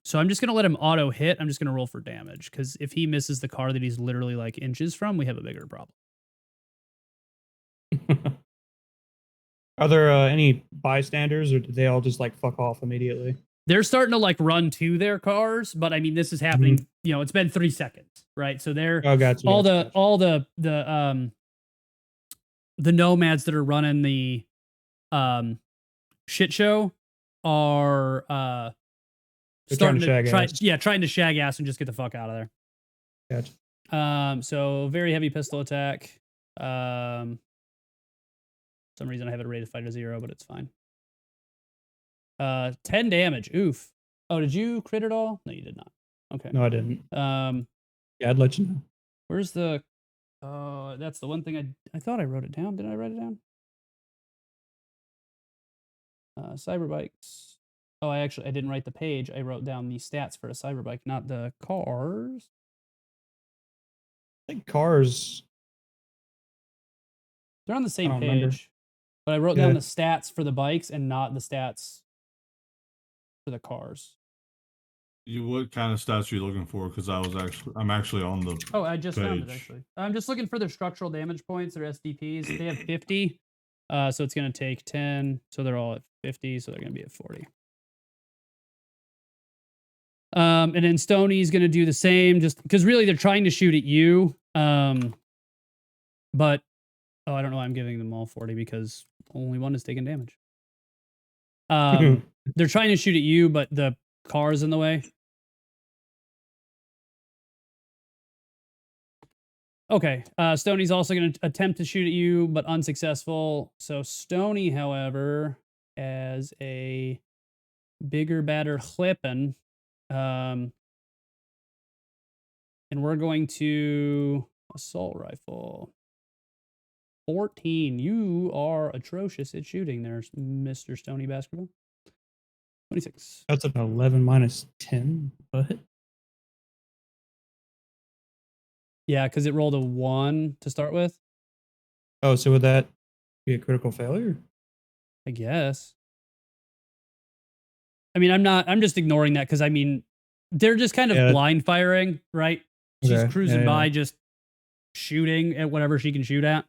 Speaker 1: So I'm just going to let him auto hit. I'm just going to roll for damage because if he misses the car that he's literally like inches from, we have a bigger problem.
Speaker 4: Are there any bystanders, or did they all just like fuck off immediately?
Speaker 1: They're starting to like run to their cars, but I mean, this is happening. You know, it's been 3 seconds, right? So they're
Speaker 4: Gotcha.
Speaker 1: The nomads that are running the shit show are starting trying to shag ass and just get the fuck out of there.
Speaker 4: Gotcha.
Speaker 1: So very heavy pistol attack. For some reason I have it rated 5 to 0, but it's fine. 10 damage. Oof. Oh, did you crit at all? No, you did not. Okay.
Speaker 4: No, I didn't. Yeah, I'd let you know.
Speaker 1: Where's the that's the one thing I thought I wrote it down. Did I write it down? Cyberbikes. Oh, I didn't write the page. I wrote down the stats for a cyberbike, not the cars.
Speaker 4: I think cars.
Speaker 1: They're on the same page.
Speaker 4: Remember.
Speaker 1: But I wrote down the stats for the bikes and not the stats for the cars.
Speaker 2: What kind of stats are you looking for? Because I'm actually on the
Speaker 1: Oh, I just found it
Speaker 2: page.
Speaker 1: actually. I'm just looking for their structural damage points or SDPs. They have 50. So it's gonna take 10. So they're all at 50, so they're gonna be at 40. And then Stoney's gonna do the same, just because really they're trying to shoot at you. But I don't know why I'm giving them all 40 because only one is taking damage. They're trying to shoot at you, but the car's in the way. Okay. Stoney's also going to attempt to shoot at you, but unsuccessful. So Stoney, however, as a bigger, badder clipping. And we're going to assault rifle. 14. You are atrocious at shooting there, Mr. Stoney Basketball. 26.
Speaker 4: That's an 11 minus 10. What?
Speaker 1: Yeah, because it rolled a 1 to start with.
Speaker 4: Oh, so would that be a critical failure?
Speaker 1: I guess. I mean, I'm just ignoring that because I mean, they're just kind of blind firing, right? She's cruising by, just shooting at whatever she can shoot at.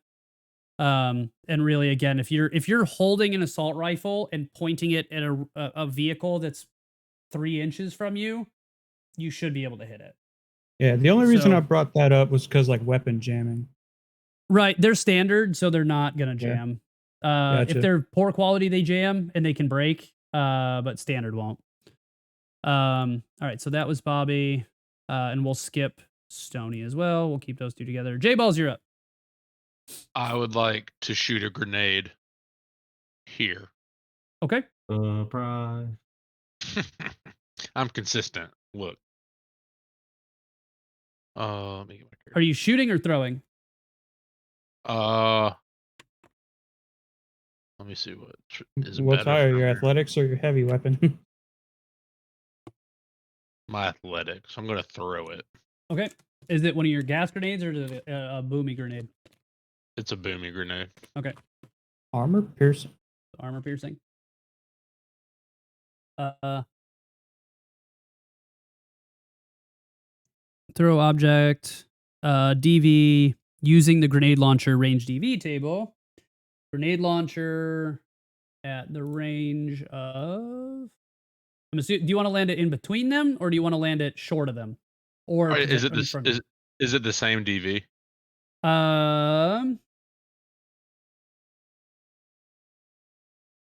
Speaker 1: And really, again, if you're holding an assault rifle and pointing it at a vehicle that's 3 inches from you, you should be able to hit it.
Speaker 4: Yeah, the only reason I brought that up was because like weapon jamming.
Speaker 1: Right, they're standard, so they're not gonna jam.
Speaker 4: Gotcha.
Speaker 1: If they're poor quality, they jam and they can break. But standard won't. All right, so that was Bobby, and we'll skip Stoney as well. We'll keep those two together. J-Balls, you're up.
Speaker 3: I would like to shoot a grenade here.
Speaker 1: Okay.
Speaker 2: Surprise.
Speaker 3: I'm consistent. Look. Let me get my
Speaker 1: Are you shooting or throwing?
Speaker 3: Let me see what is
Speaker 4: What's
Speaker 3: better
Speaker 4: higher,
Speaker 3: for
Speaker 4: your
Speaker 3: me.
Speaker 4: athletics or your heavy weapon?
Speaker 3: My athletics. I'm gonna throw it.
Speaker 1: Okay. Is it one of your gas grenades or is it a boomy grenade?
Speaker 3: It's a boomy grenade.
Speaker 1: Okay.
Speaker 4: Armor piercing.
Speaker 1: Armor piercing. Throw object. DV using the grenade launcher range DV table. Grenade launcher at the range of. I'm assuming, do you want to land it in between them, or do you want to land it short of them, or
Speaker 3: is it the same DV?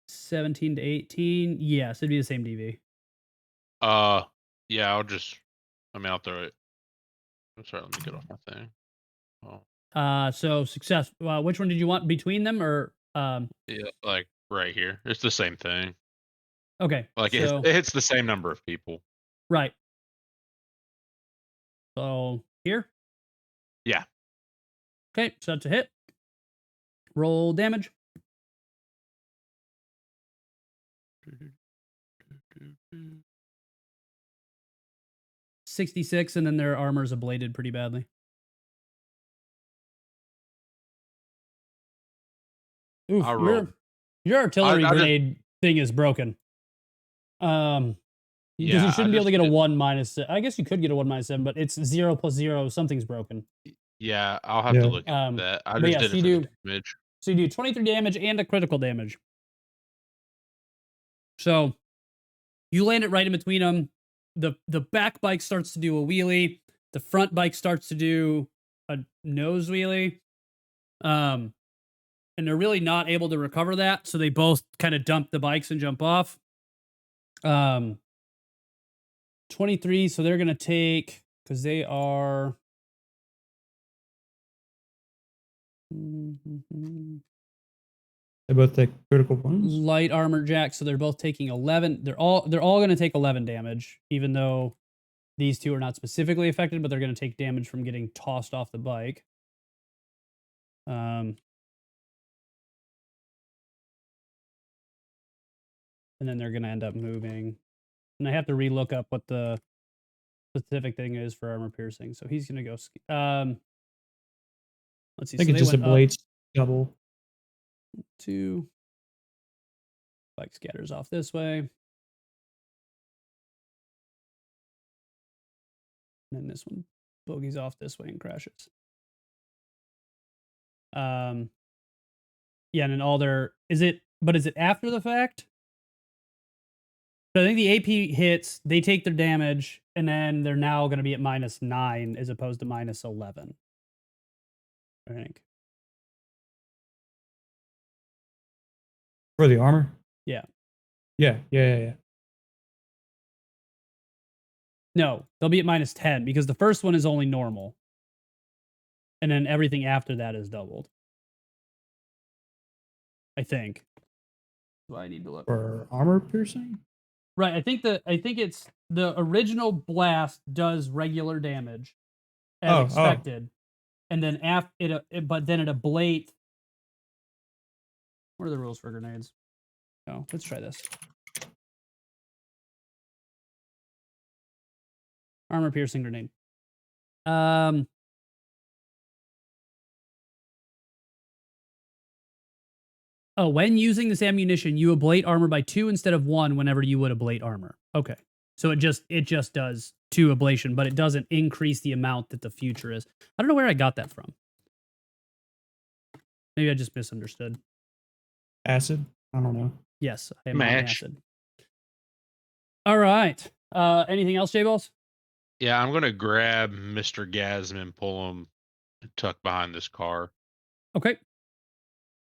Speaker 1: 17 to 18. Yes, it'd be the same DV.
Speaker 3: Yeah, I'll throw it. I'm sorry, let me get off my thing.
Speaker 1: Oh. So success. Which one did you want, between them or?
Speaker 3: Yeah, like right here. It's the same thing.
Speaker 1: Okay.
Speaker 3: Like it hits the same number of people.
Speaker 1: Right. So here?
Speaker 3: Yeah.
Speaker 1: Okay, so that's a hit. Roll damage. $66, and then their armor's ablated pretty badly. Oof, your artillery grenade thing is broken. Because
Speaker 3: Yeah,
Speaker 1: you
Speaker 3: I
Speaker 1: shouldn't be able to
Speaker 3: just
Speaker 1: get a
Speaker 3: did-
Speaker 1: 1 minus. I guess you could get a 1 minus 7, but it's 0 plus 0. Something's broken.
Speaker 3: Yeah, I'll have
Speaker 4: Yeah.
Speaker 3: to look at that. I
Speaker 1: but
Speaker 3: just
Speaker 1: yeah,
Speaker 3: did
Speaker 1: so
Speaker 3: it
Speaker 1: you
Speaker 3: for
Speaker 1: do-
Speaker 3: the damage.
Speaker 1: So you do 23 damage and a critical damage. So you land it right in between them. The back bike starts to do a wheelie. The front bike starts to do a nose wheelie. And they're really not able to recover that, so they both kind of dump the bikes and jump off. 23, so they're gonna take, because they are
Speaker 4: They both take critical wounds.
Speaker 1: light armor jack, so they're both taking 11. They're all gonna take 11 damage, even though these two are not specifically affected, but they're gonna take damage from getting tossed off the bike. And then they're gonna end up moving. And I have to relook up what the specific thing is for armor piercing. So he's gonna go. Let's see.
Speaker 4: I think
Speaker 1: So
Speaker 4: it's
Speaker 1: they
Speaker 4: just a
Speaker 1: went up
Speaker 4: blades double.
Speaker 1: 2. Bike scatters off this way. And then this one bogeys off this way and crashes. Yeah, and then all their is it after the fact? So I think the AP hits, they take their damage, and then they're now going to be at -9 as opposed to -11. I think.
Speaker 4: For the armor?
Speaker 1: Yeah.
Speaker 4: Yeah.
Speaker 1: No, they'll be at -10 because the first one is only normal. And then everything after that is doubled. I think. Do I need to look?
Speaker 4: For armor piercing?
Speaker 1: Right, I think it's the original blast does regular damage as expected. And then but then it ablate. What are the rules for grenades? Oh, let's try this. Armor piercing grenade. Oh, when using this ammunition, you ablate armor by 2 instead of 1 whenever you would ablate armor. Okay. So it just does 2 ablation, but it doesn't increase the amount that the future is. I don't know where I got that from. Maybe I just misunderstood.
Speaker 4: Acid? I don't know.
Speaker 1: Yes, I am on
Speaker 3: Mash.
Speaker 1: acid. All right. Anything else, J-Balls?
Speaker 3: Yeah, I'm gonna grab Mr. Gasm and pull him tuck behind this car.
Speaker 1: Okay,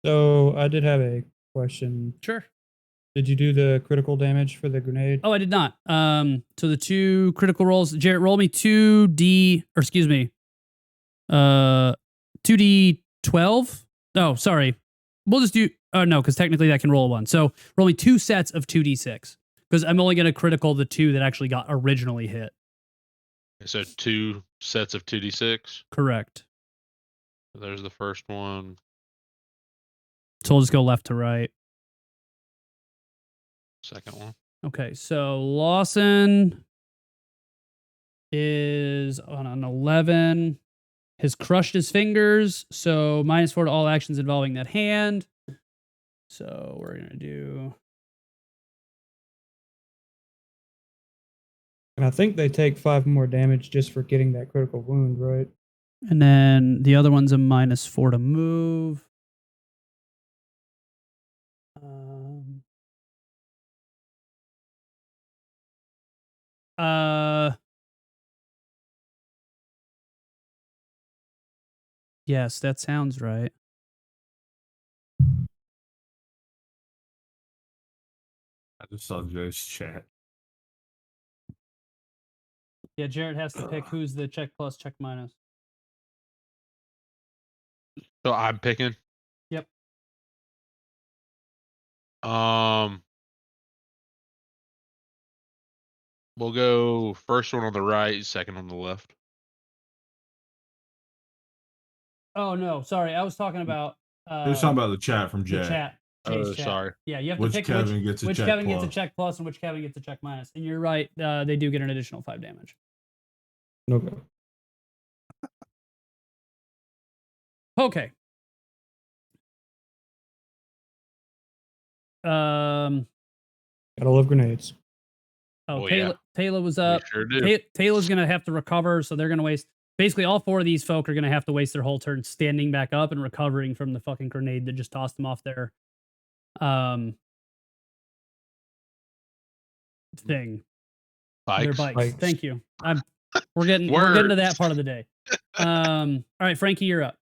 Speaker 4: So I did have a question.
Speaker 1: sure.
Speaker 4: Did you do the critical damage for the grenade?
Speaker 1: Oh, I did not. So the 2 critical rolls. Jarrett, roll me 2d12. Oh, sorry. We'll just do. Oh no, because technically that can roll a 1. So roll me 2 sets of 2d6 because I'm only going to critical the 2 that actually got originally hit.
Speaker 3: So 2 sets of 2d6.
Speaker 1: Correct.
Speaker 3: There's the first one.
Speaker 1: So we'll just go left to right.
Speaker 3: Second one.
Speaker 1: Okay, so Lawson is on an 11. Has crushed his fingers, so -4 to all actions involving that hand. So we're gonna do.
Speaker 4: And I think they take 5 more damage just for getting that critical wound, right?
Speaker 1: And then the other one's a -4 to move. Yes, that sounds right.
Speaker 2: I just saw Joe's chat.
Speaker 1: Yeah, Jarrett has to pick who's the check plus, check minus.
Speaker 3: So I'm picking.
Speaker 1: Yep.
Speaker 3: We'll go first one on the right, second on the left.
Speaker 1: Oh no, sorry, I was talking about.
Speaker 2: He was talking about the chat from Jay.
Speaker 1: The chat.
Speaker 3: Oh,
Speaker 1: Jay's chat.
Speaker 3: sorry.
Speaker 1: Yeah, you have
Speaker 2: Which
Speaker 1: to pick
Speaker 2: Kevin gets a
Speaker 1: which
Speaker 2: check
Speaker 1: Kevin gets a
Speaker 2: plus.
Speaker 1: check plus and which Kevin gets a check minus. And you're right, they do get an additional 5 damage.
Speaker 4: Okay.
Speaker 1: Okay.
Speaker 4: Gotta love grenades.
Speaker 1: Oh,
Speaker 3: Well,
Speaker 1: Taylor,
Speaker 3: yeah.
Speaker 1: Taylor was
Speaker 3: We
Speaker 1: up.
Speaker 3: sure do.
Speaker 1: Taylor's going to have to recover, so they're going to waste. Basically, all 4 of these folk are going to have to waste their whole turn standing back up and recovering from the fucking grenade that just tossed them off their thing. Their
Speaker 3: Bikes.
Speaker 1: bikes. Thank you. We're getting to that part of the day. All right, Frankie, you're up.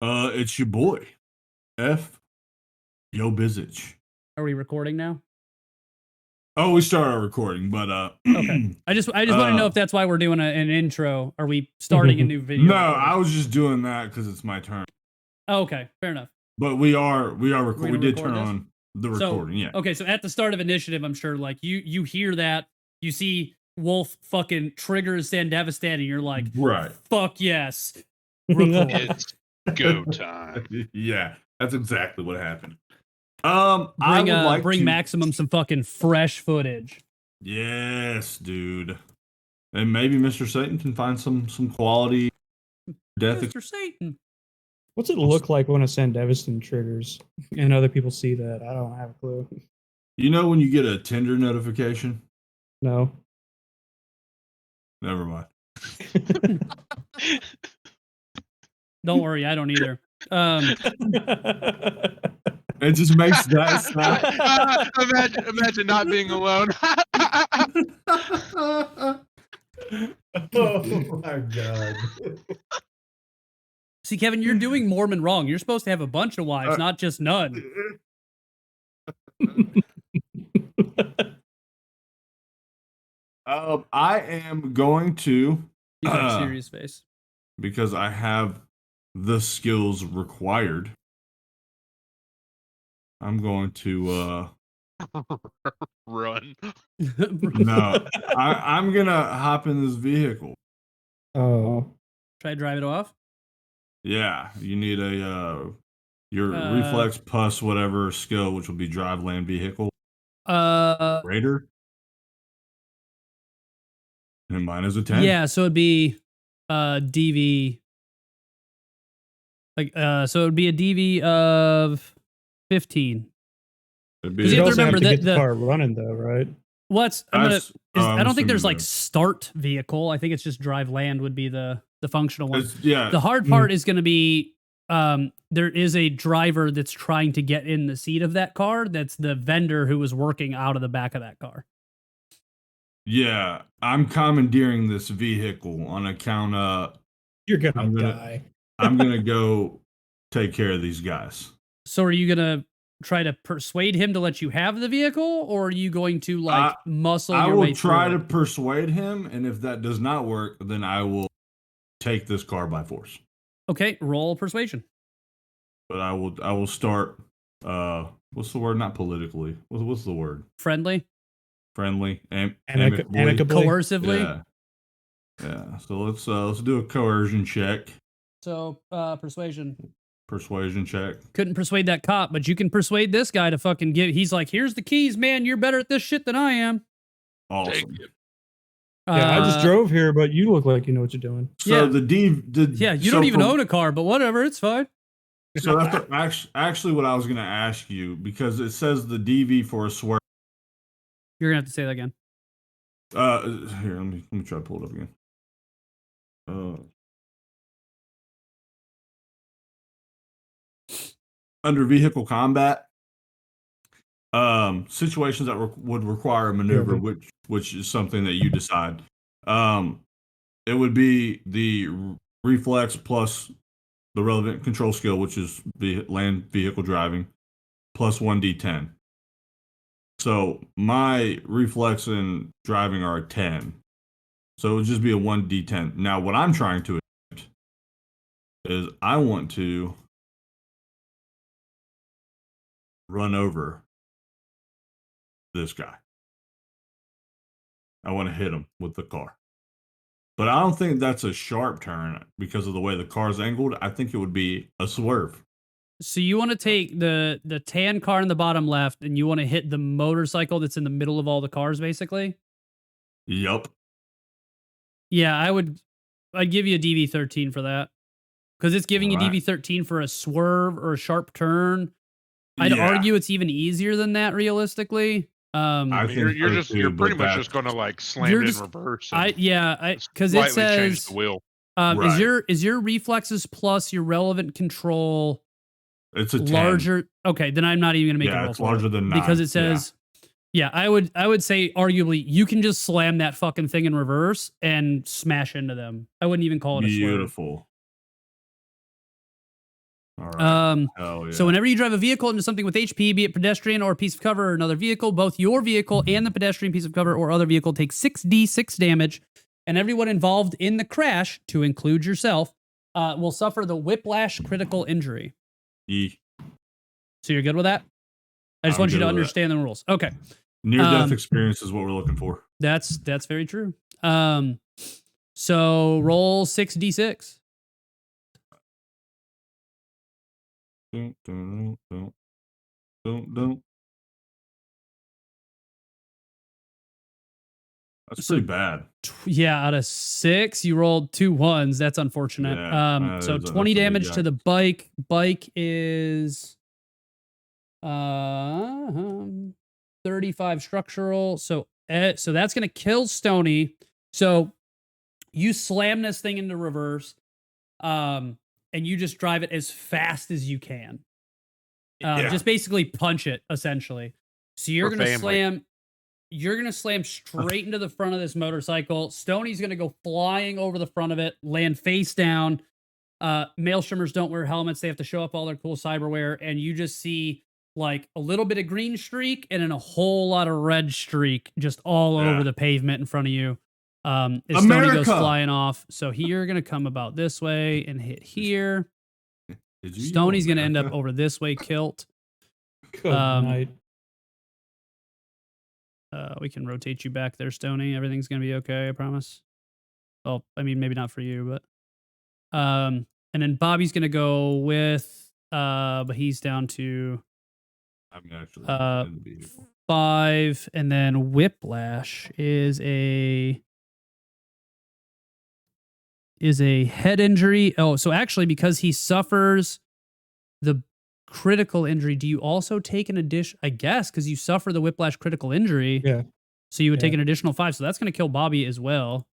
Speaker 2: It's your boy, F. Yo Bizich.
Speaker 1: Are we recording now?
Speaker 2: Oh, we started our recording, but
Speaker 1: Okay. I just want to know if that's why we're doing an intro. Are we starting a new video?
Speaker 2: No,
Speaker 1: recording?
Speaker 2: I was just doing that because it's my turn.
Speaker 1: Oh, okay, fair enough.
Speaker 2: But we are recording. We did
Speaker 1: record
Speaker 2: turn
Speaker 1: this?
Speaker 2: on the recording. Yeah.
Speaker 1: Okay, so at the start of initiative, I'm sure like you hear that, you see Wolf fucking triggers Sandevistan, and you're like,
Speaker 2: Right.
Speaker 1: fuck yes. Record.
Speaker 3: It's go time.
Speaker 2: Yeah, that's exactly what happened. I
Speaker 1: Bring
Speaker 2: would like
Speaker 1: bring
Speaker 2: to...
Speaker 1: Maximum some fucking fresh footage.
Speaker 2: Yes, dude. And maybe Mr. Satan can find some quality death.
Speaker 1: Mr. Satan.
Speaker 4: What's it look like when a Sandevistan triggers and other people see that? I don't have a clue.
Speaker 2: You know when you get a Tinder notification?
Speaker 4: No.
Speaker 2: Never mind.
Speaker 1: Don't worry, I don't either.
Speaker 2: It just makes that sound.
Speaker 3: Imagine not being alone.
Speaker 2: Oh my god.
Speaker 1: See, Kevin, you're doing Mormon wrong. You're supposed to have a bunch of wives, not just none.
Speaker 2: I am going to.
Speaker 1: You got a serious face.
Speaker 2: Because I have the skills required. I'm going to
Speaker 3: Run.
Speaker 2: no. I'm gonna hop in this vehicle.
Speaker 4: Oh.
Speaker 1: Try to drive it off?
Speaker 2: Yeah. You need a your reflex plus whatever skill, which will be drive land vehicle. Raider. And mine is a 10.
Speaker 1: Yeah, so it'd be DV. Like so it'd be a DV of 15.
Speaker 2: Because
Speaker 1: you
Speaker 4: You
Speaker 1: have to
Speaker 4: also have
Speaker 1: remember
Speaker 4: to
Speaker 1: that
Speaker 4: get the car running though, right?
Speaker 1: I don't think there's like
Speaker 2: assuming
Speaker 1: start vehicle. I think it's just drive land would be the functional one.
Speaker 2: yeah.
Speaker 1: The hard part is going to be there is a driver that's trying to get in the seat of that car. That's the vendor who was working out of the back of that car.
Speaker 2: Yeah, I'm commandeering this vehicle on account of
Speaker 4: You're gonna die.
Speaker 2: I'm gonna go take care of these guys.
Speaker 1: So are you gonna try to persuade him to let you have the vehicle, or are you going to like muscle
Speaker 2: I
Speaker 1: your way
Speaker 2: will try
Speaker 1: through
Speaker 2: to
Speaker 1: it?
Speaker 2: persuade him, and if that does not work, then I will take this car by force.
Speaker 1: Okay, roll persuasion.
Speaker 2: But I will start. What's the word? Not politically. What's the word?
Speaker 1: Friendly,
Speaker 2: Friendly,
Speaker 4: Amicably.
Speaker 1: coercively.
Speaker 2: Yeah. Yeah. So let's do a coercion check.
Speaker 1: So persuasion.
Speaker 2: Persuasion check.
Speaker 1: Couldn't persuade that cop, but you can persuade this guy to fucking give. He's like, here's the keys, man. You're better at this shit than I am.
Speaker 2: Awesome.
Speaker 4: Yeah, I just drove here, but you look like you know what you're doing.
Speaker 2: So
Speaker 1: yeah, you don't even own a car, but whatever, it's fine.
Speaker 2: So that's actually what I was going to ask you, because it says the DV for a swear.
Speaker 1: You're gonna have to say that again.
Speaker 2: Here, let me try to pull it up again. Under vehicle combat, situations that would require a maneuver, which is something that you decide. It would be the reflex plus the relevant control skill, which is the land vehicle driving, plus 1d10. So my reflex and driving are a 10. So it would just be a 1d10. Now, what I'm trying to attempt is I want to run over this guy. I want to hit him with the car. But I don't think that's a sharp turn because of the way the car's angled. I think it would be a swerve.
Speaker 1: So you want to take the tan car in the bottom left, and you want to hit the motorcycle that's in the middle of all the cars, basically?
Speaker 2: Yup.
Speaker 1: Yeah, I'd give you a DV13 for that. Because it's giving you DV13 for a swerve or a sharp turn. I'd argue it's even easier than that, realistically.
Speaker 3: I mean, you're
Speaker 2: so
Speaker 3: just
Speaker 2: too,
Speaker 3: you're
Speaker 2: but
Speaker 3: pretty much just
Speaker 2: that's-
Speaker 3: gonna like slam
Speaker 1: You're
Speaker 3: it
Speaker 1: just-
Speaker 3: in reverse. And
Speaker 1: because it
Speaker 3: slightly change
Speaker 1: says
Speaker 3: the wheel.
Speaker 2: Right.
Speaker 1: is your reflexes plus your relevant control
Speaker 2: It's a 10.
Speaker 1: larger? Okay, then I'm not even gonna make a
Speaker 2: Yeah,
Speaker 1: roll
Speaker 2: it's
Speaker 1: for
Speaker 2: larger
Speaker 1: it
Speaker 2: than
Speaker 1: because
Speaker 2: 9.
Speaker 1: it says. Yeah, I would say arguably you can just slam that fucking thing in reverse and smash into them. I wouldn't even call it a swerve.
Speaker 2: Beautiful. All right. Hell yeah.
Speaker 1: So whenever you drive a vehicle into something with HP, be it pedestrian or a piece of cover or another vehicle, both your vehicle and the pedestrian piece of cover or other vehicle take 6d6 damage, and everyone involved in the crash, to include yourself, will suffer the whiplash critical injury.
Speaker 2: Yee.
Speaker 1: So you're good with that? I just
Speaker 2: I'm
Speaker 1: want you to
Speaker 2: good with
Speaker 1: understand the rules. Okay.
Speaker 2: Near-death experience is what we're looking for.
Speaker 1: That's very true. So roll 6d6.
Speaker 2: Dun, dun, dun, dun, dun. That's
Speaker 1: So-
Speaker 2: pretty bad.
Speaker 1: Yeah, out of 6, you rolled 2 1s. That's unfortunate.
Speaker 2: Yeah,
Speaker 1: So
Speaker 2: that's
Speaker 1: 20
Speaker 2: a big
Speaker 1: damage to
Speaker 2: yikes.
Speaker 1: the bike. Bike is 35 structural. So that's gonna kill Stony. So you slam this thing into reverse, and you just drive it as fast as you can.
Speaker 2: Yeah.
Speaker 1: Just basically punch it, essentially. So you're
Speaker 3: For
Speaker 1: gonna
Speaker 3: family.
Speaker 1: slam. You're gonna slam straight into the front of this motorcycle. Stoney's gonna go flying over the front of it, land face down. Maelstrommers don't wear helmets; they have to show up all their cool cyberware, and you just see like a little bit of green streak and then a whole lot of red streak just all
Speaker 2: Yeah.
Speaker 1: over the pavement in front of you. As Stoney goes
Speaker 2: America!
Speaker 1: flying off. So you're gonna come about this way and hit here.
Speaker 2: Did you
Speaker 1: Stoney's
Speaker 2: yell
Speaker 1: gonna end up
Speaker 2: America?
Speaker 1: over this way, kilt.
Speaker 4: Good night.
Speaker 1: We can rotate you back there, Stoney. Everything's gonna be okay, I promise. Well, I mean, maybe not for you, but and then Bobby's gonna go with but he's down to
Speaker 2: I'm actually in the vehicle.
Speaker 1: 5, and then Whiplash is a head injury. Oh, so actually, because he suffers the critical injury, do you also take an addition? I guess because you suffer the Whiplash critical injury.
Speaker 4: Yeah.
Speaker 1: So you would take
Speaker 4: Yeah.
Speaker 1: an additional 5. So that's going to kill Bobby as well.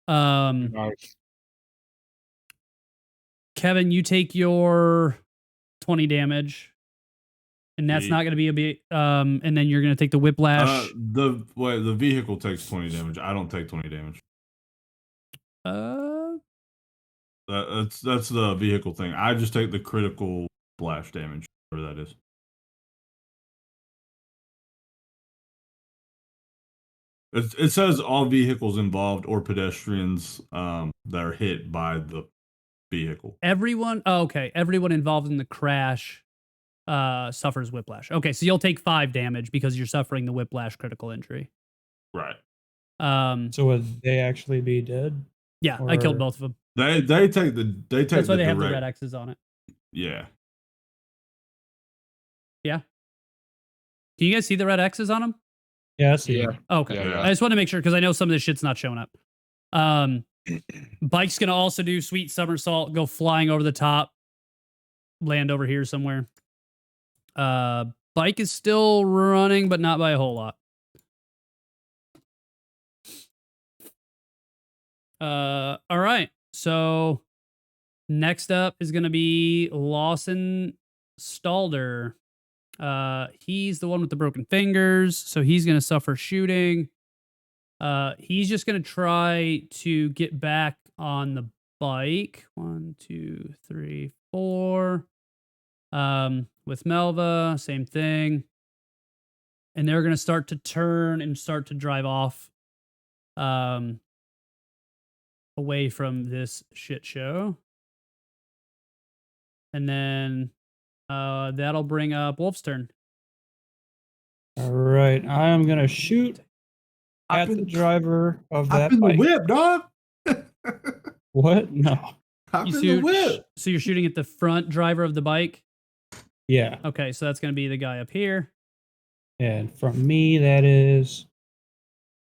Speaker 3: Nice.
Speaker 1: Kevin, you take your 20 damage, and that's
Speaker 2: Yeet.
Speaker 1: not going to be a bit. And then you're going to take the Whiplash.
Speaker 2: The vehicle takes 20 damage. I don't take 20 damage. That's the vehicle thing. I just take the critical splash damage, whatever that is. It says all vehicles involved or pedestrians that are hit by the vehicle.
Speaker 1: Everyone. Oh, okay. Everyone involved in the crash suffers Whiplash. Okay, so you'll take 5 damage because you're suffering the Whiplash critical injury.
Speaker 2: Right.
Speaker 4: So would they actually be dead?
Speaker 1: Yeah, I killed
Speaker 4: Or-
Speaker 1: both of them.
Speaker 2: They take
Speaker 1: That's why
Speaker 2: the
Speaker 1: they have the
Speaker 2: direct-
Speaker 1: red X's on it.
Speaker 2: Yeah.
Speaker 1: Can you guys see the red X's on them?
Speaker 4: Yeah, I see.
Speaker 3: Yeah.
Speaker 1: Okay.
Speaker 3: Yeah, yeah.
Speaker 1: I just want to make sure because I know some of this shit's not showing up. Bike's gonna also do sweet somersault, go flying over the top, land over here somewhere. Bike is still running, but not by a whole lot. All right. So next up is gonna be Lawson Stalder. He's the one with the broken fingers, so he's gonna suffer shooting. He's just gonna try to get back on the bike. 1, 2, 3, 4. With Melva, same thing. And they're gonna start to turn and start to drive off away from this shit show. And then that'll bring up Wolf's turn.
Speaker 4: All right. I am going to shoot
Speaker 2: Hop
Speaker 4: at
Speaker 2: in-
Speaker 4: the driver of
Speaker 2: Hop
Speaker 4: that
Speaker 2: in the
Speaker 4: bike.
Speaker 2: whip, dog.
Speaker 4: What? No.
Speaker 2: Hop
Speaker 1: You
Speaker 2: in
Speaker 1: see-
Speaker 2: the whip.
Speaker 1: So you're shooting at the front driver of the bike.
Speaker 4: Yeah.
Speaker 1: Okay, so that's gonna be the guy up here.
Speaker 4: And from me, that is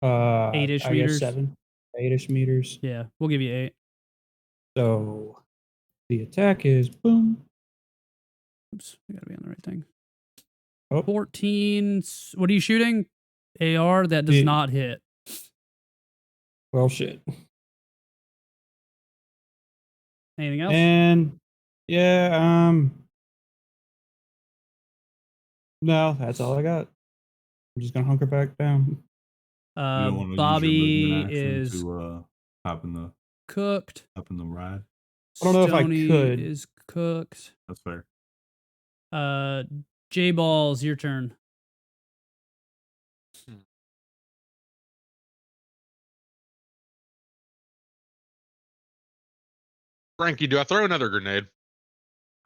Speaker 1: 8-ish
Speaker 4: I guess
Speaker 1: meters.
Speaker 4: 7. 8-ish meters.
Speaker 1: Yeah, we'll give you 8.
Speaker 4: So the attack is boom.
Speaker 1: Oops, we gotta be on the right thing.
Speaker 4: Oh,
Speaker 1: 14. What are you shooting? AR? That does
Speaker 4: Yeah.
Speaker 1: not hit.
Speaker 4: well, shit.
Speaker 1: Anything else?
Speaker 4: And yeah, no, that's all I got. I'm just gonna hunker back down.
Speaker 2: You don't want to use your
Speaker 1: Bobby
Speaker 2: movement action
Speaker 1: is
Speaker 2: to hop in the
Speaker 1: cooked.
Speaker 2: ride.
Speaker 4: I don't know if I
Speaker 1: Stoney
Speaker 4: could.
Speaker 1: is cooked.
Speaker 2: That's fair.
Speaker 1: J Balls, your turn.
Speaker 3: Frankie, do I throw another grenade?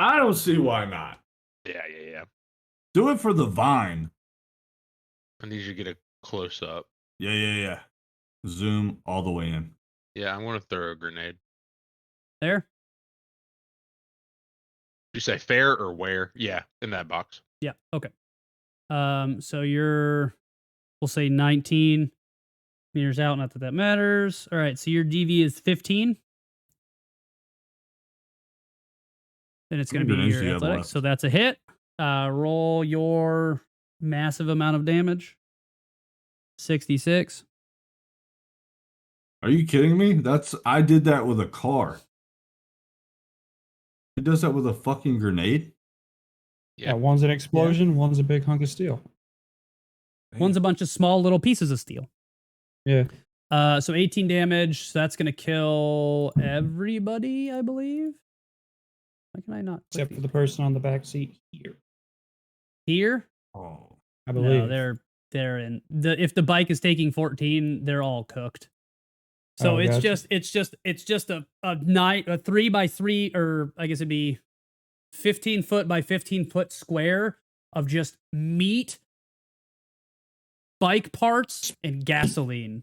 Speaker 2: I don't see why not.
Speaker 3: Yeah.
Speaker 2: Do it for the vine.
Speaker 3: I need you to get a close up.
Speaker 2: Yeah. Zoom all the way in.
Speaker 3: Yeah, I'm gonna throw a grenade.
Speaker 1: There?
Speaker 3: Did you say fair or where? Yeah, in that box.
Speaker 1: Yeah. Okay. So you're, we'll say 19 meters out. Not that that matters. All right. So your DV is 15. Then it's going to be
Speaker 2: grenades do
Speaker 1: your
Speaker 2: you have
Speaker 1: athletics.
Speaker 2: left?
Speaker 1: So that's a hit. Roll your massive amount of damage. 66.
Speaker 2: Are you kidding me? I did that with a car. He does that with a fucking grenade?
Speaker 4: Yeah, one's an explosion, one's a big hunk of steel.
Speaker 1: One's a bunch of small little pieces of steel.
Speaker 4: Yeah.
Speaker 1: So 18 damage. So that's going to kill everybody, I believe. Why can I not?
Speaker 4: Except for the person on the back seat here.
Speaker 1: Here?
Speaker 2: Oh.
Speaker 4: I believe.
Speaker 1: No, they're in if the bike is taking 14, they're all cooked. So
Speaker 4: Oh,
Speaker 1: it's
Speaker 4: gotcha.
Speaker 1: just a 3x3, or I guess it'd be 15 foot by 15 foot square of just meat, bike parts, and gasoline.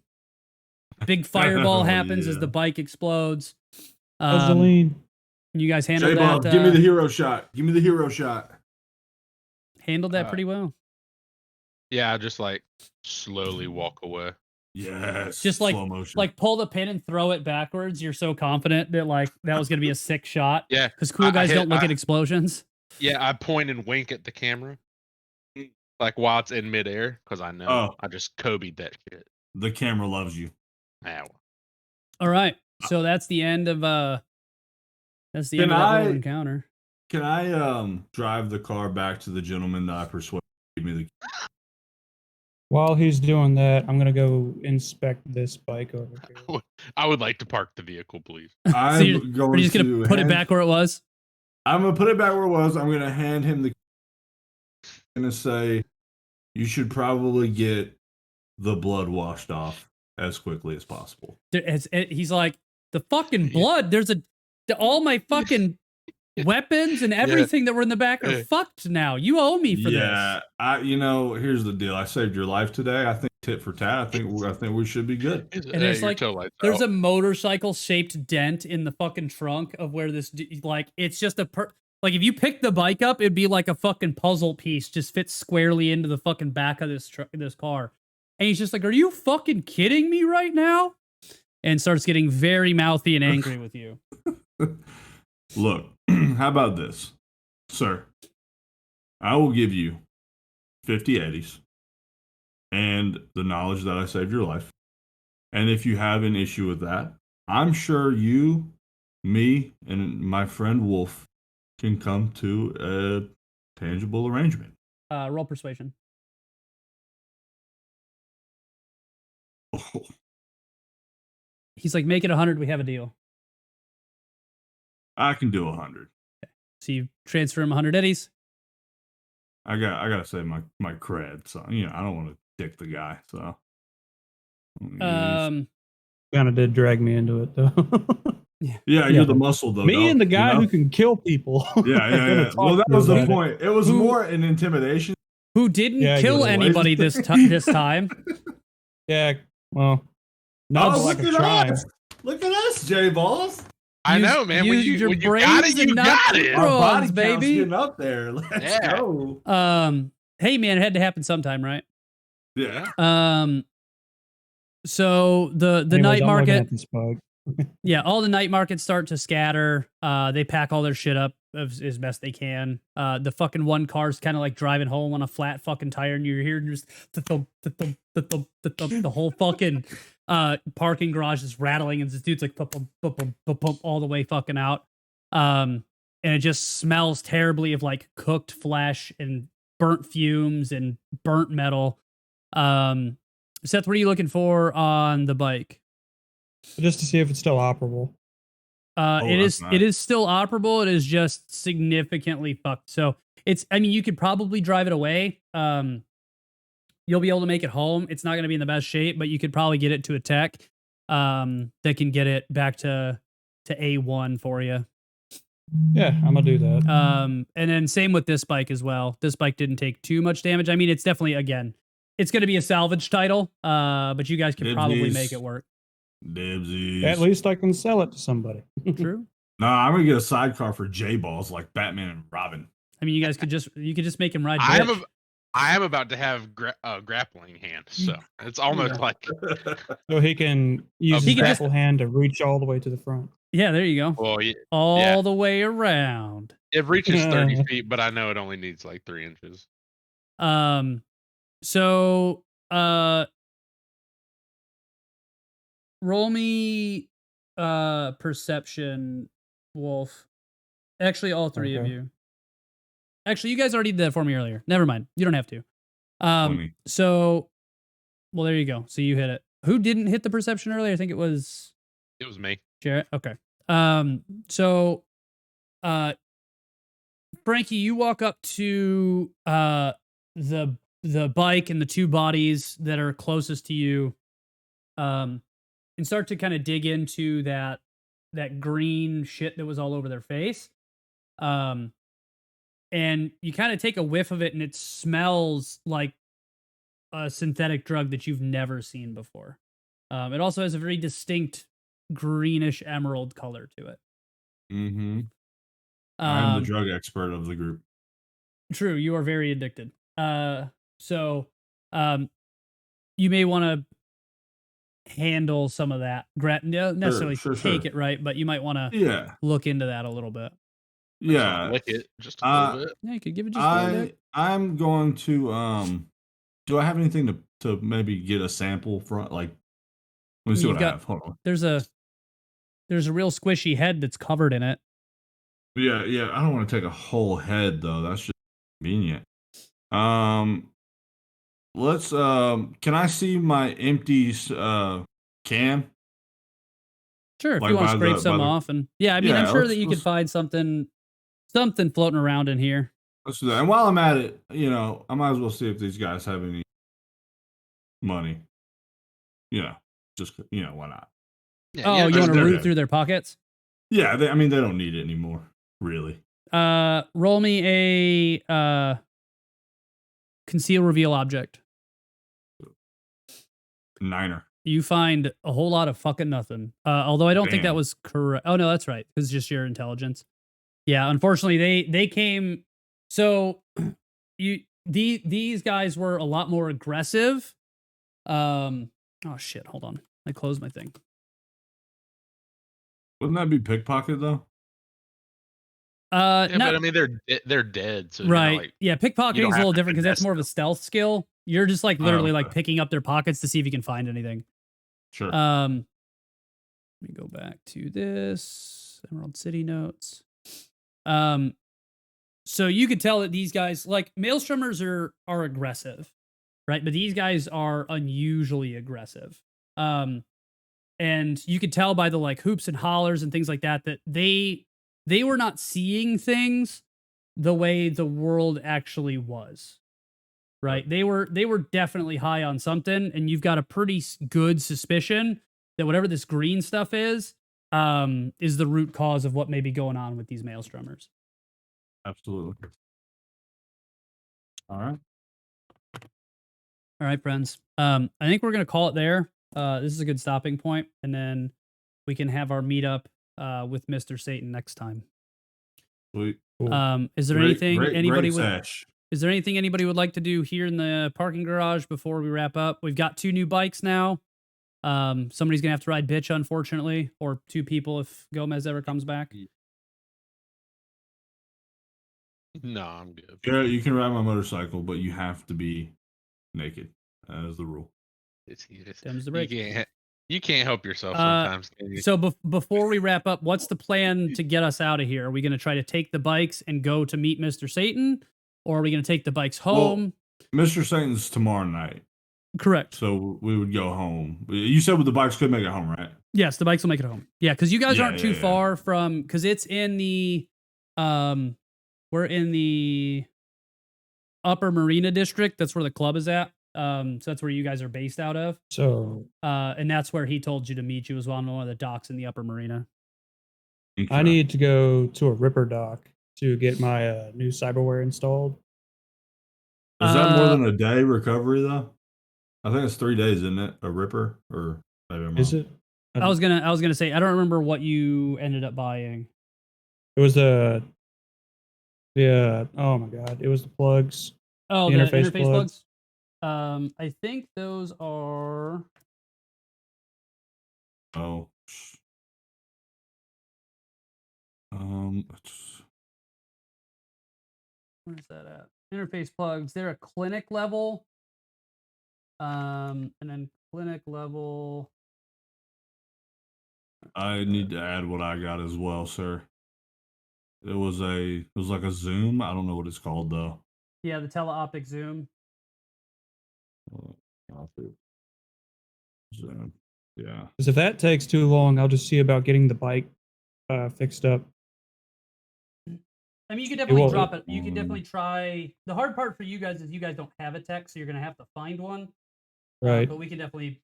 Speaker 1: Big fireball happens as the bike explodes.
Speaker 4: Gasoline.
Speaker 1: You guys handled
Speaker 2: J-Bob,
Speaker 1: that.
Speaker 2: give me the hero shot. Give me the hero shot.
Speaker 1: Handled that pretty well.
Speaker 3: Yeah, I just like slowly walk away.
Speaker 2: Yes.
Speaker 1: Just like
Speaker 2: slow motion.
Speaker 1: like pull the pin and throw it backwards. You're so confident that like that was gonna be a sick shot.
Speaker 3: Yeah,
Speaker 1: because cool guys don't look at explosions.
Speaker 3: Yeah, I point and wink at the camera, like while it's in midair, because I know I just Kobe'd that shit.
Speaker 2: The camera loves you.
Speaker 3: Ow.
Speaker 1: All right, so that's the end of that little encounter.
Speaker 2: Can I drive the car back to the gentleman that I persuaded to give me the?
Speaker 4: While he's doing that, I'm gonna go inspect this bike over here.
Speaker 3: I would like to park the vehicle, please.
Speaker 1: So you're just gonna put it back where it was?
Speaker 2: I'm gonna put it back where it was. I'm gonna hand him the. I'm gonna say, you should probably get the blood washed off as quickly as possible.
Speaker 1: He's like, the fucking blood. There's all my fucking weapons and everything that were in the back are fucked now. You owe me for this.
Speaker 2: Yeah, here's the deal. I saved your life today. I think tit for tat. I think we should be good.
Speaker 1: And it's like there's a motorcycle shaped dent in the fucking trunk of where this it's just like if you pick the bike up, it'd be like a fucking puzzle piece, just fits squarely into the fucking back of this car. And he's just like, "Are you fucking kidding me right now?" And starts getting very mouthy and angry with you.
Speaker 2: Look, how about this, sir? I will give you 50 eddies and the knowledge that I saved your life. And if you have an issue with that, I'm sure you, me, and my friend Wolf can come to a tangible arrangement.
Speaker 1: Roll persuasion.
Speaker 2: Oh.
Speaker 1: He's like, make it 100. We have a deal.
Speaker 2: I can do 100.
Speaker 1: Okay. So you transfer him 100 eddies.
Speaker 2: I gotta say my cred, so I don't want to dick the guy. So
Speaker 4: kind of did drag me into it though.
Speaker 2: Yeah, you're the muscle though.
Speaker 4: Me and the guy who can kill people.
Speaker 2: Yeah. Well, that was the point. It was more an intimidation.
Speaker 1: Who didn't kill anybody this time?
Speaker 4: Yeah. Well, not like a try.
Speaker 2: Look at us, J-Balls.
Speaker 3: I know, man. When you got it, you got it.
Speaker 2: Our body baby. Getting up there. Let's go.
Speaker 1: Hey, man, it had to happen sometime, right?
Speaker 2: Yeah.
Speaker 1: So the night market. Yeah, all the night markets start to scatter. They pack all their shit up as best they can. The fucking one car's kind of like driving home on a flat fucking tire, and you're hearing just the whole fucking parking garage is rattling, and this dude's like all the way fucking out. And it just smells terribly of like cooked flesh and burnt fumes and burnt metal. Seth, what are you looking for on the bike?
Speaker 4: Just to see if it's still operable.
Speaker 1: It is still operable. It is just significantly fucked. So I mean, you could probably drive it away. You'll be able to make it home. It's not going to be in the best shape, but you could probably get it to a tech that can get it back to A1 for you.
Speaker 4: Yeah, I'm gonna do that.
Speaker 1: And then same with this bike as well. This bike didn't take too much damage. I mean, it's definitely, again, it's going to be a salvage title, but you guys can probably make it work.
Speaker 2: Dibsies.
Speaker 4: At least I can sell it to somebody.
Speaker 1: True.
Speaker 2: Nah, I'm gonna get a sidecar for J-Balls like Batman and Robin.
Speaker 1: I mean, you guys could just make him ride.
Speaker 3: I am about to have grappling hand, so it's almost like
Speaker 4: So he can use his grapple hand to reach all the way to the front.
Speaker 1: Yeah, there you go.
Speaker 3: Well,
Speaker 1: all the way around.
Speaker 3: It reaches 30 feet, but I know it only needs like 3 inches.
Speaker 1: So roll me perception, Wolf. Actually, all three of you. Actually, you guys already did that for me earlier. Never mind. You don't have to.
Speaker 2: 20.
Speaker 1: So, well, there you go. So you hit it. Who didn't hit the perception earlier? I think it was
Speaker 3: me.
Speaker 1: Jarrett. Okay. So, Frankie, you walk up to the bike and the two bodies that are closest to you, and start to kind of dig into that green shit that was all over their face. And you kind of take a whiff of it, and it smells like a synthetic drug that you've never seen before. It also has a very distinct greenish emerald color to it.
Speaker 2: Mm-hmm. I'm the drug expert of the group.
Speaker 1: True, you are very addicted. So you may want to handle some of that. Not necessarily take it right, but you might want to look into that a little bit.
Speaker 2: Yeah,
Speaker 3: lick it just a little bit.
Speaker 1: Yeah, you could give it just a little bit.
Speaker 2: I'm going to do I have anything to maybe get a sample from? Like, let me see what I have. Hold on.
Speaker 1: There's a real squishy head that's covered in it.
Speaker 2: Yeah. I don't want to take a whole head though. That's just convenient. Let's can I see my empty can?
Speaker 1: Sure, if you want to scrape some off, and I mean, I'm sure that you could find something floating around in here.
Speaker 2: Let's do that. And while I'm at it, I might as well see if these guys have any money. Just why not?
Speaker 1: Yeah, you want to root through their pockets?
Speaker 2: Yeah, they don't need it anymore, really.
Speaker 1: Roll me a conceal reveal object.
Speaker 2: 9er.
Speaker 1: You find a whole lot of fucking nothing. Although I don't think that was correct. Oh no, that's right. It's just your intelligence. Yeah, unfortunately they came. So these guys were a lot more aggressive. Oh shit! Hold on, I closed my thing.
Speaker 2: Wouldn't that be pickpocket though?
Speaker 3: But I mean they're dead. So
Speaker 1: right. Pickpocketing is a little different because that's more of a stealth skill. You're just like literally like picking up their pockets to see if you can find anything.
Speaker 2: Sure.
Speaker 1: Let me go back to this Emerald City notes. So you could tell that these guys, like, maelstromers are aggressive, right? But these guys are unusually aggressive. And you could tell by the like hoops and hollers and things like that they were not seeing things the way the world actually was. Right? They were definitely high on something, and you've got a pretty good suspicion that whatever this green stuff is the root cause of what may be going on with these maelstromers.
Speaker 2: Absolutely. All
Speaker 1: right, friends. I think we're gonna call it there. This is a good stopping point, and then we can have our meetup with Mr. Satan next time.
Speaker 2: Sweet.
Speaker 1: Is there anything anybody would? Is there anything anybody would like to do here in the parking garage before we wrap up? We've got 2 new bikes now. Somebody's gonna have to ride bitch, unfortunately, or 2 people if Gomez ever comes back.
Speaker 3: No, I'm good.
Speaker 2: Yeah, you can ride my motorcycle, but you have to be naked. That is the rule.
Speaker 1: Them's the break.
Speaker 3: You can't help yourself sometimes. Can you?
Speaker 1: So before we wrap up, what's the plan to get us out of here? Are we going to try to take the bikes and go to meet Mr. Satan, or are we going to take the bikes home?
Speaker 2: Well, Mr. Satan's tomorrow night.
Speaker 1: Correct.
Speaker 2: So we would go home. You said with the bikes could make it home, right?
Speaker 1: Yes, the bikes will make it home. Yeah, because you guys aren't too far from, because it's in the, we're in the Upper Marina District. That's where the club is at. So that's where you guys are based out of.
Speaker 4: So,
Speaker 1: and that's where he told you to meet you as well on one of the docks in the Upper Marina.
Speaker 2: Okay.
Speaker 4: I need to go to a Ripper dock to get my new cyberware installed.
Speaker 2: Is that more than a day recovery though? I think it's 3 days, isn't it? A Ripper or maybe I'm
Speaker 4: Is
Speaker 2: wrong.
Speaker 4: it?
Speaker 1: I was gonna say I don't remember what you ended up buying.
Speaker 4: It was the oh my god! It was the plugs.
Speaker 1: Oh, the interface plugs. I think those are.
Speaker 2: Oh.
Speaker 1: Where's that at? Interface plugs. They're a clinic level. And then clinic level.
Speaker 2: I need to add what I got as well, sir. It was like a Zoom. I don't know what it's called though.
Speaker 1: Yeah, the teleoptic zoom.
Speaker 2: Zoom. Yeah.
Speaker 4: Because if that takes too long, I'll just see about getting the bike fixed up.
Speaker 1: I mean, you could definitely drop it. You could definitely try. The hard part for you guys is you guys don't have a tech, so you're gonna have to find one.
Speaker 4: Right.
Speaker 1: But we can definitely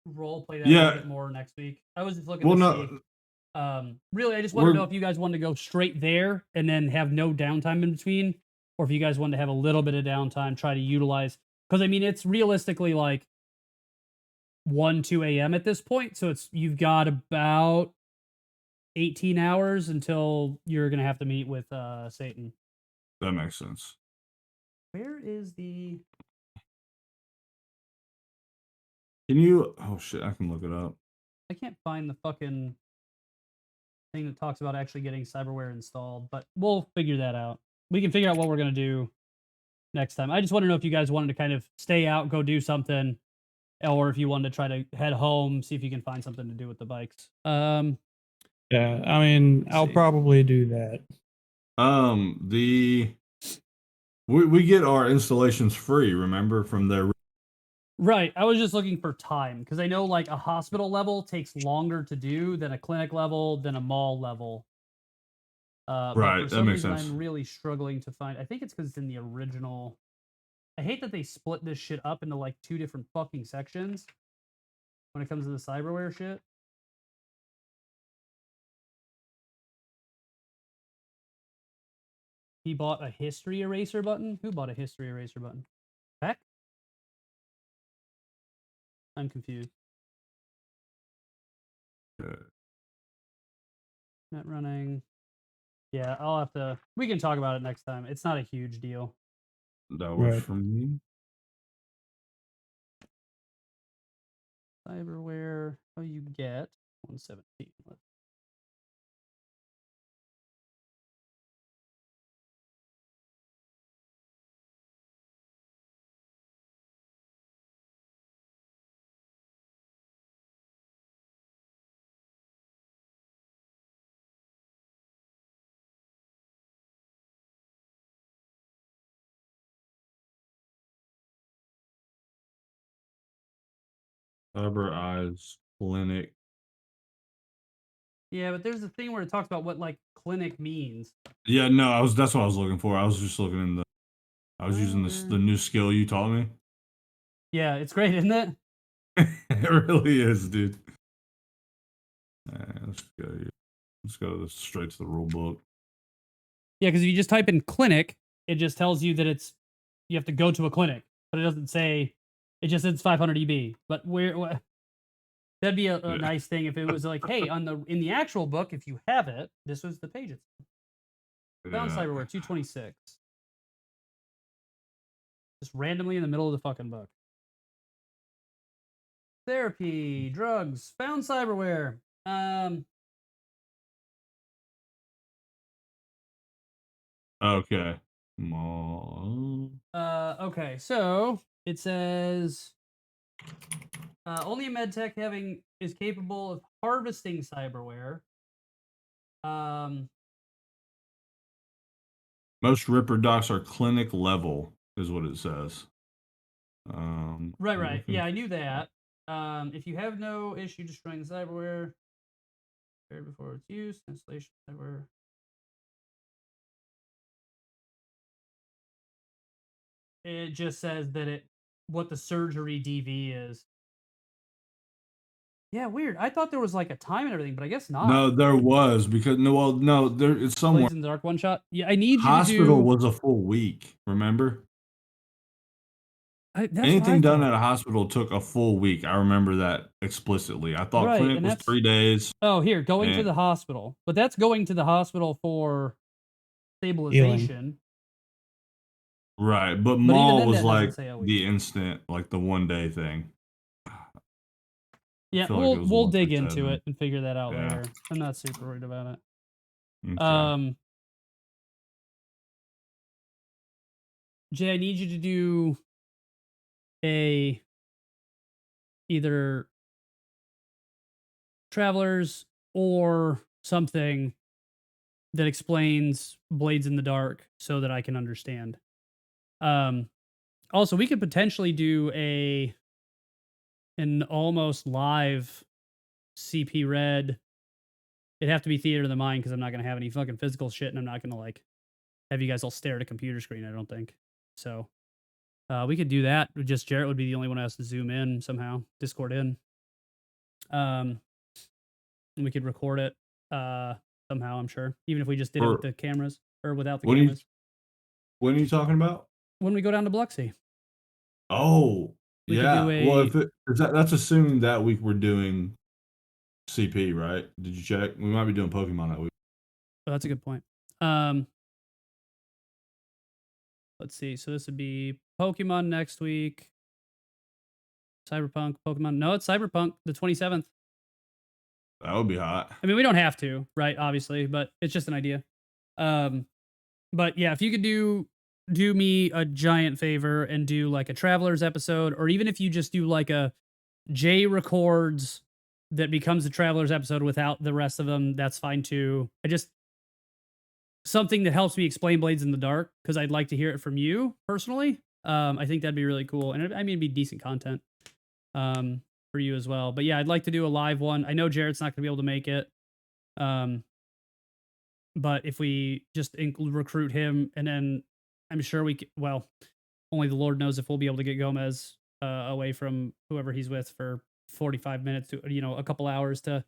Speaker 1: role play that a little bit more next week. I was just looking to see. Really, I just want to know if you guys wanted to go straight there and then have no downtime in between, or if you guys wanted to have a little bit of downtime, try to utilize. Because I mean, it's realistically like 2 a.m. at this point, so you've got about 18 hours until you're gonna have to meet with Satan.
Speaker 2: That makes sense.
Speaker 1: Where is the?
Speaker 2: Can you? Oh shit! I can look it up.
Speaker 1: I can't find the fucking thing that talks about actually getting cyberware installed, but we'll figure that out. We can figure out what we're gonna do next time. I just want to know if you guys wanted to kind of stay out, go do something, or if you wanted to try to head home, see if you can find something to do with the bikes.
Speaker 4: Yeah, I mean, I'll probably do that.
Speaker 2: We get our installations free, remember, from their.
Speaker 1: Right. I was just looking for time because I know like a hospital level takes longer to do than a clinic level than a mall level. But
Speaker 2: Right,
Speaker 1: for
Speaker 2: that
Speaker 1: some
Speaker 2: makes
Speaker 1: reason,
Speaker 2: sense.
Speaker 1: I'm really struggling to find. I think it's because it's in the original. I hate that they split this shit up into like 2 different fucking sections when it comes to the cyberware shit. He bought a history eraser button? Who bought a history eraser button? Heck? I'm confused. Net running. Yeah, I'll have to. We can talk about it next time. It's not a huge deal.
Speaker 2: That works for me.
Speaker 1: Cyberware. Oh, you get 117.
Speaker 2: Cyber Eyes Clinic.
Speaker 1: Yeah, but there's a thing where it talks about what like clinic means.
Speaker 2: Yeah, no, that's what I was looking for. I was just looking in the. I was using the new skill you taught me.
Speaker 1: Yeah, it's great, isn't it?
Speaker 2: It really is, dude. Let's go straight to the rule book.
Speaker 1: Yeah, because if you just type in clinic, it just tells you that you have to go to a clinic, but it doesn't say. It just says 500 EB. But that'd be a nice thing if it was like, hey, in the actual book, if you have it, this was the page. Found cyberware 226. Just randomly in the middle of the fucking book. Therapy, drugs, found cyberware.
Speaker 2: Okay. Mall.
Speaker 1: Okay, so it says only a medtech is capable of harvesting cyberware.
Speaker 2: Most Ripper docs are clinic level, is what it says.
Speaker 1: Right. Yeah, I knew that. If you have no issue destroying the cyberware before its use, installation cyberware. It just says that what the surgery DV is. Yeah, weird. I thought there was like a time and everything, but I guess not.
Speaker 2: No, there was because there it's somewhere.
Speaker 1: Blades in the Dark one shot. Yeah, I need
Speaker 2: Hospital
Speaker 1: you to do.
Speaker 2: was a full week. Remember?
Speaker 1: That's
Speaker 2: Anything done at a hospital took a full week. I remember that explicitly. I thought
Speaker 1: Right,
Speaker 2: clinic
Speaker 1: and
Speaker 2: was
Speaker 1: that's
Speaker 2: 3 days.
Speaker 1: Oh, here, going to
Speaker 2: and-
Speaker 1: the hospital. But that's going to the hospital for stabilization.
Speaker 2: Right, but
Speaker 1: even
Speaker 2: mall
Speaker 1: then,
Speaker 2: was
Speaker 1: that doesn't
Speaker 2: like
Speaker 1: say a week.
Speaker 2: the instant, like the 1 day thing.
Speaker 1: Yeah,
Speaker 2: feel like it was
Speaker 1: we'll
Speaker 2: once
Speaker 1: dig
Speaker 2: or
Speaker 1: into
Speaker 2: seven.
Speaker 1: it and figure that out
Speaker 2: Yeah.
Speaker 1: later. I'm not super worried about it.
Speaker 2: Okay.
Speaker 1: Jay, I need you to do either Travelers or something that explains Blades in the Dark so that I can understand. Also, we could potentially do an almost live CP Red. It'd have to be Theater of the Mind because I'm not gonna have any fucking physical shit, and I'm not gonna like have you guys all stare at a computer screen. I don't think so. We could do that. Just Jarrett would be the only one who has to zoom in somehow, Discord in. And we could record it somehow. I'm sure, even if we just did it with the cameras or without the cameras.
Speaker 2: What are you talking about?
Speaker 1: When we go down to Biloxi.
Speaker 2: Oh,
Speaker 1: We could
Speaker 2: yeah.
Speaker 1: do
Speaker 2: Well, that's assuming that week we're doing CP, right? Did you check? We might be doing Pokemon that week.
Speaker 1: Oh, that's a good point. Let's see. So this would be Pokemon next week. Cyberpunk, Pokemon. No, it's Cyberpunk, the 27th.
Speaker 2: That would be hot.
Speaker 1: I mean, we don't have to, right? Obviously, but it's just an idea. But yeah, if you could do me a giant favor and do like a Travelers episode, or even if you just do like a Jay records that becomes a Travelers episode without the rest of them, that's fine too. Something that helps me explain Blades in the Dark, because I'd like to hear it from you personally. I think that'd be really cool, and I mean, it'd be decent content for you as well. But yeah, I'd like to do a live one. I know Jarrett's not going to be able to make it, but if we just recruit him, and then I'm sure only the Lord knows if we'll be able to get Gomez away from whoever he's with for 45 minutes to a couple hours to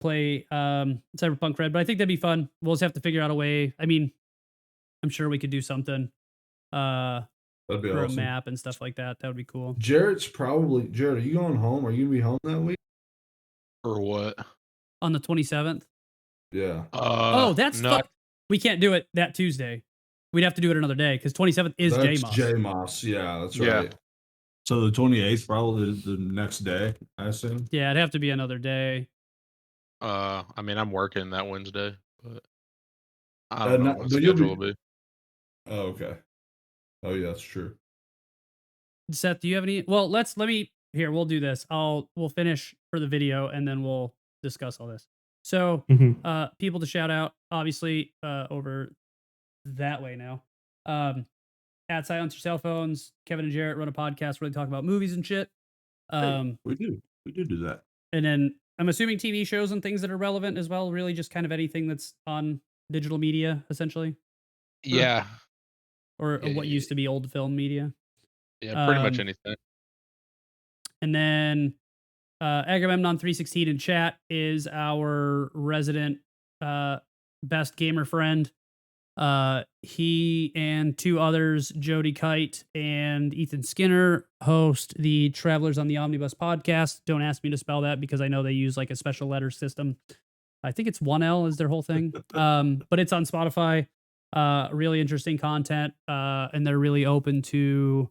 Speaker 1: play Cyberpunk Red. But I think that'd be fun. We'll just have to figure out a way. I mean, I'm sure we could do something
Speaker 2: That'd be
Speaker 1: for
Speaker 2: awesome.
Speaker 1: a map and stuff like that. That would be cool.
Speaker 2: Jared, are you going home? Are you gonna be home that week?
Speaker 3: Or what?
Speaker 1: On the 27th?
Speaker 2: Yeah.
Speaker 1: That's
Speaker 3: no.
Speaker 1: We can't do it that Tuesday. We'd have to do it another day because 27th is
Speaker 2: That's
Speaker 1: JMOS.
Speaker 2: JMOS. Yeah, that's
Speaker 3: Yeah.
Speaker 2: right. So the 28th, probably the next day, I assume.
Speaker 1: Yeah, it'd have to be another day.
Speaker 3: I mean, I'm working that Wednesday, but I don't know what
Speaker 2: but
Speaker 3: schedule will be.
Speaker 2: Oh, okay. Oh, yeah, that's true.
Speaker 1: Seth, do you have any? Well, we'll do this. We'll finish for the video and then we'll discuss all this. So, people to shout out, obviously, over that way now. At Silence Your Cell Phones, Kevin and Jarrett run a podcast where they talk about movies and shit.
Speaker 2: We do that.
Speaker 1: And then I'm assuming TV shows and things that are relevant as well. Really, just kind of anything that's on digital media, essentially.
Speaker 3: Yeah.
Speaker 1: Or what used to be old film media.
Speaker 3: Yeah, pretty much anything.
Speaker 1: And then Agamemnon 316 in chat is our resident best gamer friend. He and two others, Jody Kite and Ethan Skinner, host the Travelers on the Omnibus podcast. Don't ask me to spell that because I know they use like a special letter system. I think it's 1L is their whole thing. But it's on Spotify. Really interesting content. And they're really open to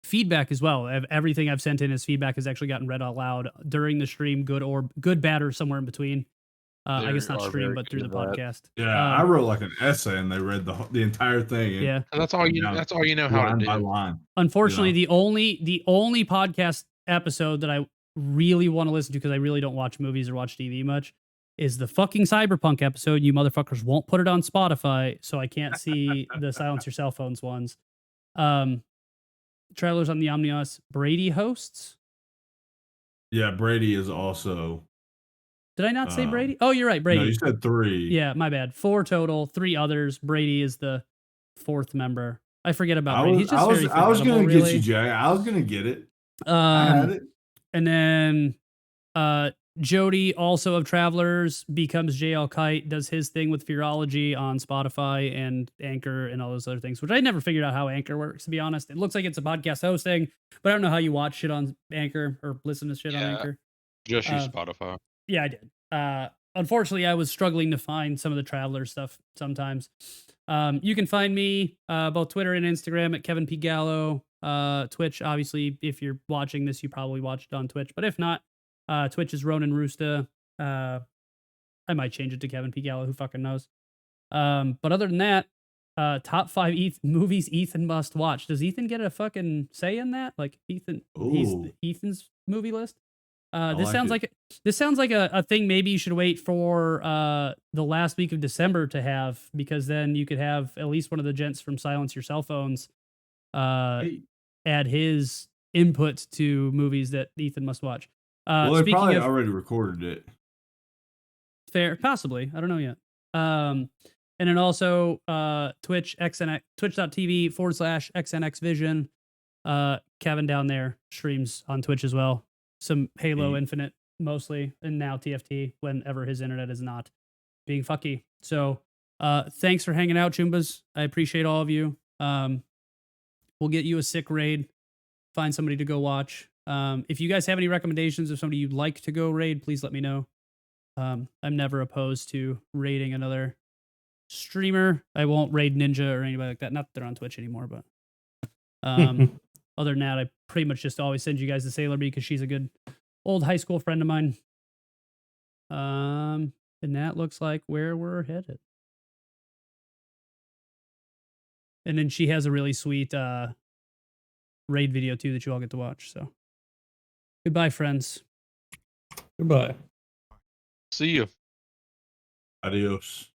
Speaker 1: feedback as well. Everything I've sent in as feedback has actually gotten read out loud during the stream, good, bad, or somewhere in between. I guess
Speaker 3: They
Speaker 1: not
Speaker 3: are
Speaker 1: stream,
Speaker 3: very
Speaker 1: but through the
Speaker 3: good at that.
Speaker 1: podcast.
Speaker 2: Yeah, I wrote like an essay and they read the entire thing. And
Speaker 1: Yeah.
Speaker 3: And that's all you.
Speaker 2: down
Speaker 3: That's all you know how to
Speaker 2: line by
Speaker 3: do.
Speaker 2: line.
Speaker 1: Unfortunately,
Speaker 2: You
Speaker 1: the only podcast episode that I really want to listen to, because I really don't watch movies or watch TV much, is the fucking Cyberpunk episode. You motherfuckers won't put it on Spotify, so I can't see the Silence Your Cell Phones ones. Trailers on the Omnios. Brady hosts.
Speaker 2: Yeah, Brady is also.
Speaker 1: Did I not say Brady? Oh, you're right, Brady.
Speaker 2: No, you said 3.
Speaker 1: Yeah, my bad. 4 total, 3 others. Brady is the 4th member. I forget about Brady. He's just very
Speaker 2: I was
Speaker 1: forgettable,
Speaker 2: gonna
Speaker 1: really.
Speaker 2: get you, Jay. I was gonna get it. I had it.
Speaker 1: And then Jody, also of Travelers, becomes JL Kite, does his thing with Fearology on Spotify and Anchor and all those other things, which I never figured out how Anchor works, to be honest. It looks like it's a podcast hosting, but I don't know how you watch shit on Anchor or listen to shit on Anchor.
Speaker 3: Just use Spotify.
Speaker 1: Yeah, I did. Unfortunately, I was struggling to find some of the Traveler stuff sometimes. You can find me both Twitter and Instagram at Kevin P. Gallo. Twitch, obviously, if you're watching this, you probably watched it on Twitch. But if not, Twitch is Ronan Roosta. I might change it to Kevin P. Gallo. Who fucking knows? But other than that, top 5 movies Ethan must watch. Does Ethan get a fucking say in that? Like Ethan's movie list? This sounds like a thing maybe you should wait for the last week of December to have, because then you could have at least one of the gents from Silence Your Cell Phones add his input to movies that Ethan must watch.
Speaker 2: Well, they probably already recorded it.
Speaker 1: Fair, possibly. I don't know yet. And then also Twitch, twitch.tv/XNXVision. Kevin down there streams on Twitch as well. Some Halo Infinite mostly, and now TFT whenever his internet is not being fucky. So thanks for hanging out, Choombas. I appreciate all of you. We'll get you a sick raid. Find somebody to go watch. If you guys have any recommendations of somebody you'd like to go raid, please let me know. I'm never opposed to raiding another streamer. I won't raid Ninja or anybody like that. Not that they're on Twitch anymore, but other than that, I pretty much just always send you guys to Sailor Bee because she's a good old high school friend of mine. And that looks like where we're headed. And then she has a really sweet raid video too that you all get to watch. So goodbye, friends.
Speaker 4: Goodbye.
Speaker 3: See you.
Speaker 2: Adios.